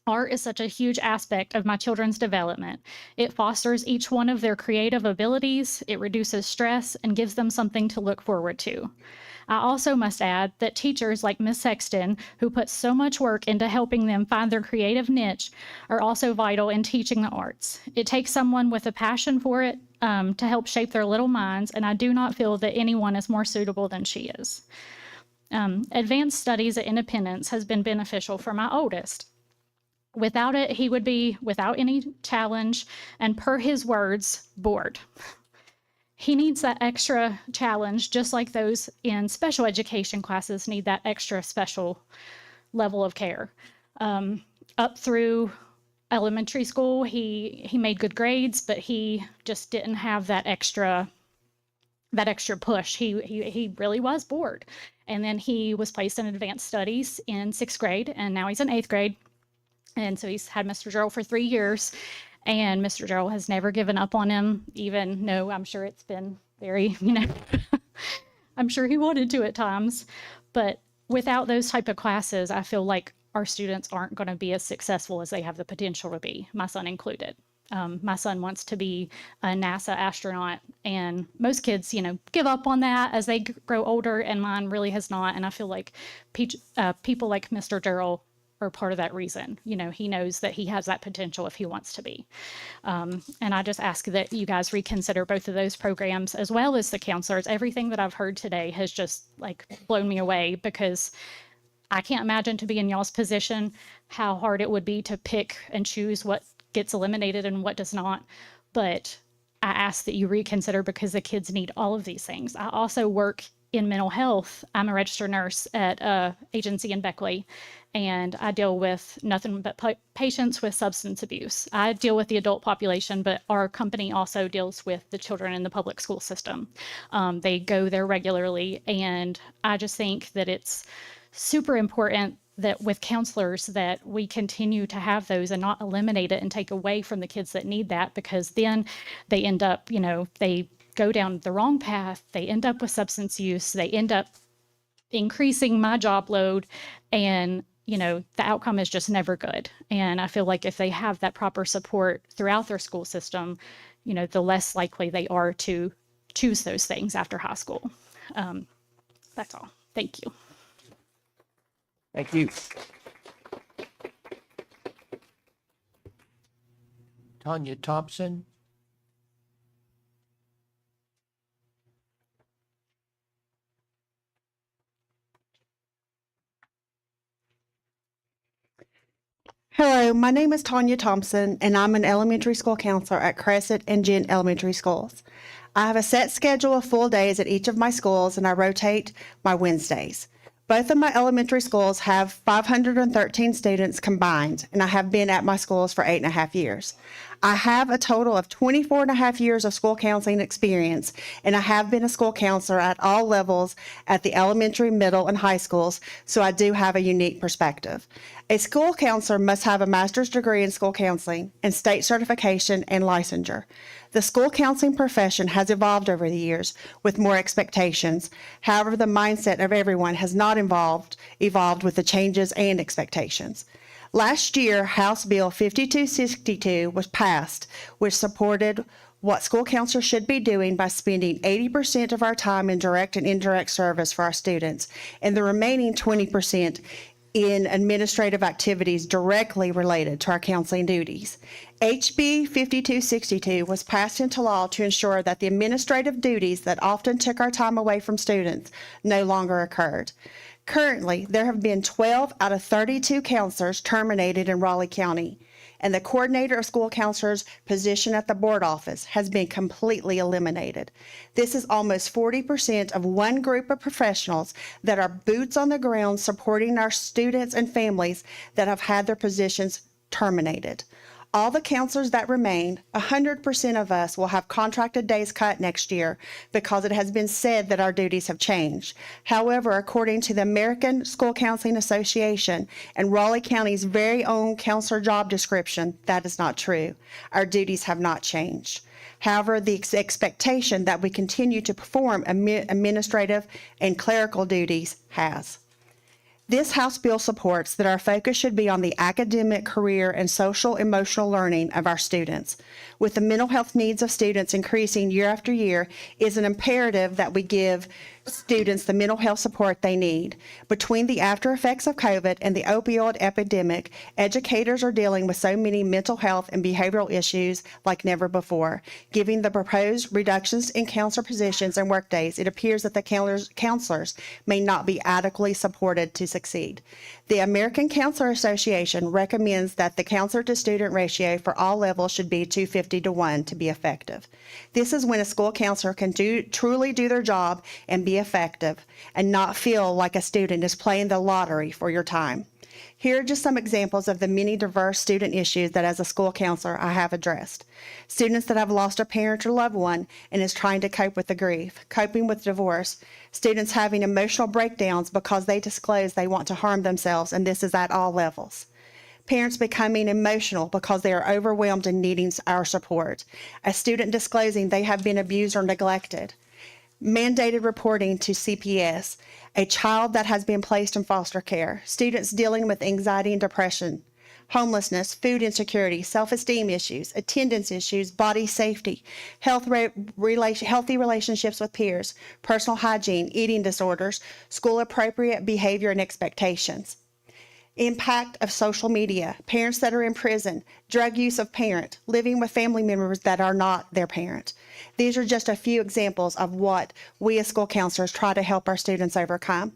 Art is such a huge aspect of my children's development. It fosters each one of their creative abilities, it reduces stress, and gives them something to look forward to. I also must add that teachers like Ms. Sexton, who put so much work into helping them find their creative niche, are also vital in teaching the arts. It takes someone with a passion for it to help shape their little minds, and I do not feel that anyone is more suitable than she is. Advanced studies at Independence has been beneficial for my oldest. Without it, he would be without any challenge and, per his words, bored. He needs that extra challenge, just like those in special education classes need that extra special level of care. Up through elementary school, he made good grades, but he just didn't have that extra push. He really was bored. And then he was placed in advanced studies in 6th grade, and now he's in 8th grade. And so he's had Mr. Gerald for 3 years. And Mr. Gerald has never given up on him, even though I'm sure it's been very, I'm sure he wanted to at times. But without those type of classes, I feel like our students aren't going to be as successful as they have the potential to be, my son included. My son wants to be a NASA astronaut, and most kids, give up on that as they grow older, and mine really has not. And I feel like people like Mr. Gerald are part of that reason. He knows that he has that potential if he wants to be. And I just ask that you guys reconsider both of those programs as well as the counselors. Everything that I've heard today has just blown me away, because I can't imagine to be in y'all's position how hard it would be to pick and choose what gets eliminated and what does not. But I ask that you reconsider, because the kids need all of these things. I also work in mental health. I'm a registered nurse at an agency in Beckley, and I deal with nothing but patients with substance abuse. I deal with the adult population, but our company also deals with the children in the public school system. They go there regularly, and I just think that it's super important that with counselors that we continue to have those and not eliminate it and take away from the kids that need that, because then they end up, they go down the wrong path. They end up with substance use. They end up increasing my job load, and the outcome is just never good. And I feel like if they have that proper support throughout their school system, the less likely they are to choose those things after high school. That's all. Thank you. Thank you. Tanya Thompson. Hello, my name is Tanya Thompson, and I'm an elementary school counselor at Crescent and Gent Elementary Schools. I have a set schedule of full days at each of my schools, and I rotate my Wednesdays. Both of my elementary schools have 513 students combined, and I have been at my schools for 8.5 years. I have a total of 24.5 years of school counseling experience, and I have been a school counselor at all levels at the elementary, middle, and high schools, so I do have a unique perspective. A school counselor must have a master's degree in school counseling and state certification and licensure. The school counseling profession has evolved over the years with more expectations. However, the mindset of everyone has not evolved with the changes and expectations. Last year, House Bill 5262 was passed, which supported what school counselors should be doing by spending 80% of our time in direct and indirect service for our students, and the remaining 20% in administrative activities directly related to our counseling duties. HB 5262 was passed into law to ensure that the administrative duties that often took our time away from students no longer occurred. Currently, there have been 12 out of 32 counselors terminated in Raleigh County, and the coordinator of school counselors position at the board office has been completely eliminated. This is almost 40% of one group of professionals that are boots on the ground supporting our students and families that have had their positions terminated. All the counselors that remain, 100% of us will have contracted days cut next year because it has been said that our duties have changed. However, according to the American School Counseling Association and Raleigh County's very own counselor job description, that is not true. Our duties have not changed. However, the expectation that we continue to perform administrative and clerical duties has. This House bill supports that our focus should be on the academic, career, and social emotional learning of our students. With the mental health needs of students increasing year after year, it is an imperative that we give students the mental health support they need. Between the after effects of COVID and the opioid epidemic, educators are dealing with so many mental health and behavioral issues like never before. Given the proposed reductions in counselor positions and workdays, it appears that the counselors may not be adequately supported to succeed. The American Counselor Association recommends that the counselor-to-student ratio for all levels should be 250-1 to be effective. This is when a school counselor can truly do their job and be effective and not feel like a student is playing the lottery for your time. Here are just some examples of the many diverse student issues that as a school counselor I have addressed. Students that have lost a parent or loved one and is trying to cope with the grief, coping with divorce, students having emotional breakdowns because they disclose they want to harm themselves, and this is at all levels. Parents becoming emotional because they are overwhelmed and needing our support. A student disclosing they have been abused or neglected. Mandated reporting to CPS. A child that has been placed in foster care. Students dealing with anxiety and depression. Homelessness, food insecurity, self-esteem issues, attendance issues, body safety, healthy relationships with peers, personal hygiene, eating disorders, school-appropriate behavior and expectations. Impact of social media, parents that are in prison, drug use of parent, living with family members that are not their parent. These are just a few examples of what we as school counselors try to help our students overcome.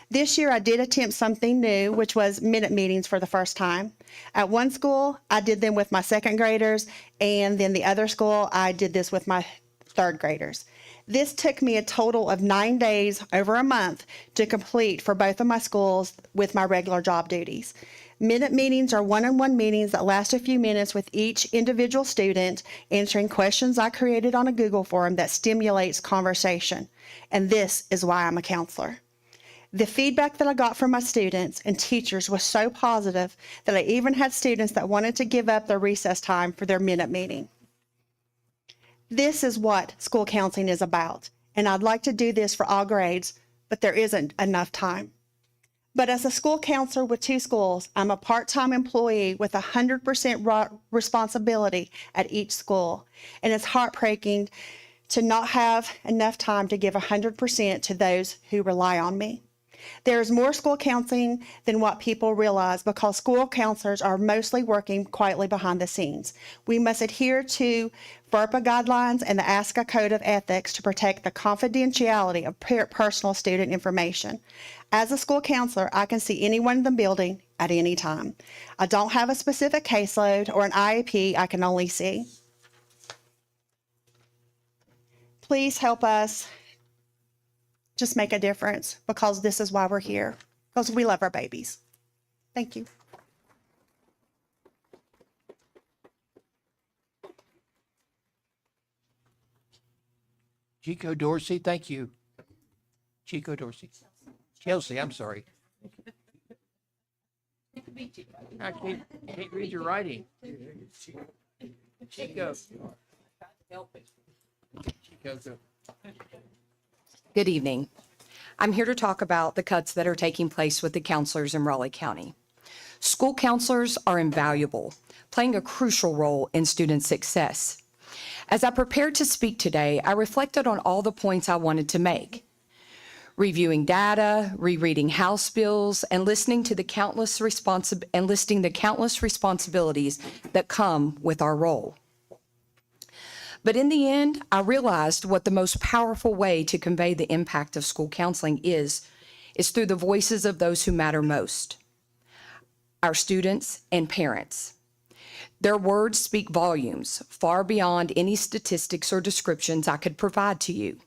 This year I did attempt something new, which was minute meetings for the first time. At one school, I did them with my second graders, and then the other school, I did this with my third graders. This took me a total of 9 days, over a month, to complete for both of my schools with my regular job duties. Minute meetings are one-on-one meetings that last a few minutes with each individual student, answering questions I created on a Google form that stimulates conversation. And this is why I'm a counselor. The feedback that I got from my students and teachers was so positive that I even had students that wanted to give up their recess time for their minute meeting. This is what school counseling is about, and I'd like to do this for all grades, but there isn't enough time. But as a school counselor with 2 schools, I'm a part-time employee with 100% responsibility at each school, and it's heartbreaking to not have enough time to give 100% to those who rely on me. There is more school counseling than what people realize because school counselors are mostly working quietly behind the scenes. We must adhere to FERPA guidelines and the ASCA Code of Ethics to protect the confidentiality of personal student information. As a school counselor, I can see anyone in the building at any time. I don't have a specific caseload or an IEP I can only see. Please help us just make a difference, because this is why we're here, because we love our babies. Thank you. Chico Dorsey, thank you. Chico Dorsey. Chelsea, I'm sorry. I can't read your writing. Chico. Chico, go. Good evening. I'm here to talk about the cuts that are taking place with the counselors in Raleigh County. School counselors are invaluable, playing a crucial role in student success. As I prepared to speak today, I reflected on all the points I wanted to make. Reviewing data, rereading House bills, and listing the countless responsibilities that come with our role. But in the end, I realized what the most powerful way to convey the impact of school counseling is through the voices of those who matter most, our students and parents. Their words speak volumes, far beyond any statistics or descriptions I could provide to you.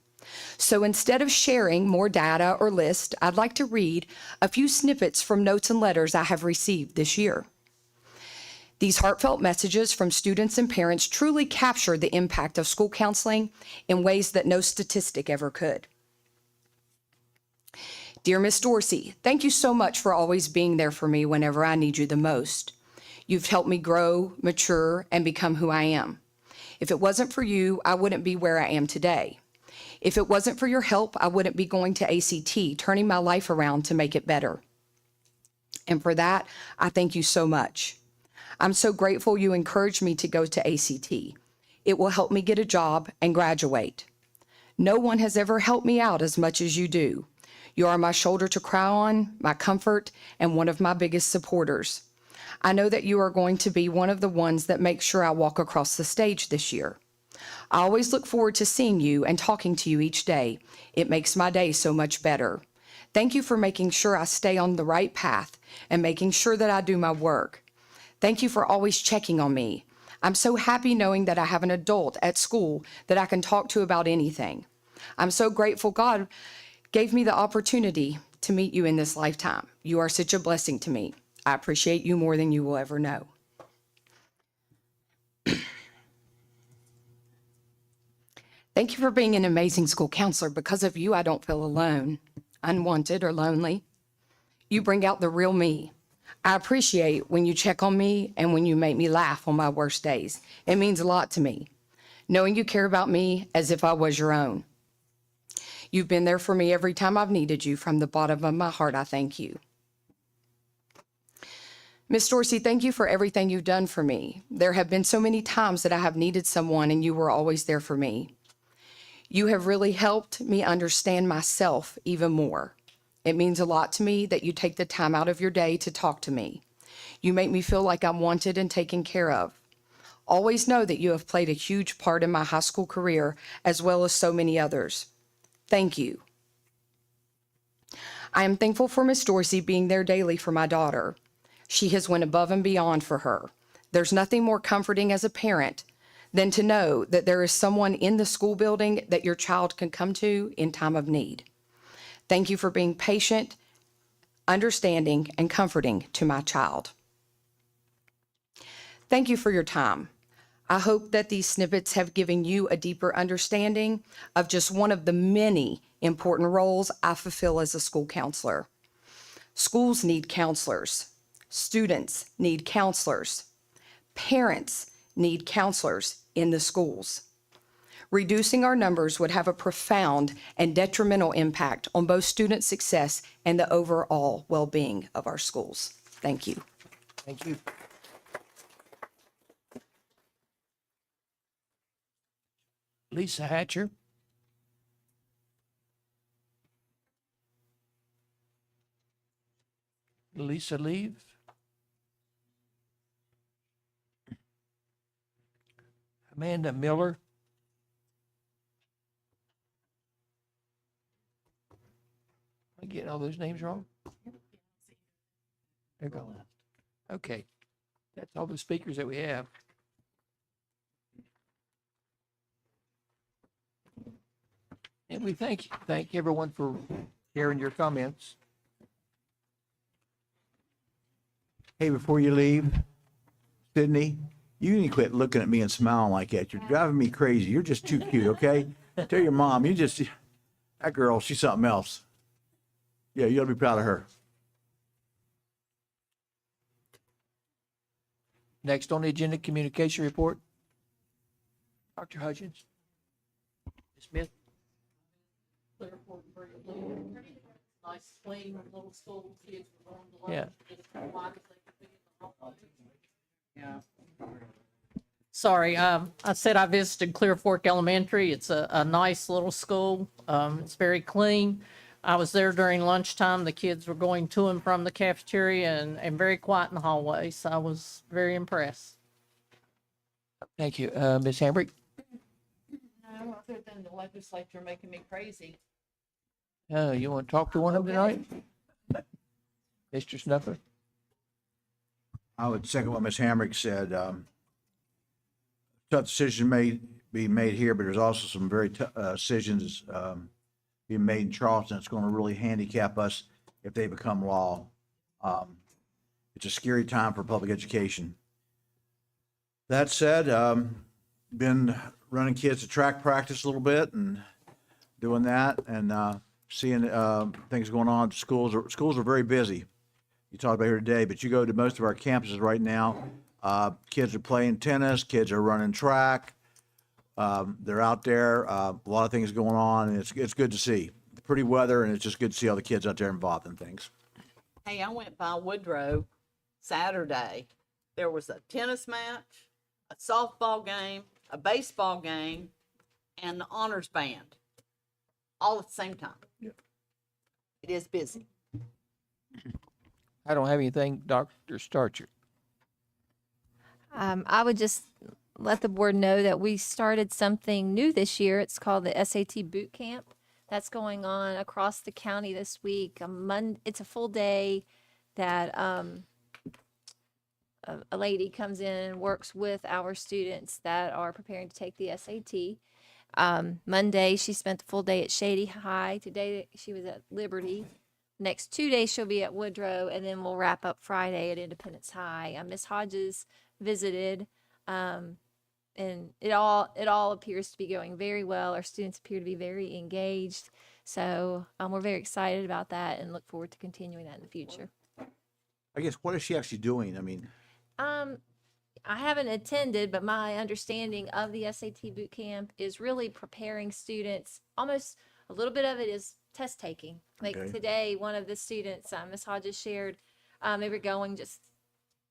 So instead of sharing more data or lists, I'd like to read a few snippets from notes and letters I have received this year. These heartfelt messages from students and parents truly capture the impact of school counseling in ways that no statistic ever could. Dear Miss Dorsey, thank you so much for always being there for me whenever I need you the most. You've helped me grow, mature, and become who I am. If it wasn't for you, I wouldn't be where I am today. If it wasn't for your help, I wouldn't be going to ACT, turning my life around to make it better. And for that, I thank you so much. I'm so grateful you encouraged me to go to ACT. It will help me get a job and graduate. No one has ever helped me out as much as you do. You are my shoulder to cry on, my comfort, and one of my biggest supporters. I know that you are going to be one of the ones that make sure I walk across the stage this year. I always look forward to seeing you and talking to you each day. It makes my day so much better. Thank you for making sure I stay on the right path and making sure that I do my work. Thank you for always checking on me. I'm so happy knowing that I have an adult at school that I can talk to about anything. I'm so grateful God gave me the opportunity to meet you in this lifetime. You are such a blessing to me. I appreciate you more than you will ever know. Thank you for being an amazing school counselor. Because of you, I don't feel alone, unwanted, or lonely. You bring out the real me. I appreciate when you check on me and when you make me laugh on my worst days. It means a lot to me, knowing you care about me as if I was your own. You've been there for me every time I've needed you. From the bottom of my heart, I thank you. Miss Dorsey, thank you for everything you've done for me. There have been so many times that I have needed someone and you were always there for me. You have really helped me understand myself even more. It means a lot to me that you take the time out of your day to talk to me. You make me feel like I'm wanted and taken care of. Always know that you have played a huge part in my high school career as well as so many others. Thank you. I am thankful for Miss Dorsey being there daily for my daughter. She has went above and beyond for her. There's nothing more comforting as a parent than to know that there is someone in the school building that your child can come to in time of need. Thank you for being patient, understanding, and comforting to my child. Thank you for your time. I hope that these snippets have given you a deeper understanding of just one of the many important roles I fulfill as a school counselor. Schools need counselors. Students need counselors. Parents need counselors in the schools. Reducing our numbers would have a profound and detrimental impact on both student success and the overall well-being of our schools. Thank you. Thank you. Lisa Hatcher. Lisa leave. Amanda Miller. Am I getting all those names wrong? There you go. Okay. That's all the speakers that we have. And we thank everyone for sharing your comments. Hey, before you leave, Sydney, you need to quit looking at me and smiling like that. You're driving me crazy. You're just too cute, okay? Tell your mom, that girl, she's something else. Yeah, you ought to be proud of her. Next on the agenda, communication report. Dr. Hutchins. Ms. Smith. Nice, clean little school, kids were going to Yeah. lunch, just as quiet as they could be in the hallway. Yeah. Sorry, I said I visited Clear Fork Elementary. It's a nice little school. It's very clean. I was there during lunchtime. The kids were going to and from the cafeteria and very quiet in the hallway. So I was very impressed. Thank you. Ms. Hambrick. No, other than the legislature making me crazy. You want to talk to one of them tonight? Mr. Snuffer? I would second what Ms. Hamrick said. Tough decision may be made here, but there's also some very tough decisions being made in Charleston. It's going to really handicap us if they become law. It's a scary time for public education. That said, been running kids to track practice a little bit and doing that and seeing things going on. Schools are very busy. You talked about here today, but you go to most of our campuses right now, kids are playing tennis, kids are running track. They're out there, a lot of things going on, and it's good to see. Pretty weather, and it's just good to see all the kids out there involved in things. Hey, I went by Woodrow Saturday. There was a tennis match, a softball game, a baseball game, and the honors band. all at the same time. It is busy. I don't have anything, Dr. Starcher. I would just let the board know that we started something new this year. It's called the SAT Boot Camp. That's going on across the county this week. It's a full day that a lady comes in and works with our students that are preparing to take the SAT. Monday, she spent the full day at Shady High. Today, she was at Liberty. Next 2 days, she'll be at Woodrow, and then we'll wrap up Friday at Independence High. Miss Hodges visited, and it all appears to be going very well. Our students appear to be very engaged, so we're very excited about that and look forward to continuing that in the future. I guess, what is she actually doing? I mean, I haven't attended, but my understanding of the SAT boot camp is really preparing students. Almost a little bit of it is test taking. Like today, one of the students, Ms. Hodges shared, they were going just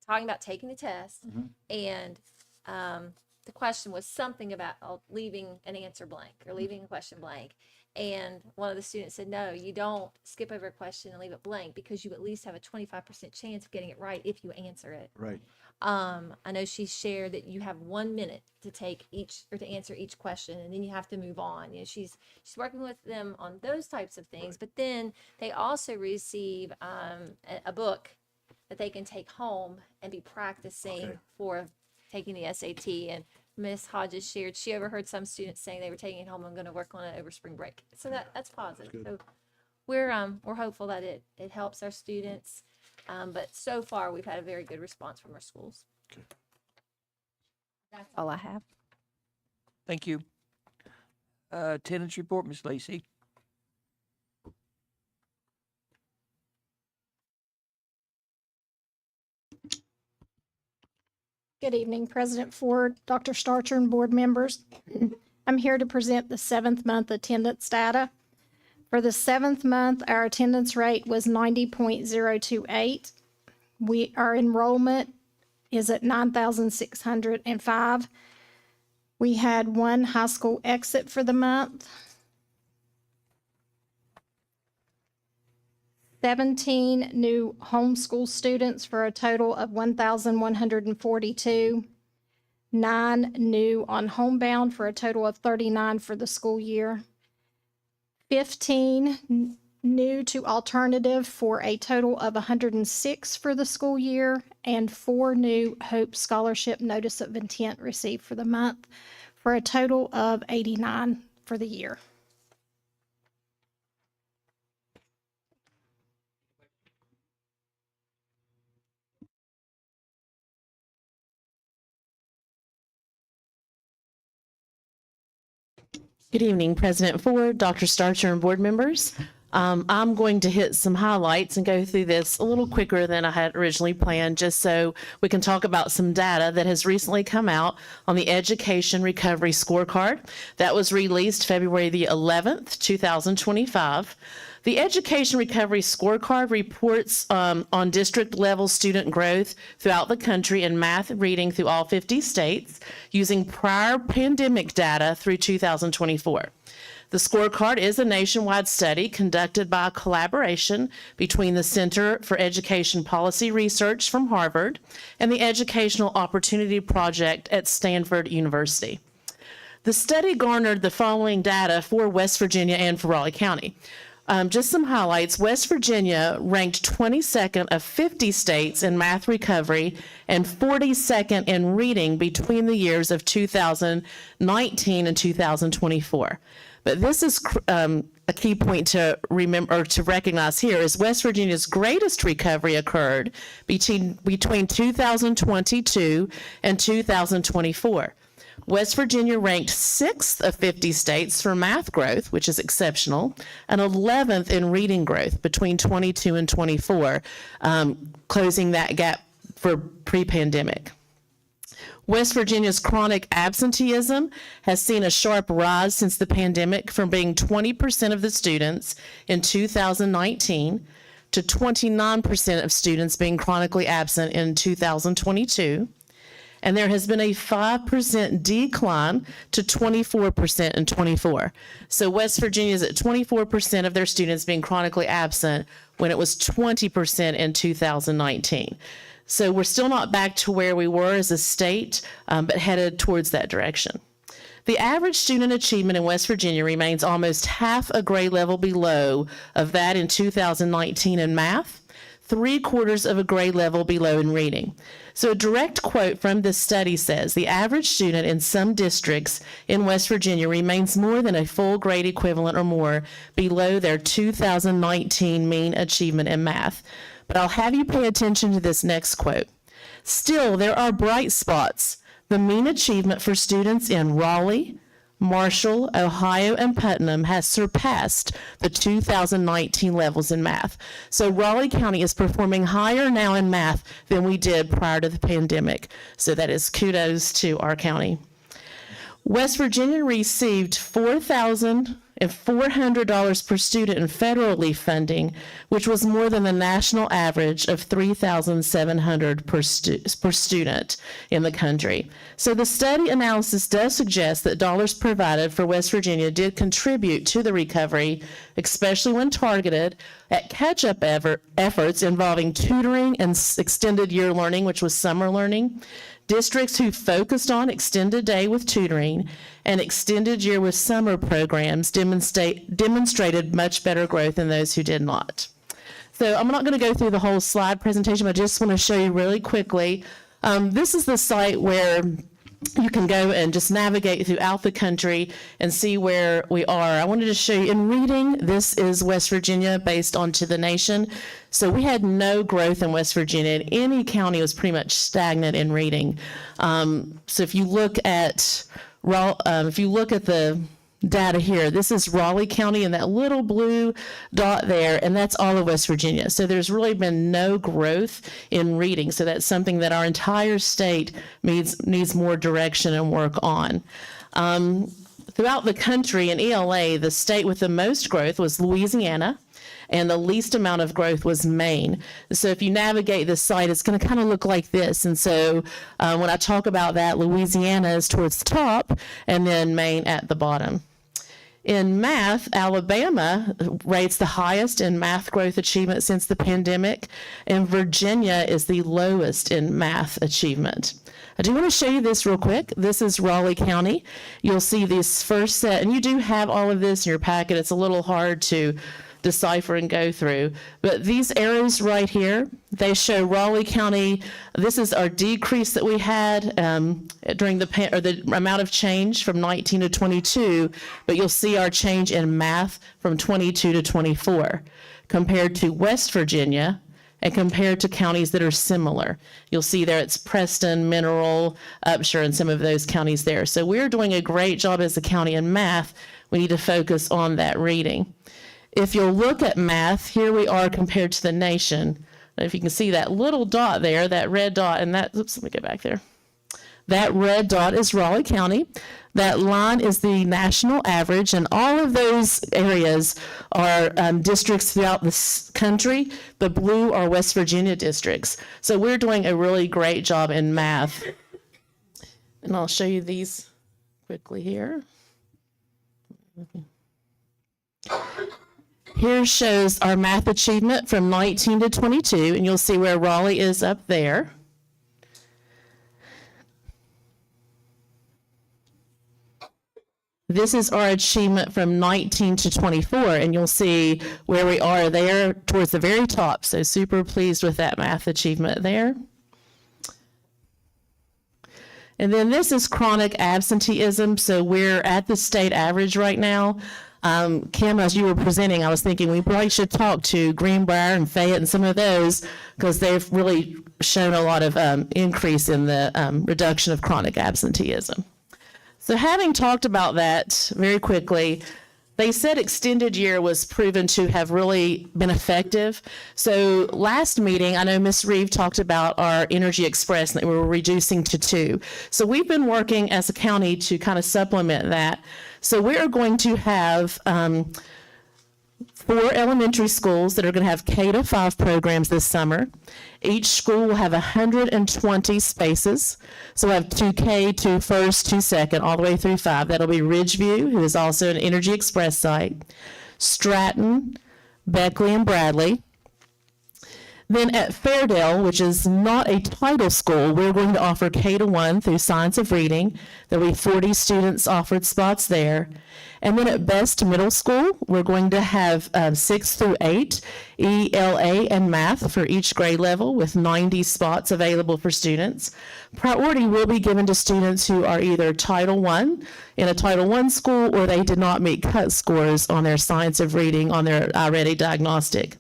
talking about taking the test, and the question was something about leaving an answer blank or leaving a question blank. And one of the students said, no, you don't skip over a question and leave it blank, because you at least have a 25% chance of getting it right if you answer it. Right. I know she shared that you have 1 minute to to answer each question, and then you have to move on. You know, she's working with them on those types of things, but then they also receive a book that they can take home and be practicing for taking the SAT. And Miss Hodges shared she overheard some students saying they were taking it home and going to work on it over spring break. So that's positive. So we're hopeful that it helps our students. But so far, we've had a very good response from our schools. That's all I have. Thank you. Attendance report, Ms. Lacy. Good evening, President Ford, Dr. Starcher, and board members. I'm here to present the 7th month attendance data. For the 7th month, our attendance rate was 90.028. Our enrollment is at 9,605. We had 1 high school exit for the month. 17 new homeschool students for a total of 1,142. 9 new on homebound for a total of 39 for the school year. 15 new to alternative for a total of 106 for the school year, and 4 new Hope Scholarship Notice of Intent received for the month for a total of 89 for the year. Good evening, President Ford, Dr. Starcher, and board members. I'm going to hit some highlights and go through this a little quicker than I had originally planned, just so we can talk about some data that has recently come out on the Education Recovery Scorecard that was released February the 11th, 2025. The Education Recovery Scorecard reports on district-level student growth throughout the country in math reading through all 50 states using prior pandemic data through 2024. The scorecard is a nationwide study conducted by a collaboration between the Center for Education Policy Research from Harvard and the Educational Opportunity Project at Stanford University. The study garnered the following data for West Virginia and for Raleigh County. Just some highlights. West Virginia ranked 22nd of 50 states in math recovery and 42nd in reading between the years of 2019 and 2024. But this is a key point to remember or to recognize here is West Virginia's greatest recovery occurred between 2022 and 2024. West Virginia ranked 6th of 50 states for math growth, which is exceptional, and 11th in reading growth between 22 and 24, closing that gap for pre-pandemic. West Virginia's chronic absenteeism has seen a sharp rise since the pandemic, from being 20% of the students in 2019 to 29% of students being chronically absent in 2022. And there has been a 5% decline to 24% in 24. So West Virginia is at 24% of their students being chronically absent when it was 20% in 2019. So we're still not back to where we were as a state, but headed towards that direction. The average student achievement in West Virginia remains almost half a grade level below of that in 2019 in math, 3/4 of a grade level below in reading. So a direct quote from this study says, the average student in some districts in West Virginia remains more than a full grade equivalent or more below their 2019 mean achievement in math. But I'll have you pay attention to this next quote. Still, there are bright spots. The mean achievement for students in Raleigh, Marshall, Ohio, and Putnam has surpassed the 2019 levels in math. So Raleigh County is performing higher now in math than we did prior to the pandemic. So that is kudos to our county. West Virginia received $4,400 per student in federal relief funding, which was more than the national average of $3,700 per student in the country. So the study analysis does suggest that dollars provided for West Virginia did contribute to the recovery, especially when targeted at catch-up efforts involving tutoring and extended year learning, which was summer learning. Districts who focused on extended day with tutoring and extended year with summer programs demonstrated much better growth than those who did not. So I'm not going to go through the whole slide presentation, but I just want to show you really quickly. This is the site where you can go and just navigate throughout the country and see where we are. I wanted to show you in reading, this is West Virginia based on to the nation. So we had no growth in West Virginia. Any county was pretty much stagnant in reading. So if you look at the data here, this is Raleigh County and that little blue dot there, and that's all of West Virginia. So there's really been no growth in reading. So that's something that our entire state needs more direction and work on. Throughout the country in ELA, the state with the most growth was Louisiana, and the least amount of growth was Maine. So if you navigate this site, it's going to kind of look like this. And so when I talk about that, Louisiana is towards the top, and then Maine at the bottom. In math, Alabama rates the highest in math growth achievement since the pandemic, and Virginia is the lowest in math achievement. I do want to show you this real quick. This is Raleigh County. You'll see this first set, and you do have all of this in your packet. It's a little hard to decipher and go through, but these arrows right here, they show Raleigh County. This is our decrease that we had during the amount of change from 19 to 22, but you'll see our change in math from 22 to 24 compared to West Virginia and compared to counties that are similar. You'll see there it's Preston, Mineral, Upshur, and some of those counties there. So we're doing a great job as a county in math. We need to focus on that reading. If you'll look at math, here we are compared to the nation. If you can see that little dot there, that red dot, and that, oops, let me go back there. That red dot is Raleigh County. That line is the national average, and all of those areas are districts throughout the country. The blue are West Virginia districts. So we're doing a really great job in math. And I'll show you these quickly here. Here shows our math achievement from 19 to 22, and you'll see where Raleigh is up there. This is our achievement from 19 to 24, and you'll see where we are there towards the very top. So super pleased with that math achievement there. And then this is chronic absenteeism. So we're at the state average right now. Kim, as you were presenting, I was thinking we probably should talk to Greenbrier and Fayette and some of those because they've really shown a lot of increase in the reduction of chronic absenteeism. So having talked about that very quickly, they said extended year was proven to have really been effective. So last meeting, I know Ms. Reeve talked about our Energy Express that we were reducing to 2. So we've been working as a county to kind of supplement that. So we are going to have 4 elementary schools that are going to have K-5 programs this summer. Each school will have 120 spaces. So we'll have 2K, 2 first, 2 second, all the way through 5. That'll be Ridgeview, who is also an Energy Express site, Stratton, Beckley, and Bradley. Then at Fairdale, which is not a title school, we're going to offer K-1 through Science of Reading. There'll be 40 students offered spots there. And then at Best Middle School, we're going to have 6 through 8 ELA and math for each grade level with 90 spots available for students. Priority will be given to students who are either Title I in a Title I school or they did not meet cut scores on their Science of Reading on their iReady diagnostic.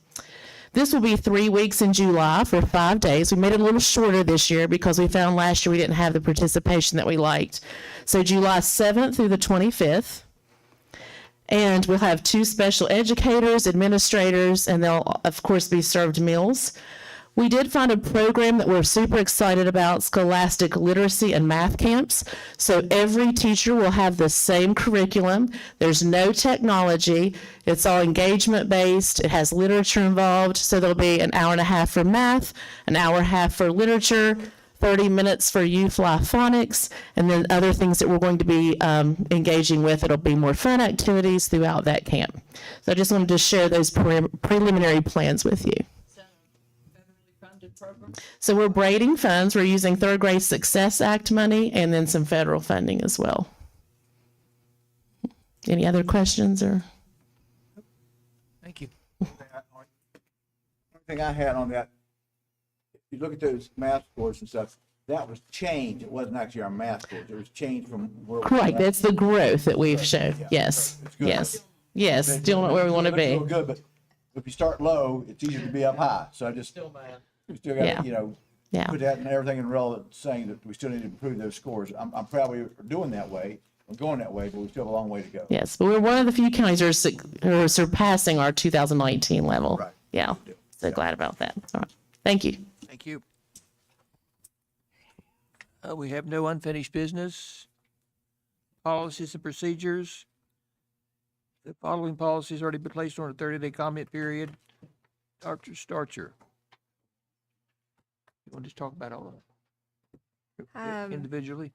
This will be 3 weeks in July for 5 days. We made it a little shorter this year because we found last year we didn't have the participation that we liked. So July 7th through the 25th. And we'll have 2 special educators, administrators, and they'll, of course, be served meals. We did find a program that we're super excited about, Scholastic Literacy and Math Camps. So every teacher will have the same curriculum. There's no technology. It's all engagement-based. It has literature involved. So there'll be an hour and a half for math, an hour and a half for literature, 30 minutes for U-Fly phonics, and then other things that we're going to be engaging with. It'll be more fun activities throughout that camp. So I just wanted to share those preliminary plans with you. So we're braiding funds. We're using Third Grade Success Act money and then some federal funding as well. Any other questions or? Thank you. Only thing I had on that, if you look at those math scores and stuff, that was changed. It wasn't actually our math scores. It was changed from where. Correct. That's the growth that we've shown. Yeah. Yes. It's good. Yes. Yes. Still not where we want to be. It looks real good, but if you start low, it's easier to be up high. So I just. We still got Yeah. to, put that and everything in relevant, saying that we still need to improve those scores. I'm proud we're doing that way, we're going that way, but we still have a long way to go. Yes, but we're one of the few counties who are surpassing our 2019 level. Right. Yeah. So glad about that. All right. Thank you. Thank you. We have no unfinished business. Policies and procedures. The following policies already been placed on a 30-day comment period. Dr. Starcher. You want to just talk about all of them individually?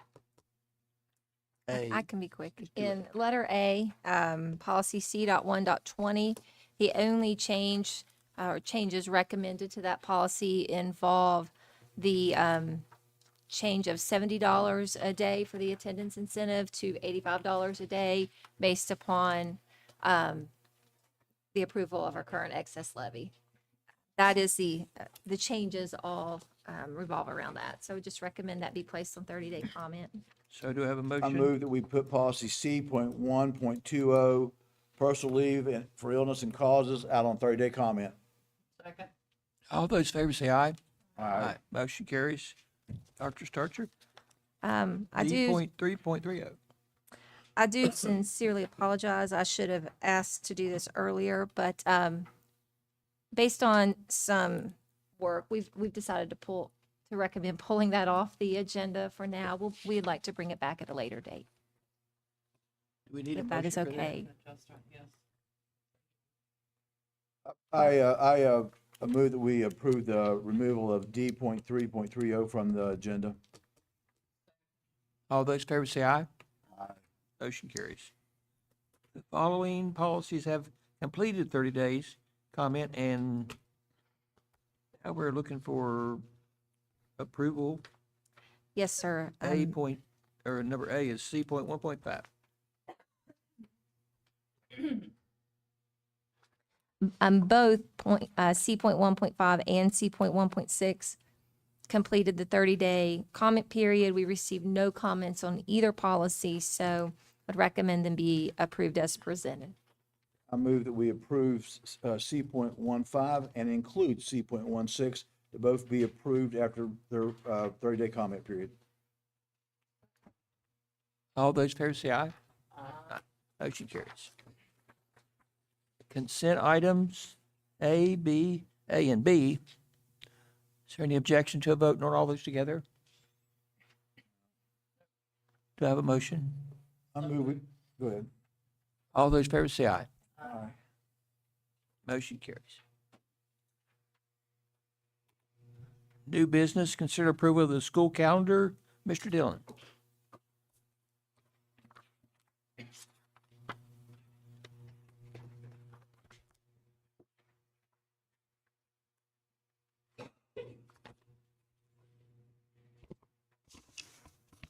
I can be quick. In letter A, policy C.1.20, the only change or changes recommended to that policy involve the change of $70 a day for the attendance incentive to $85 a day based upon the approval of our current excess levy. That is the changes all revolve around that. So just recommend that be placed on 30-day comment. So do I have a motion? I move that we put policy C.1.20, personal leave for illness and causes out on 30-day comment. Second. All those in favor say aye. Aye. Motion carries. Dr. Starcher? I do 3.30. I do sincerely apologize. I should have asked to do this earlier, but based on some work, we've decided to recommend pulling that off the agenda for now. We'd like to bring it back at a later date. Do we need a If that is motion for okay. I move that we approve the removal of D.3.30 from the agenda. All those in favor say aye. Aye. Motion carries. The following policies have completed 30 days comment, and now we're looking for approval. Yes, sir. Number A is C.1.5. Both C.1.5 and C.1.6 completed the 30-day comment period. We received no comments on either policy, so I'd recommend them be approved as presented. I move that we approve C.15 and include C.16 to both be approved after their 30-day comment period. All those in favor say aye. Aye. Motion carries. Consent items A, and B. Is there any objection to a vote on all those together? Do I have a motion? I move it. Go ahead. All those in favor say aye. Aye. Motion carries. New business, consider approval of the school calendar. Mr. Dillon.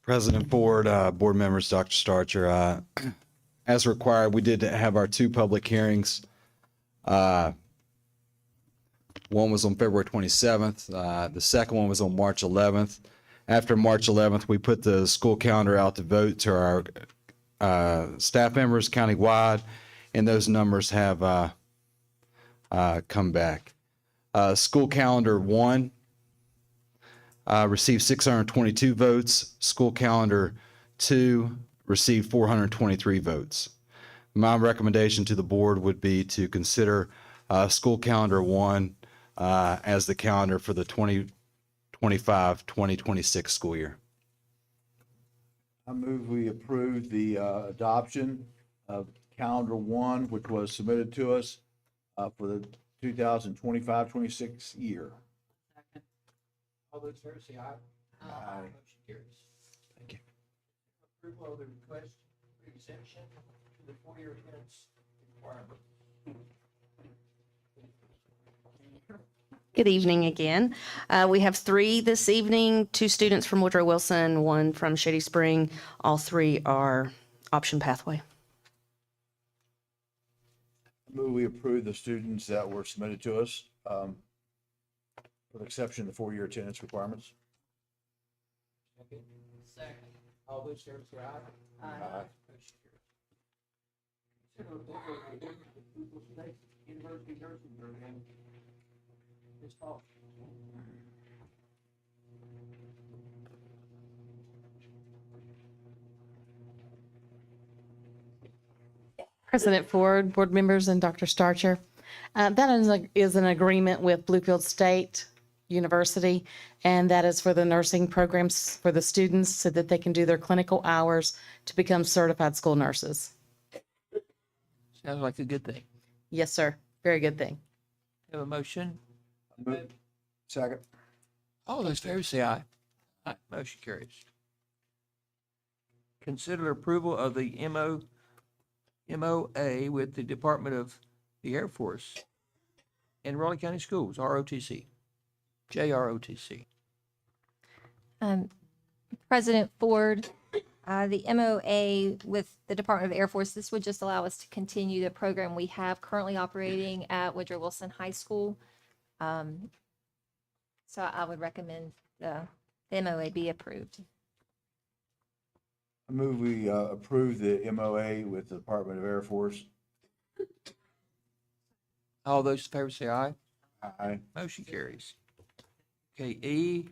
President Ford, board members, Dr. Starcher, as required, we did have our two public hearings. One was on February 27th. The second one was on March 11th. After March 11th, we put the school calendar out to vote to our staff members countywide, and those numbers have come back. School calendar 1 received 622 votes. School calendar 2 received 423 votes. My recommendation to the board would be to consider school calendar 1 as the calendar for the 2025-2026 school year. I move we approve the adoption of calendar 1, which was submitted to us for the 2025-26 year. All those in favor say aye. Aye. Motion carries. Thank you. Approval of the request for exemption to the 4-year attendance requirement. Good evening again. We have 3 this evening, 2 students from Woodrow Wilson, 1 from Shady Spring. All 3 are option pathway. I move we approve the students that were submitted to us with the exception of the 4-year attendance requirements. Second. All those in favor say aye. Aye. Motion carries. Consider approval of the Pupil State University nursing program. Ms. Foster. President Ford, board members, and Dr. Starcher. That is an agreement with Bluefield State University, and that is for the nursing programs for the students so that they can do their clinical hours to become certified school nurses. Sounds like a good thing. Yes, sir. Very good thing. Have a motion? Second. All those in favor say aye. Aye. Motion carries. Consider approval of the MOA with the Department of the Air Force and Raleigh County Schools, ROTC, JROTC. President Ford, the MOA with the Department of Air Force, this would just allow us to continue the program we have currently operating at Woodrow Wilson High School. So I would recommend the MOA be approved. I move we approve the MOA with the Department of Air Force. All those in favor say aye. Aye. Motion carries. Okay, E,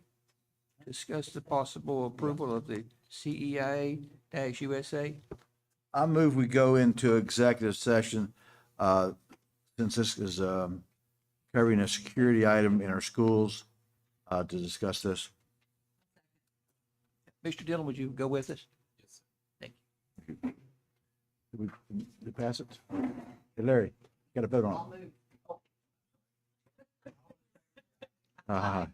discuss the possible approval of the CEIA-USA. I move we go into executive session since this is covering a security item in our schools to discuss this. Mr. Dillon, would you go with us? Yes. Thank you. Did we pass it? Hey, Larry, got to vote on it. Uh-huh.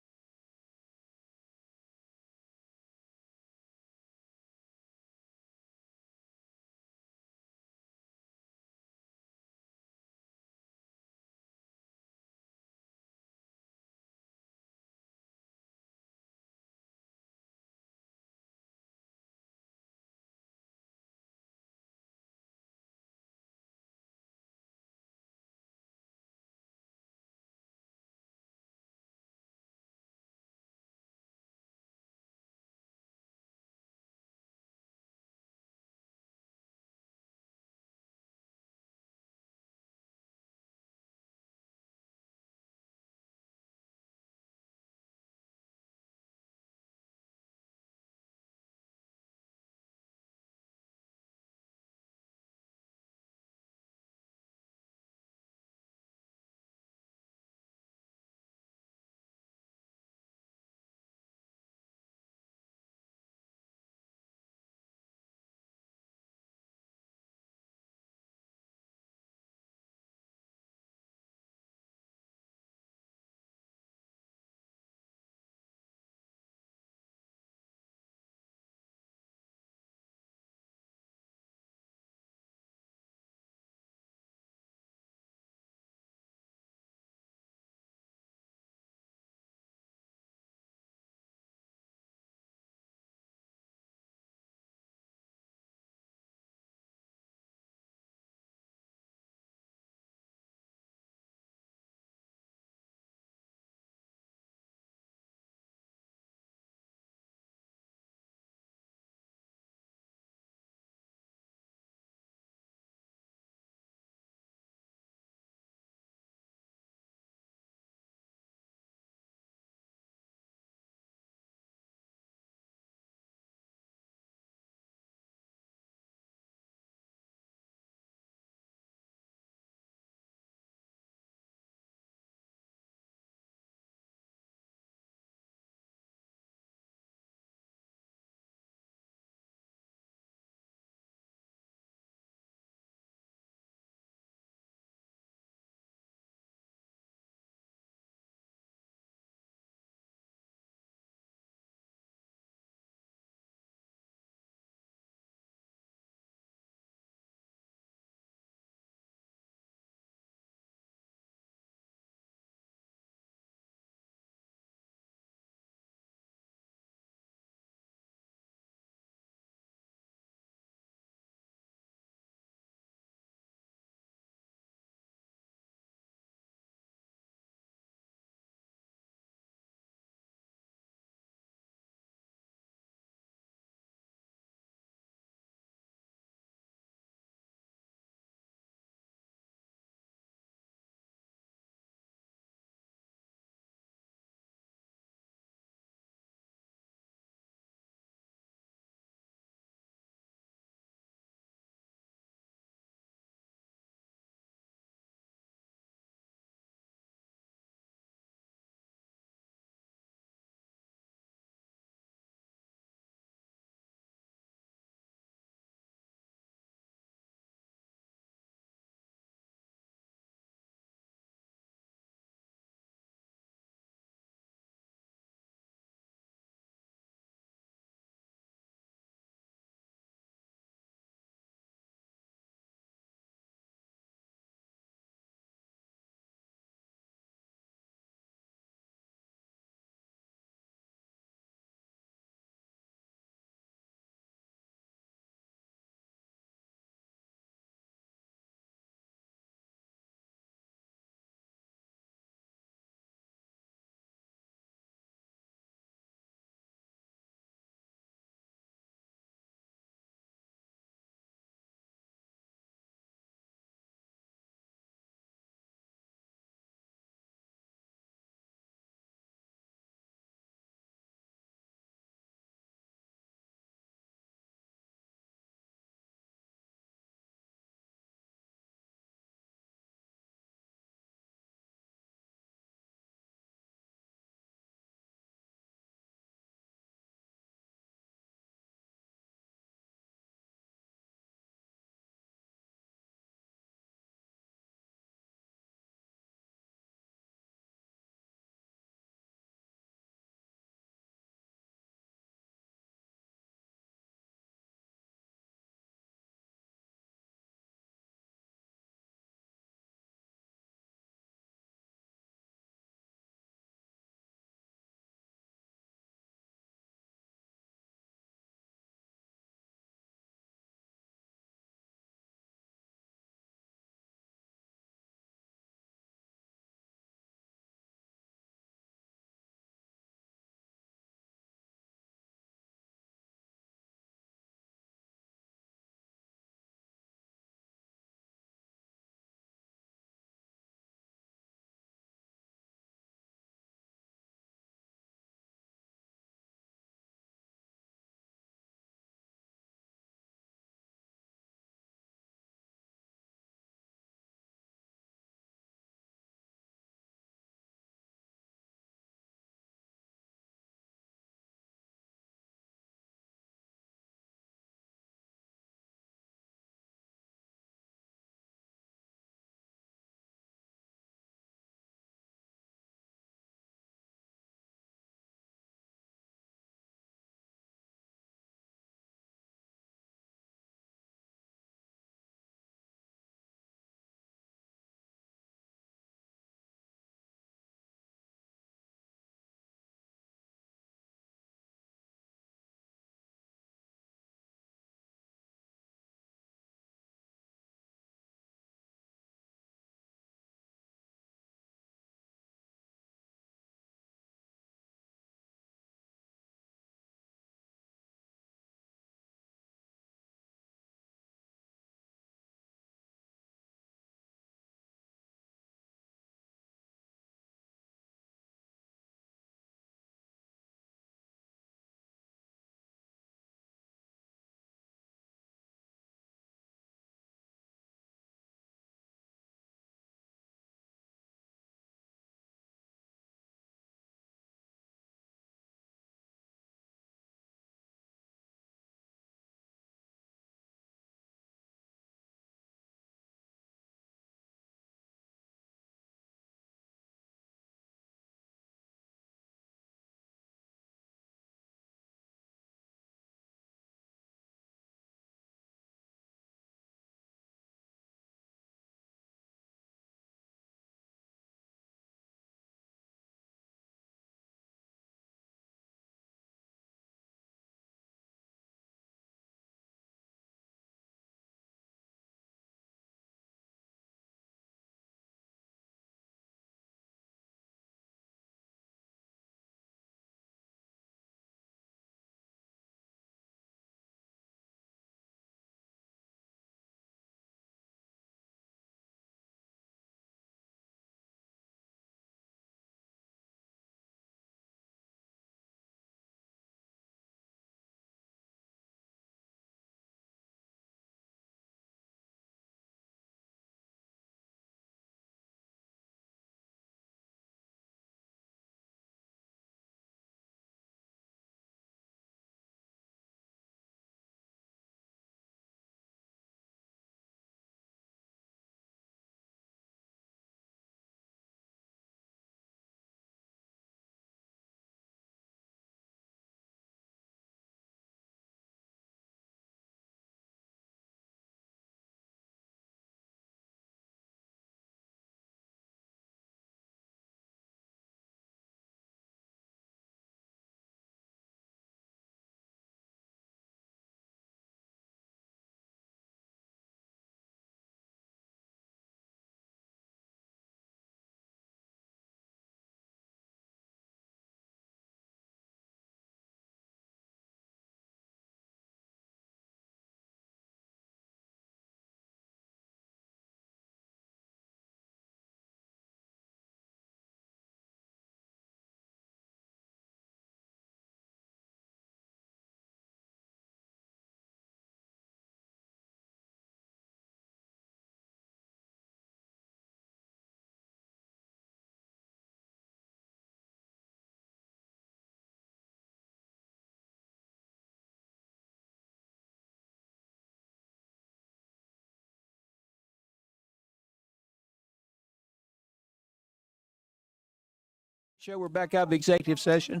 Show we're back out of executive session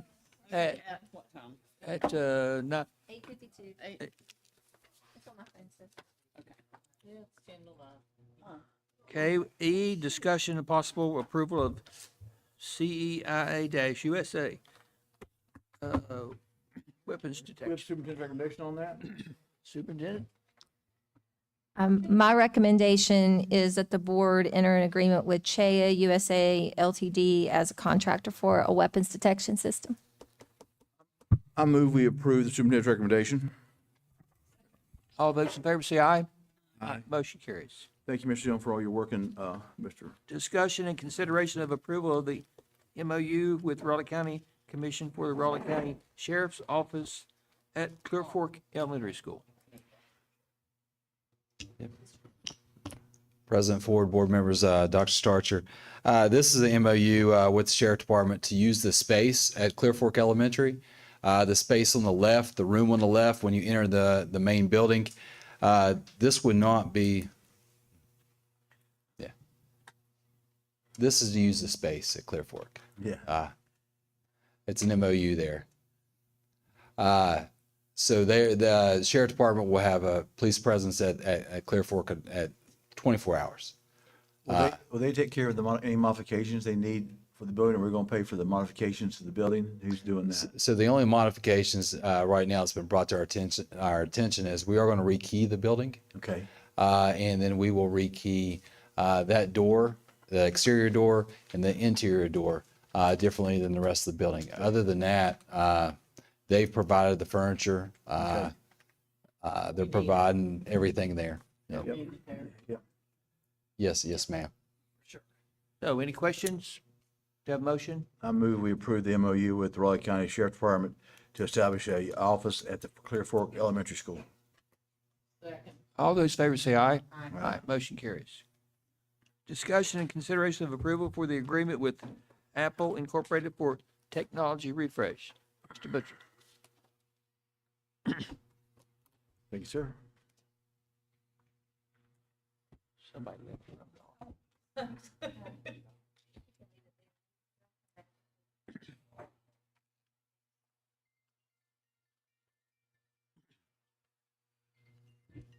at, What time? at, not, 8:52. That's what my phone says. Yeah, it's candlelight. okay, E, discussion and possible approval of CEIA-USA. Weapons We have detection. superintendent's recommendation on that? Superintendent? My recommendation is that the board enter an agreement with CHEA USA Ltd. As a contractor for a weapons detection system. I move we approve the superintendent's recommendation. All those in favor say aye. Aye. Motion carries. Thank you, Mr. Young, for all your work and, Mr. Discussion and consideration of approval of the MOU with Raleigh County Commission for the Raleigh County Sheriff's Office at Clear Fork Elementary School. President Ford, board members, Dr. Starcher. This is an MOU with the Sheriff Department to use the space at Clear Fork Elementary. The space on the left, the room on the left, when you enter the main building, this would not be, yeah. This is to use the space at Clear Fork. Yeah. It's an MOU there. So there, the Sheriff Department will have a police presence at Clear Fork at 24 hours. Will they take care of any modifications they need for the building, or we're gonna pay for the modifications to the building? Who's doing that? So the only modifications right now that's been brought to our attention is we are going to rekey the building. Okay. And then we will rekey that door, the exterior door, and the interior door differently than the rest of the building. Other than that, they've provided the furniture. They're providing everything there. Yep. Yep. Yes, ma'am. So any questions? Do you have a motion? I move we approve the MOU with the Raleigh County Sheriff Department to establish a office at the Clear Fork Elementary School. All those in favor say aye. Aye. Motion carries. Discussion and consideration of approval for the agreement with Apple Incorporated for technology refresh. Mr. Butcher. Thank you, sir. Somebody left.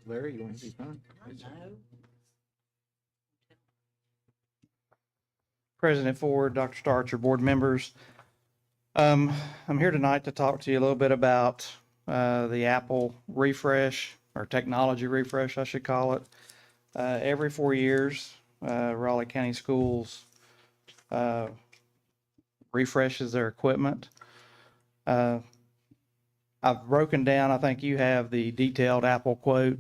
Larry, you want to be fine? President Ford, Dr. Starcher, board members. I'm here tonight to talk to you a little bit about the Apple refresh, or technology refresh, I should call it. Every 4 years, Raleigh County Schools refreshes their equipment. I've broken down, I think you have the detailed Apple quote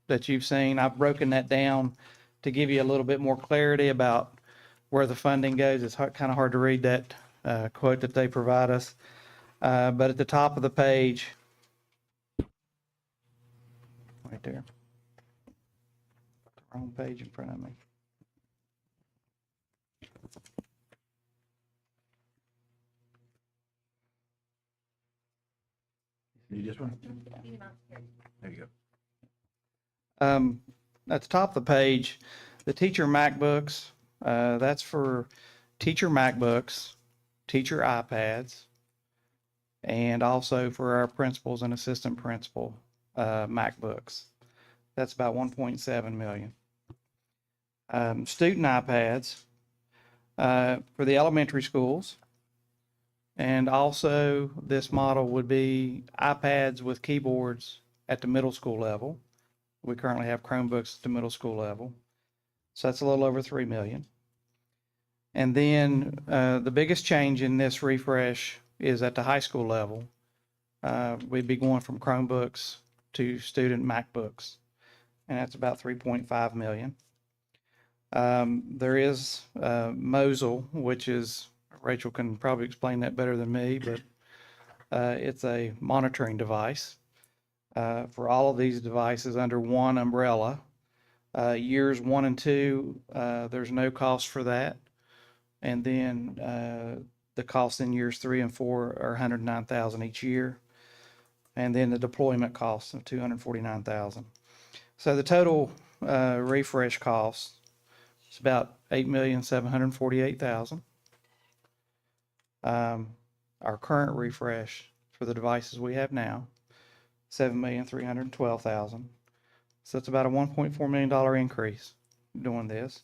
that you've seen. I've broken that down to give you a little bit more clarity about where the funding goes. It's kind of hard to read that quote that they provide us. But at the top of the page, right there, wrong page in front of me. Need this one? There you go. At the top of the page, the teacher MacBooks, that's for teacher MacBooks, teacher iPads, and also for our principals and assistant principal MacBooks. That's about 1.7 million. Student iPads for the elementary schools. And also this model would be iPads with keyboards at the middle school level. We currently have Chromebooks at the middle school level. So that's a little over 3 million. And then the biggest change in this refresh is at the high school level. We'd be going from Chromebooks to student MacBooks, and that's about 3.5 million. There is Mosul, which is, Rachel can probably explain that better than me, but it's a monitoring device for all of these devices under one umbrella. Years 1 and 2, there's no cost for that. And then the cost in years 3 and 4 are $109,000 each year. And then the deployment costs of $249,000. So the total refresh cost is about $8,748,000. Our current refresh for the devices we have now, $7,312,000. So it's about a $1.4 million increase doing this.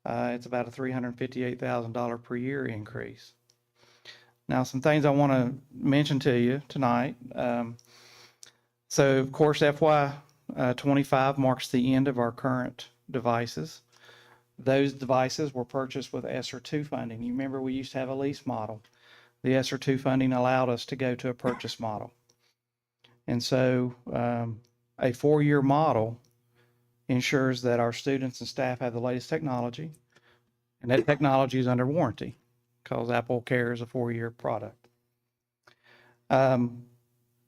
It's about a $358,000 per year increase. Now, some things I want to mention to you tonight. So, of course, FY 25 marks the end of our current devices. Those devices were purchased with ESSER 2 funding. You remember we used to have a lease model. The ESSER 2 funding allowed us to go to a purchase model. And so a 4-year model ensures that our students and staff have the latest technology, and that technology is under warranty because Apple Care is a 4-year product.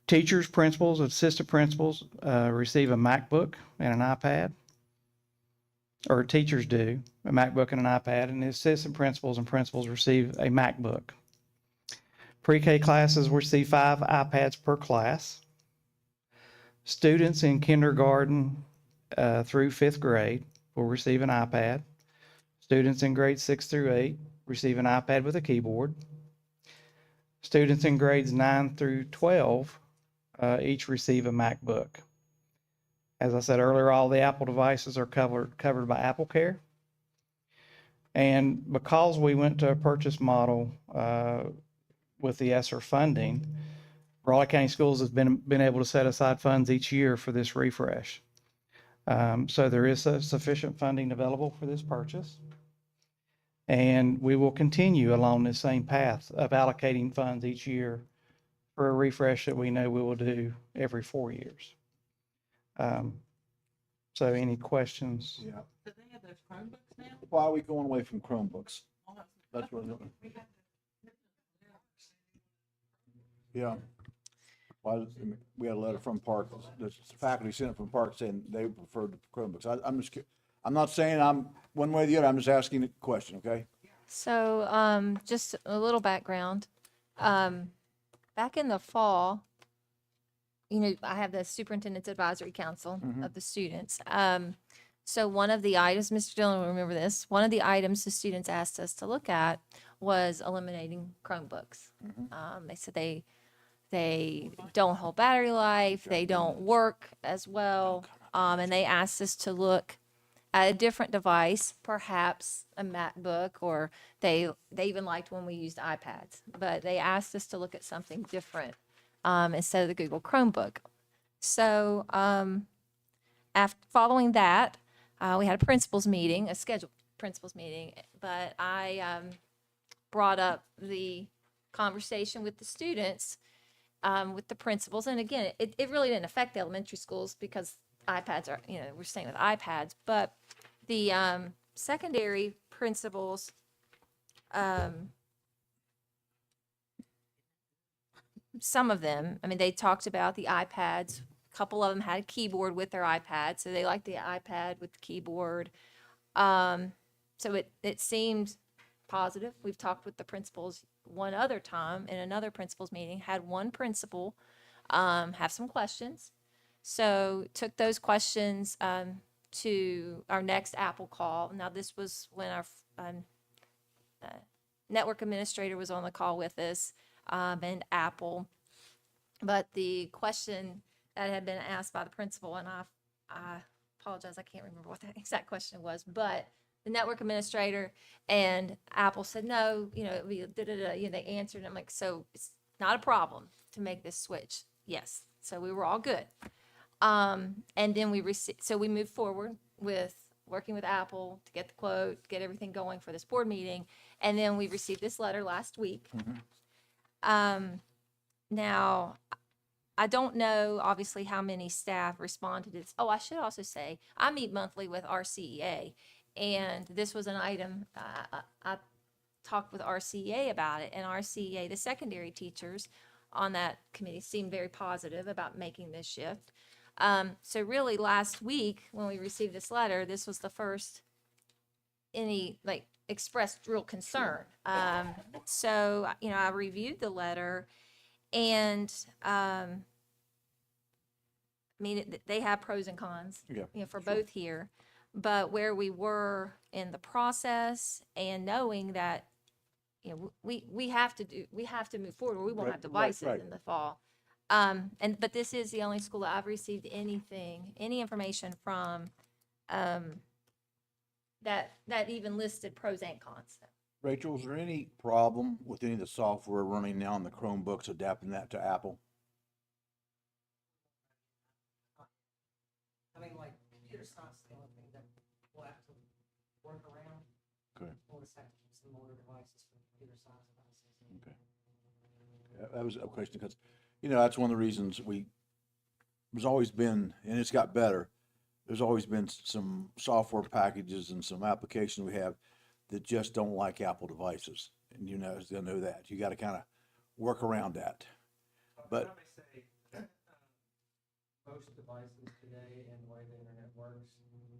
Teachers, principals, assistant principals receive a MacBook and an iPad, or teachers do, a MacBook and an iPad, and the assistant principals and principals receive a MacBook. Pre-K classes receive 5 iPads per class. Students in kindergarten through 5th grade will receive an iPad. Students in grades 6 through 8 receive an iPad with a keyboard. Students in grades 9 through 12 each receive a MacBook. As I said earlier, all the Apple devices are covered by Apple Care. And because we went to a purchase model with the ESSER funding, Raleigh County Schools has been able to set aside funds each year for this refresh. So there is sufficient funding available for this purchase. And we will continue along this same path of allocating funds each year for a refresh that we know we will do every 4 years. So any questions? Yeah. Do they have those Chromebooks now? Why are we going away from Chromebooks? That's what. Yeah. Why, we had a letter from Park, the faculty sent it from Park saying they preferred Chromebooks. I'm just, I'm not saying I'm one way or the other, I'm just asking a question, okay? So, just a little background. Back in the fall, you know, I have the Superintendent's Advisory Council of the students. So one of the items, Mr. Dillon will remember this, one of the items the students asked us to look at was eliminating Chromebooks. They said they don't hold battery life, they don't work as well, and they asked us to look at a different device, perhaps a MacBook, or they even liked when we used iPads, but they asked us to look at something different instead of the Google Chromebook. So after following that, we had a principals meeting, a scheduled principals meeting, but I brought up the conversation with the students, with the principals, and again, it really didn't affect the elementary schools because iPads are, you know, we're staying with iPads, but the secondary principals, some of them, I mean, they talked about the iPads. A couple of them had a keyboard with their iPad, so they liked the iPad with the keyboard. So it seemed positive. We've talked with the principals one other time in another principals meeting, had one principal have some questions. So took those questions to our next Apple call. Now, this was when our network administrator was on the call with us, and Apple. But the question that had been asked by the principal, and I apologize, I can't remember what that exact question was, but the network administrator and Apple said, no, you know, you know, they answered, and I'm like, so it's not a problem to make this switch. Yes. So we were all good. And then we moved forward with working with Apple to get the quote, get everything going for this board meeting. And then we received this letter last week. Now, I don't know, obviously, how many staff responded to this. Oh, I should also say, I meet monthly with RCEA, and this was an item, I talked with RCEA about it, and RCEA, the secondary teachers on that committee seemed very positive about making this shift. So really last week, when we received this letter, this was the first any like expressed real concern. So, you know, I reviewed the letter, and I mean, they have pros and cons, you know, for both here. But where we were in the process and knowing that you know, we have to move forward, or we won't Right, have devices right. in the fall. But this is the only school that I've received any information from, that even listed pros and cons. Rachel, is there any problem with any of the software running now on the Chromebooks adapting that to Apple? I mean, like, computer science is the only thing that we'll have to work around. Okay. We'll just have to use some older devices for computer science devices. Okay. Yeah, that was a question because, you know, that's one of the reasons there's always been, and it's got better, there's always been some software packages and some applications we have that just don't like Apple devices. And you know that. You got to kind of work around that. But Most devices today and the way the internet works,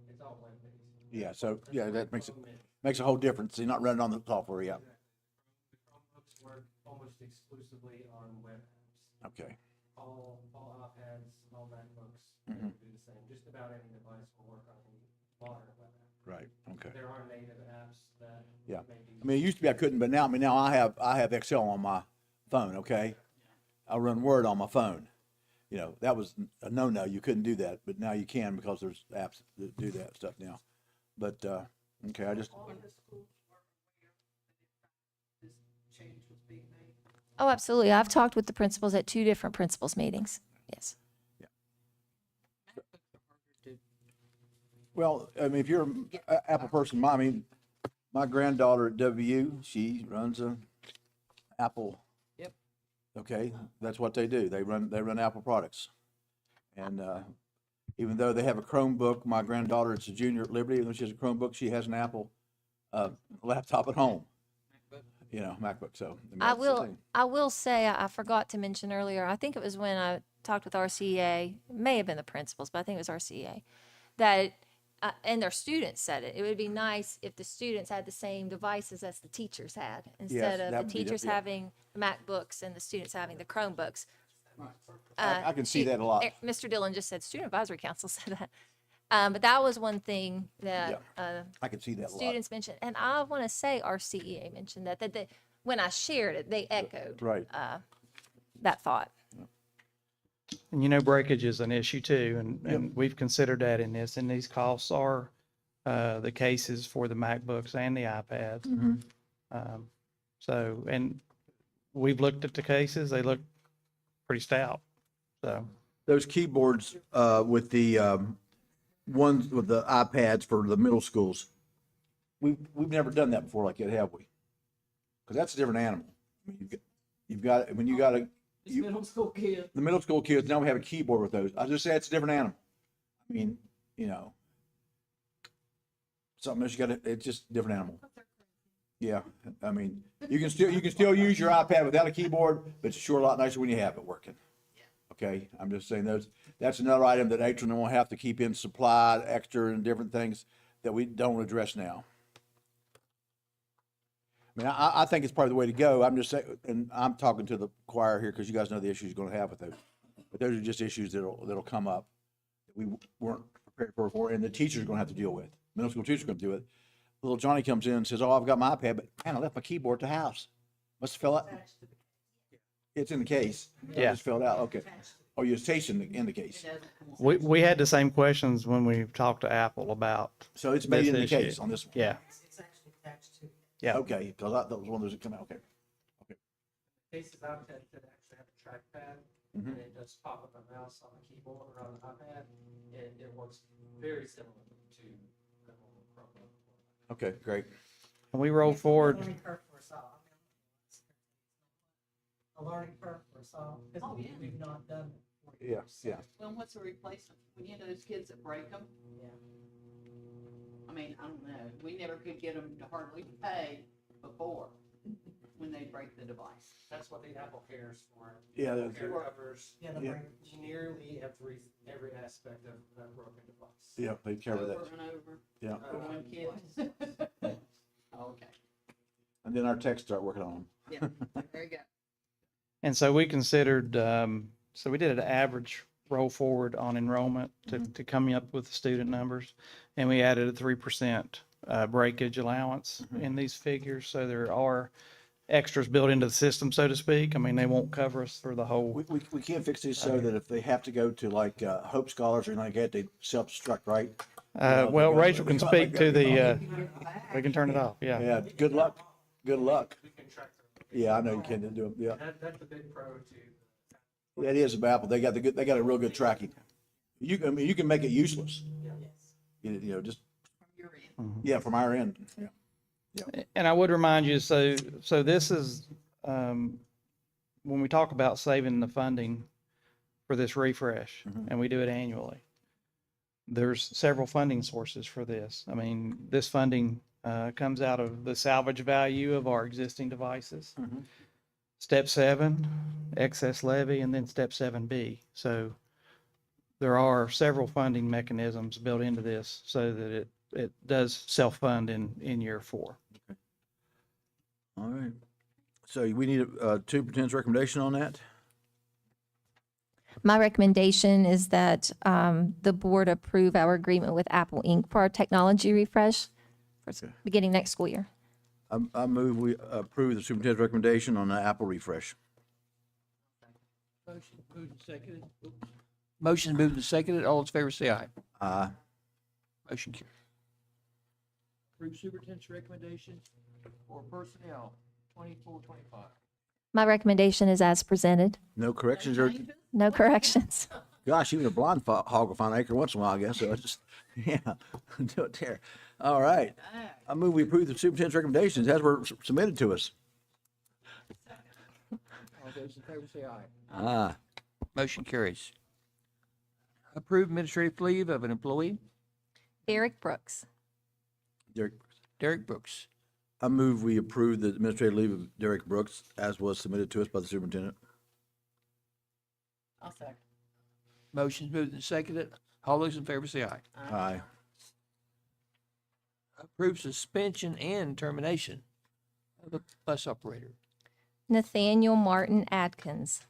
it's all web-based. yeah, so yeah, that makes a whole difference. You're not running on the software yet. The Chromebooks work almost exclusively on web apps. Okay. All iPads, all MacBooks Mhm. do the same. Just about any device will work on any modern web app. Right. Okay. There are native apps that Yeah. may be. I mean, it used to be I couldn't, but now, I have Excel on my phone, okay? I run Word on my phone. You know, that was a no-no. You couldn't do that, but now you can because there's apps that do that stuff now. But, okay, I just, Oh, absolutely. I've talked with the principals at 2 different principals meetings. Yes. well, I mean, if you're a Apple person, my granddaughter at WU, she runs a Apple. Yep. Okay, that's what they do. They run Apple products. And, even though they have a Chromebook, my granddaughter, it's a junior at Liberty, even though she has a Chromebook, she has an Apple, laptop at home. You know, MacBook, so. mean, that's the thing. I will say, I forgot to mention earlier, I think it was when I talked with RCEA, it may have been the principals, but I think it was RCEA, that, and their students said it would be nice if the students had the same devices as the teachers had, instead of that the would be teachers yeah. having the MacBooks and the students having the Chromebooks. I can see that a lot. Mr. Dillon just said Student Advisory Council said that. But that was one thing that I can see that a lot. students mentioned, and I want to say RCEA mentioned that they, when I shared it, they echoed Right. that thought. And you know, breakage is an issue too, and we've considered that in this, and these costs are the cases for the MacBooks and the iPads. So, and we've looked at the cases, they look pretty stout, so. Those keyboards, with the, ones with the iPads for the middle schools, we've never done that before like that, have we? Because that's a different animal. I mean, Middle school kids. the middle school kids, now we have a keyboard with those. I just say it's a different animal. I mean, you know, something else it's just a different animal. Yeah, I mean, you can still use your iPad without a keyboard, but it's sure a lot nicer when you have it working. Okay, I'm just saying that's another item that Atron will have to keep in supply, extra and different things that we don't address now. I mean, I think it's probably the way to go. I'm just saying, and I'm talking to the choir here because you guys know the issues you're gonna have with those. But those are just issues that'll come up that we weren't prepared for before, and the teachers are gonna have to deal with. Middle school teachers are gonna do it. Little Johnny comes in and says, "Oh, I've got my iPad, but man, I left my keyboard at the house. Must have fell out." It's in the case. Yeah. It's filled out. Okay. Oh, you stationed in the case. We had the same questions when we talked to Apple about. So it's made this in the issue. case on this one. Yeah, It's actually attached to. yeah. Okay, because that was one of those that come out. Okay. Cases I've tested actually have a trackpad, Mhm. and it does pop up a mouse on the keyboard or on the iPad, and it works very similar to the normal Chromebook. Okay, great. And we rolled forward. Learning curve for us all. A learning curve for us all, because we've not done it. for Yeah, years. yeah. Well, what's the replacement? When you know those kids that break them? Yeah. I mean, I don't know. We never could get them to hardly pay before when they break the device. That's what the Apple cares for. Yeah, Apple that's- Care covers, Yeah. nearly every aspect of a broken device. Yeah, they cover Over that. and over Yeah. for one kid. Okay, And then our techs start working on them. yeah, there you go. And so we considered, so we did an average roll forward on enrollment to come up with the student numbers. And we added a 3% breakage allowance in these figures. So there are extras built into the system, so to speak. I mean, they won't cover us for the whole. We can't fix these so that if they have to go to like, Hope Scholars or anything like that, they self-destruct, right? Well, Rachel can speak to the, we can turn it off, yeah. Yeah, good luck. Good luck. Yeah, I know you can't do it, yeah. That's a big pro too. That is about, they got they got a real good tracking. I mean, you can make it useless. You know, just, yeah, from our end, yeah. And I would remind you, so this is, when we talk about saving the funding for this refresh, and we do it annually, there's several funding sources for this. I mean, this funding comes out of the salvage value of our existing devices. Step 7, excess levy, and then step 7B. So there are several funding mechanisms built into this so that it does self-fund in year 4. All right. So we need a superintendent's recommendation on that? My recommendation is that the board approve our agreement with Apple Inc. for our technology refresh beginning next school year. I move we approve the superintendent's recommendation on the Apple refresh. Motion moved and seconded. Motion moved and seconded. All in favor, say aye. Aye. Motion carried. Approve superintendent's recommendation for personnel, 24-25. My recommendation is as presented. No corrections or, No corrections. gosh, even a blind hog will find an acre once in a while, I guess, so it's just, yeah, do it there. All right. I move we approve the superintendent's recommendations as were submitted to us. All those in favor, say aye. Aye. Motion carries. Approve administrative leave of an employee, Derek Brooks. Derek Brooks. I move we approve the administrative leave of Derek Brooks as was submitted to us by the superintendent. I'll second. Motion's moved and seconded. All those in favor, say aye. Aye. Approve suspension and termination of the bus operator. Nathaniel Martin Adkins.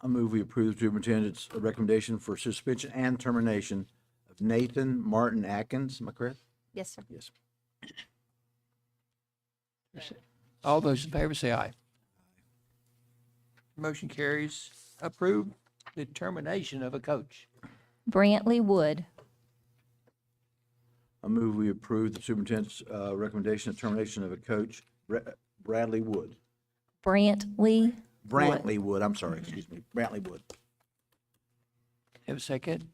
I move we approve the superintendent's recommendation for suspension and termination of Nathan Martin Atkins. Am I correct? Yes, sir. Yes. All those in favor, say aye. Motion carries. Approve the termination of a coach. Brantley Wood. I move we approve the superintendent's recommendation of termination of a coach, Bradley Wood. Brantley. Brantley Wood, I'm sorry, excuse me, Brantley Wood. Have a second?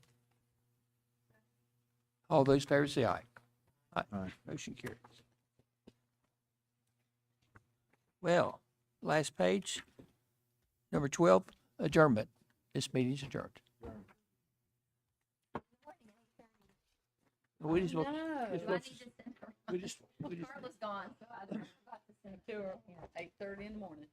All those in favor, say aye. Aye. Aye. Motion carries. Well, last page, number 12, adjournment. This meeting is adjourned. We just, we just, Carla's gone, so I was about to send it to her, 8:30 in the morning.